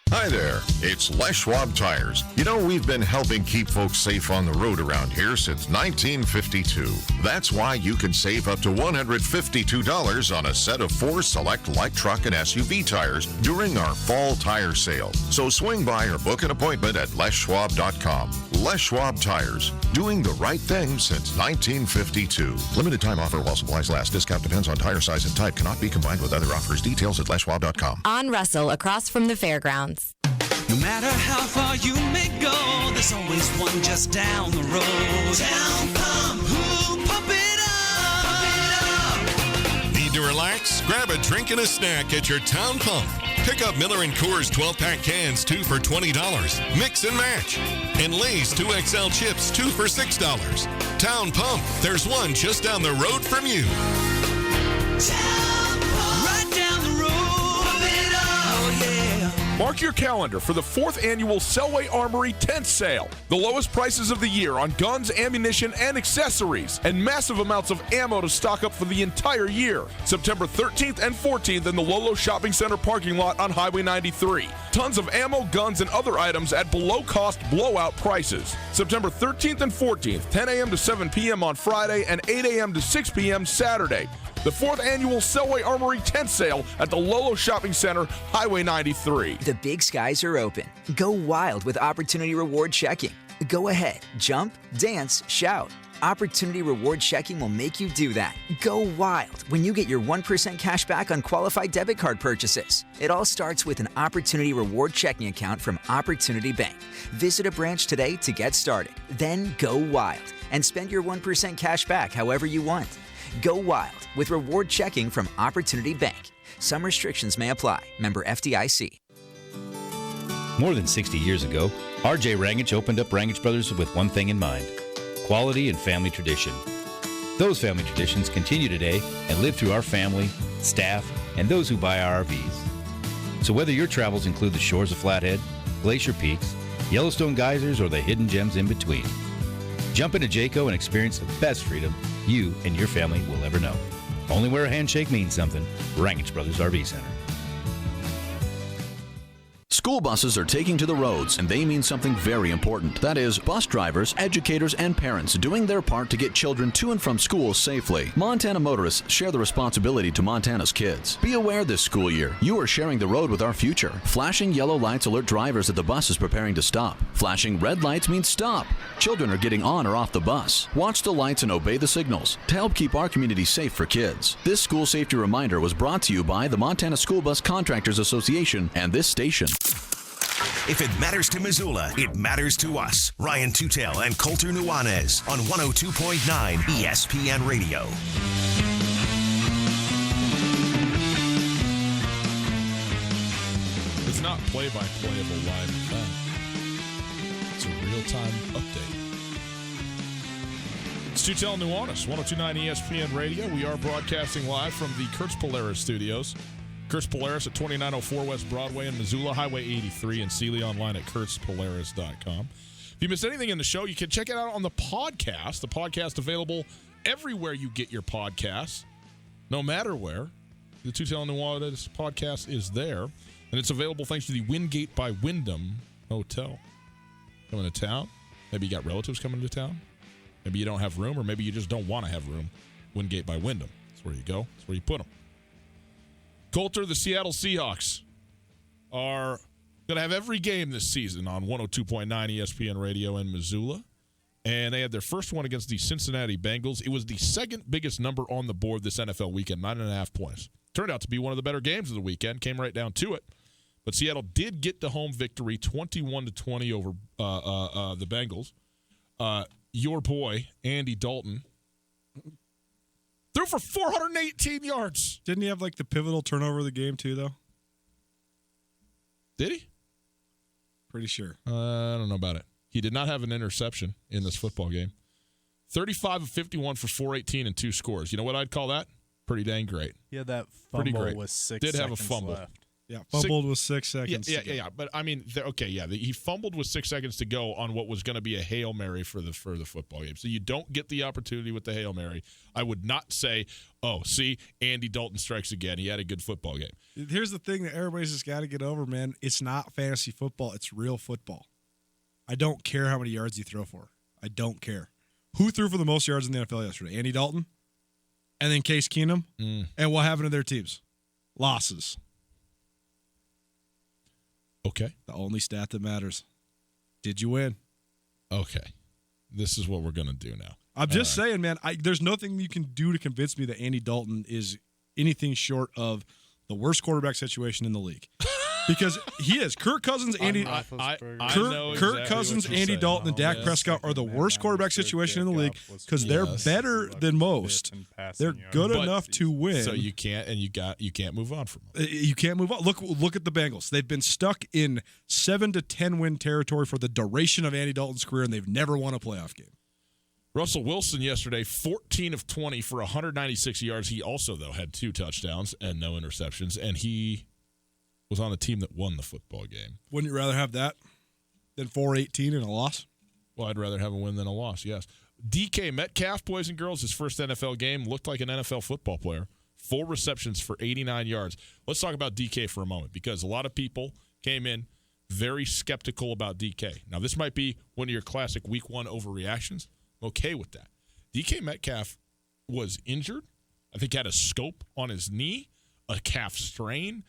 Hi there, it's Les Schwab Tires. You know, we've been helping keep folks safe on the road around here since 1952. That's why you can save up to $152 on a set of 4 select light truck and SUV tires during our fall tire sale. So swing by or book an appointment at leschwab.com. Les Schwab Tires, doing the right thing since 1952. Limited time offer while supplies last. Discount depends on tire size and type. Cannot be combined with other offers. Details at leschwab.com. On Russell, across from the fairgrounds. No matter how far you may go, there's always one just down the road. Town Pump, who pump it up. Need to relax? Grab a drink and a snack at your Town Pump. Pick up Miller & Coors 12-pack cans, 2 for $20. Mix and match. And Lay's 2XL chips, 2 for $6. Town Pump, there's one just down the road from you. Town Pump, right down the road. Pump it up, oh yeah. Mark your calendar for the 4th annual Selway Armory tent sale. The lowest prices of the year on guns, ammunition, and accessories, and massive amounts of ammo to stock up for the entire year. September 13th and 14th in the Lolo Shopping Center parking lot on Highway 93. Tons of ammo, guns, and other items at below-cost blowout prices. September 13th and 14th, 10 a.m. to 7 p.m. on Friday and 8 a.m. to 6 p.m. Saturday. The 4th annual Selway Armory tent sale at the Lolo Shopping Center, Highway 93. The big skies are open. Go wild with Opportunity Reward Checking. Go ahead, jump, dance, shout. Opportunity Reward Checking will make you do that. Go wild when you get your 1% cash back on qualified debit card purchases. It all starts with an Opportunity Reward Checking account from Opportunity Bank. Visit a branch today to get started. Then go wild and spend your 1% cash back however you want. Go wild with Reward Checking from Opportunity Bank. Some restrictions may apply. Member FDIC. More than 60 years ago, R.J. Rangich opened up Rangich Brothers with one thing in mind: quality and family tradition. Those family traditions continue today and live through our family, staff, and those who buy our RVs. So whether your travels include the shores of Flathead, Glacier Peaks, Yellowstone Geysers, or the hidden gems in between, jump into Jayco and experience the best freedom you and your family will ever know. Only where a handshake means something. Rangich Brothers RV Center. School buses are taking to the roads, and they mean something very important. That is, bus drivers, educators, and parents doing their part to get children to and from school safely. Montana motorists share the responsibility to Montana's kids. Be aware this school year, you are sharing the road with our future. Flashing yellow lights alert drivers that the bus is preparing to stop. Flashing red lights means stop. Children are getting on or off the bus. Watch the lights and obey the signals to help keep our community safe for kids. This school safety reminder was brought to you by the Montana School Bus Contractors Association and this station. If it matters to Missoula, it matters to us. Ryan Tutel and Coulter Nuanez on 102.9 ESPN Radio. It's not play-by-play of a live event. It's a real-time update. It's Tutel Nuanez, 102.9 ESPN Radio. We are broadcasting live from the Kurtz Polaris studios. Kurtz Polaris at 2904 West Broadway in Missoula, Highway 83 in Sealy, online at kurtzpolaris.com. If you missed anything in the show, you can check it out on the podcast. The podcast available everywhere you get your podcasts, no matter where. The Tutel Nuanez podcast is there. And it's available thanks to the Wingate by Wyndham Hotel. Coming to town? Maybe you got relatives coming to town? Maybe you don't have room, or maybe you just don't want to have room. Wingate by Wyndham. That's where you go. That's where you put them. Coulter, the Seattle Seahawks are going to have every game this season on 102.9 ESPN Radio in Missoula. And they had their first one against the Cincinnati Bengals. It was the second biggest number on the board this NFL weekend, 9.5 points. Turned out to be one of the better games of the weekend. Came right down to it. But Seattle did get the home victory, 21-20 over the Bengals. Your boy, Andy Dalton, threw for 418 yards. Didn't he have like the pivotal turnover of the game too, though? Did he? Pretty sure. I don't know about it. He did not have an interception in this football game. 35 of 51 for 418 and 2 scores. You know what I'd call that? Pretty dang great. He had that Pretty fumble great. with 6 Did seconds have a fumble. left. Yeah, fumbled with 6 seconds. Yeah. But I mean, he fumbled with 6 seconds to go on what was going to be a Hail Mary for the football game. So you don't get the opportunity with the Hail Mary. I would not say, oh, see, Andy Dalton strikes again. He had a good football game. Here's the thing that everybody's just got to get over, man. It's not fantasy football. It's real football. I don't care how many yards you throw for. I don't care. Who threw for the most yards in the NFL yesterday? Andy Dalton? And then Case Keenum? And what happened to their teams? Losses. Okay. The only stat that matters. Did you win? Okay. This is what we're going to do now. I'm just saying, man, there's nothing you can do to convince me that Andy Dalton is anything short of the worst quarterback situation in the league. Because he is. Kirk Cousins, Andy Dalton, and Dak Prescott are the worst quarterback situation in the league because they're better than most. They're good enough to win. So you can't move on from them. You can't move on. Look at the Bengals. They've been stuck in 7 to 10 win territory for the duration of Andy Dalton's career, and they've never won a playoff game. Russell Wilson yesterday, 14 of 20 for 196 yards. He also, though, had 2 touchdowns and no interceptions, and he was on the team that won the football game. Wouldn't you rather have that than 418 and a loss? Well, I'd rather have a win than a loss, yes. DK Metcalf, boys and girls, his first NFL game, looked like an NFL football player. 4 receptions for 89 yards. Let's talk about DK for a moment because a lot of people came in very skeptical about DK. Now, this might be one of your classic week 1 overreactions. I'm okay with that. DK Metcalf was injured. I think had a scope on his knee, a calf strain,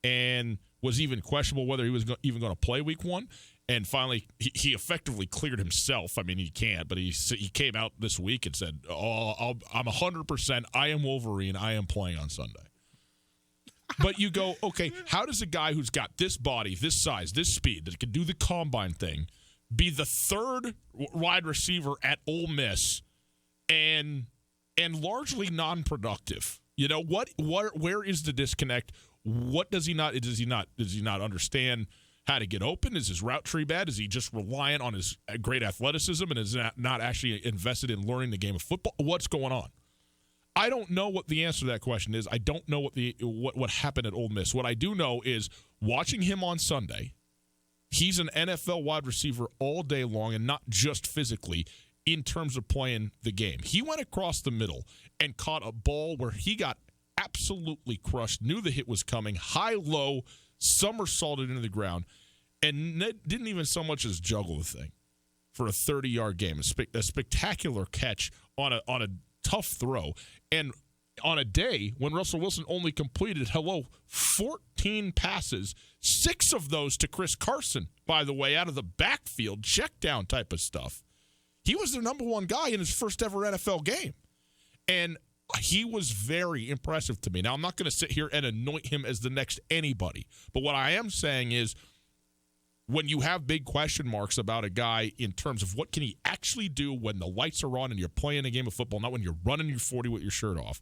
and was even questionable whether he was even going to play week 1. And finally, he effectively cleared himself. I mean, he can't, but he came out this week and said, I'm 100%. I am Wolverine. I am playing on Sunday. But you go, okay, how does a guy who's got this body, this size, this speed, that can do the combine thing, be the 3rd wide receiver at Ole Miss and largely non-productive? You know, where is the disconnect? What does he not understand how to get open? Is his route tree bad? Is he just reliant on his great athleticism and is not actually invested in learning the game of football? What's going on? I don't know what the answer to that question is. I don't know what happened at Ole Miss. What I do know is watching him on Sunday, he's an NFL wide receiver all day long and not just physically in terms of playing the game. He went across the middle and caught a ball where he got absolutely crushed, knew the hit was coming, high-low, somersaulted into the ground, and didn't even so much as juggle the thing for a 30-yard game. A spectacular catch on a tough throw. And on a day when Russell Wilson only completed, 14 passes, 6 of those to Chris Carson, by the way, out of the backfield, check down type of stuff. He was their number 1 guy in his first ever NFL game. And he was very impressive to me. Now, I'm not going to sit here and anoint him as the next anybody. But what I am saying is when you have big question marks about a guy in terms of what can he actually do when the lights are on and you're playing a game of football, not when you're running your 40 with your shirt off,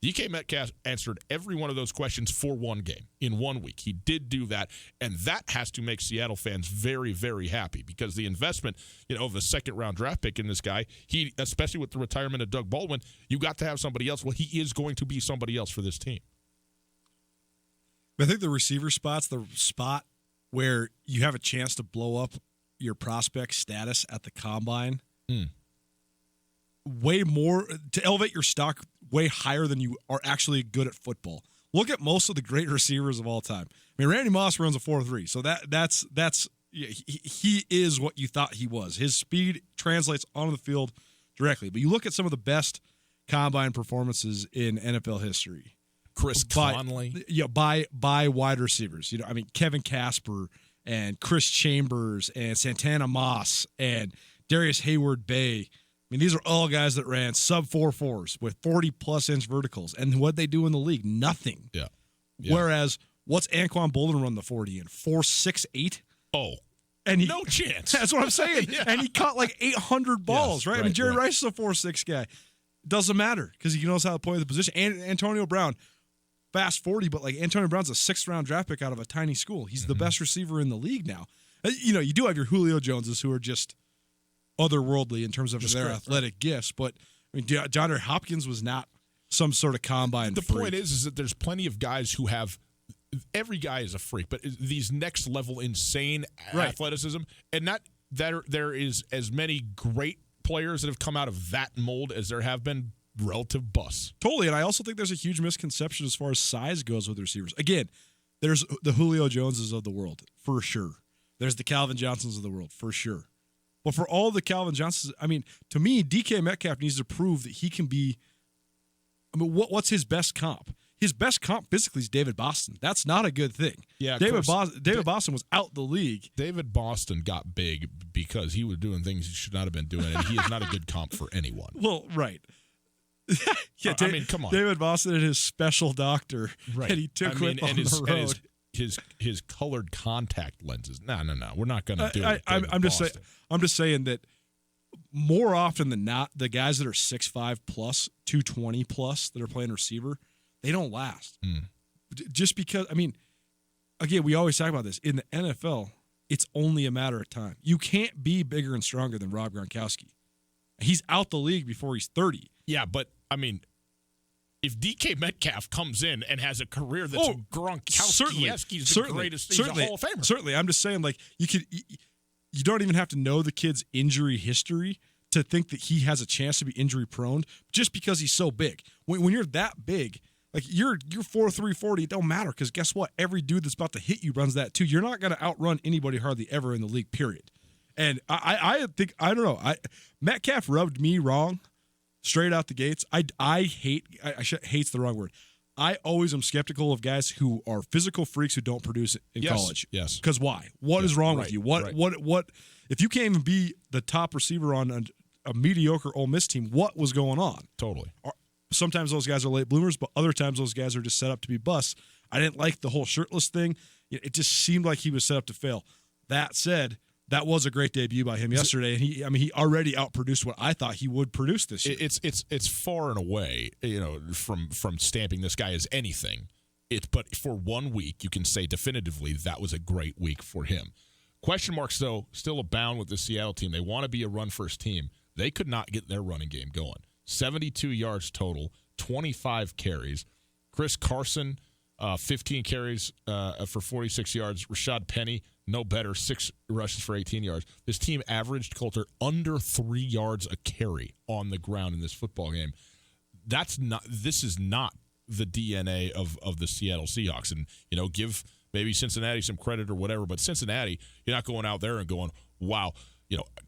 DK Metcalf answered every one of those questions for 1 game in 1 week. He did do that, and that has to make Seattle fans very, very happy because the investment, of a second-round draft pick in this guy, especially with the retirement of Doug Baldwin, you got to have somebody else. Well, he is going to be somebody else for this team. I think the receiver spot's the spot where you have a chance to blow up your prospect status at the combine. Way more, to elevate your stock way higher than you are actually good at football. look at most of the great receivers of all time. I mean, Randy Moss runs a 4.3, so that's he is what you thought he was. His speed translates onto the field directly. But you look at some of the best combine performances in NFL history. Chris Conley. By wide receivers. I mean, Kevin Casper and Chris Chambers and Santana Moss and Darius Hayward-Bay. I mean, these are all guys that ran sub 4.4s with 40-plus inch verticals. And what'd they do in the league? Nothing. Yeah. Whereas, what's Anquan Bolden run the 40 in? 4.68? Oh. And no chance. That's what I'm saying. Yeah. And he caught like 800 balls, right? I mean, Jerry Rice is a 4.6 guy. Doesn't matter because he knows how to play the position. And Antonio Brown, fast 40, but like Antonio Brown's a 6th-round draft pick out of a tiny school. He's the best receiver in the league now. You do have your Julio Joneses who are just otherworldly in terms of their athletic gifts, but I mean, DeAndre Hopkins was not some sort of combine freak. The point is that there's plenty of guys who have every guy is a freak, but these next level insane athleticism, and not that there is as many great players that have come out of that mold as there have been relative busts. Totally, and I also think there's a huge misconception as far as size goes with receivers. Again, there's the Julio Joneses of the world, for sure. There's the Calvin Johnsons of the world, for sure. But for all the Calvin Johnsons, I mean, to me, DK Metcalf needs to prove that he can be – I mean, what's his best comp? His best comp physically is David Boston. That's not a good thing. Yeah, David Boston was out the league. David Boston got big because he was doing things he should not have been doing, and he is not a good comp for anyone. Well, right. I mean, come on. David Boston and his special doctor, and he took it on the road. His colored contact lenses. No. We're not going to do it. I'm just saying that more often than not, the guys that are 6'5 plus, 220 plus that are playing receiver, they don't last. Just because, I mean, again, we always talk about this. In the NFL, it's only a matter of time. You can't be bigger and stronger than Rob Gronkowski. He's out the league before he's 30. Yeah, but, I mean, if DK Metcalf comes in and has a career that's Gronkowski-esque, he's the greatest. He's a Hall of Famer. Certainly. I'm just saying, like, you don't even have to know the kid's injury history to think that he has a chance to be injury prone just because he's so big. When you're that big, like you're 4.3 40, it don't matter because guess what? Every dude that's about to hit you runs that too. You're not going to outrun anybody hardly ever in the league, period. And I think, I don't know, Metcalf rubbed me wrong straight out the gates. Hate's the wrong word. I always am skeptical of guys who are physical freaks who don't produce in college. Yes. Because why? What is wrong with you? What if you can't even be the top receiver on a mediocre Ole Miss team, what was going on? Totally. Sometimes those guys are late bloomers, but other times those guys are just set up to be busts. I didn't like the whole shirtless thing. It just seemed like he was set up to fail. That said, that was a great debut by him yesterday, and he already outproduced what I thought he would produce this year. It's far and away, from stamping this guy as anything. But for 1 week, you can say definitively that was a great week for him. Question marks, though, still abound with the Seattle team. They want to be a run-first team. They could not get their running game going. 72 yards total, 25 carries. Chris Carson, 15 carries for 46 yards. Rashad Penny, no better, 6 rushes for 18 yards. This team averaged, Coulter, under 3 yards a carry on the ground in this football game. This is not the DNA of the Seattle Seahawks. And, give maybe Cincinnati some credit or whatever, but Cincinnati, you're not going out there and going, wow,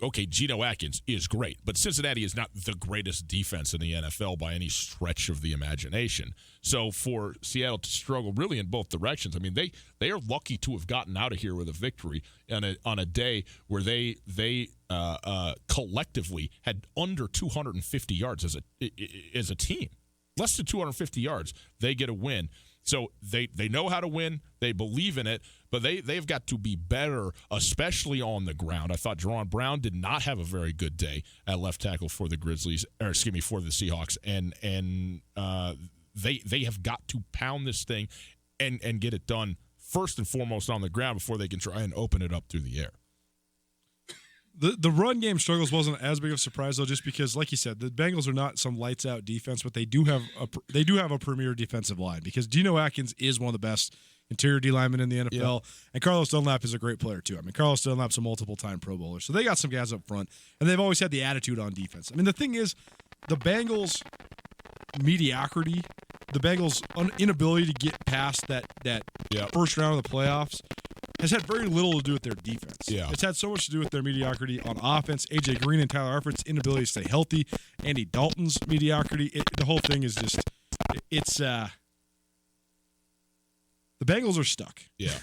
okay, Geno Atkins is great, but Cincinnati is not the greatest defense in the NFL by any stretch of the imagination. So for Seattle to struggle really in both directions, I mean, they are lucky to have gotten out of here with a victory on a day where they collectively had under 250 yards as a team. Less than 250 yards, they get a win. So they know how to win. They believe in it, but they've got to be better, especially on the ground. I thought Jerron Brown did not have a very good day at left tackle for the for the Seahawks, and they have got to pound this thing and get it done first and foremost on the ground before they can try and open it up through the air. The run game struggles wasn't as big of a surprise though, just because, like you said, the Bengals are not some lights out defense, but they do have a premier defensive line because Geno Atkins is one of the best interior D linemen in the NFL, and Carlos Dunlap is a great player too. I mean, Carlos Dunlap's a multiple-time Pro Bowler, so they got some guys up front, and they've always had the attitude on defense. I mean, the thing is, the Bengals mediocrity, the Bengals' inability to get past that first round of the playoffs has had very little to do with their defense. Yeah. It's had so much to do with their mediocrity on offense. A.J. Green and Tyler Eifert's inability to stay healthy. Andy Dalton's mediocrity. The whole thing is just, the Bengals are stuck. Yeah.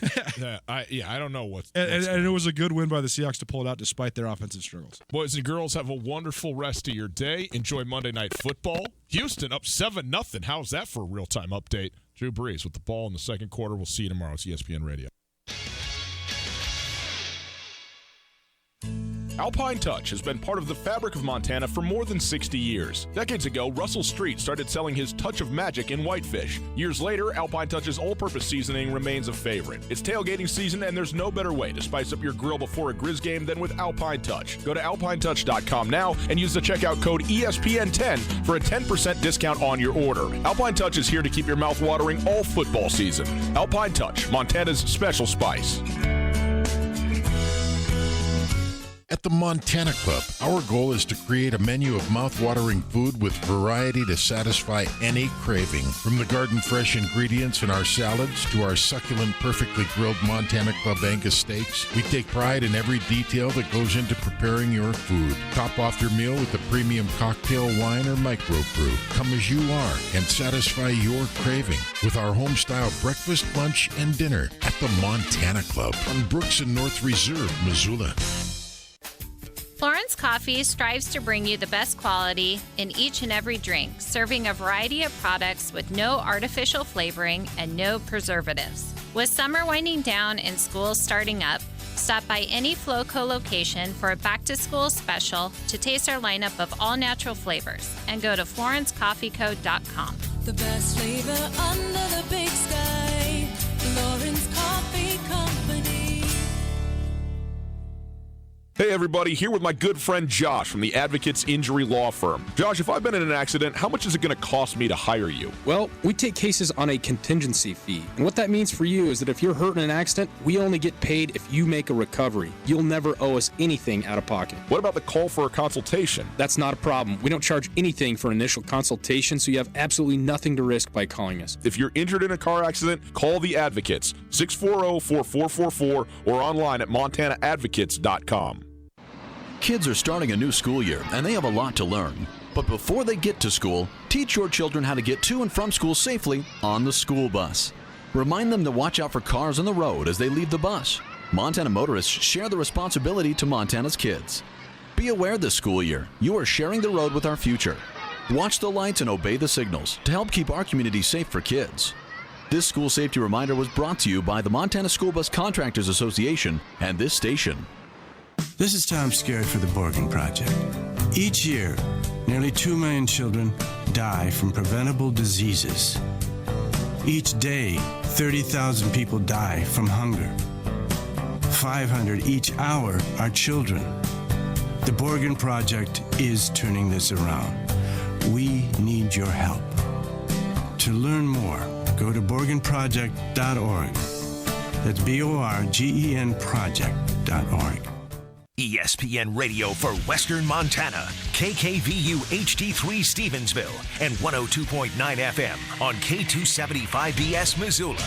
I don't know what's and it was a good win by the Seahawks to pull it out despite their offensive struggles. Boys and girls, have a wonderful rest of your day. Enjoy Monday Night Football. Houston up 7-0. How's that for a real-time update? Drew Brees with the ball in the second quarter. We'll see you tomorrow. It's ESPN Radio. Alpine Touch has been part of the fabric of Montana for more than 60 years. Decades ago, Russell Street started selling his Touch of Magic in whitefish. Years later, Alpine Touch's all-purpose seasoning remains a favorite. It's tailgating season, and there's no better way to spice up your grill before a Grizz game than with Alpine Touch. Go to alpinetouch.com now and use the checkout code ESPN10 for a 10% discount on your order. Alpine Touch is here to keep your mouth watering all football season. Alpine Touch, Montana's special spice. At the Montana Club, our goal is to create a menu of mouth-watering food with variety to satisfy any craving. From the garden fresh ingredients in our salads to our succulent, perfectly grilled Montana Club Angus steaks, we take pride in every detail that goes into preparing your food. Top off your meal with a premium cocktail, wine, or microbrew. Come as you are and satisfy your craving with our home-style breakfast, lunch, and dinner at the Montana Club on Brooks and North Reserve, Missoula. Florence Coffee strives to bring you the best quality in each and every drink, serving a variety of products with no artificial flavoring and no preservatives. With summer winding down and school starting up, stop by any Flowco location for a back-to-school special to taste our lineup of all-natural flavors and go to FlorenceCoffeeCo.com. The best flavor under the big sky, Florence Coffee Company. Hey everybody, here with my good friend Josh from the Advocates Injury Law Firm. Josh, if I've been in an accident, how much is it going to cost me to hire you? Well, we take cases on a contingency fee. And what that means for you is that if you're hurt in an accident, we only get paid if you make a recovery. You'll never owe us anything out of pocket. What about the call for a consultation? That's not a problem. We don't charge anything for initial consultation, so you have absolutely nothing to risk by calling us. If you're injured in a car accident, call the Advocates, 640-4444, or online at montanaadvocates.com. Kids are starting a new school year, and they have a lot to learn. But before they get to school, teach your children how to get to and from school safely on the school bus. Remind them to watch out for cars on the road as they leave the bus. Montana motorists share the responsibility to Montana's kids. Be aware this school year, you are sharing the road with our future. Watch the lights and obey the signals to help keep our community safe for kids. This school safety reminder was brought to you by the Montana School Bus Contractors Association and this station. This is Tom Skerritt for the Borgen Project. Each year, nearly 2 million children die from preventable diseases. Each day, 30,000 people die from hunger. 500 each hour are children. The Borgen Project is turning this around. We need your help. To learn more, go to BorgenProject.org. That's BORGEN project.org. ESPN Radio for Western Montana, KKVU HD3 Stevensville, and 102.9 FM on K275BS Missoula.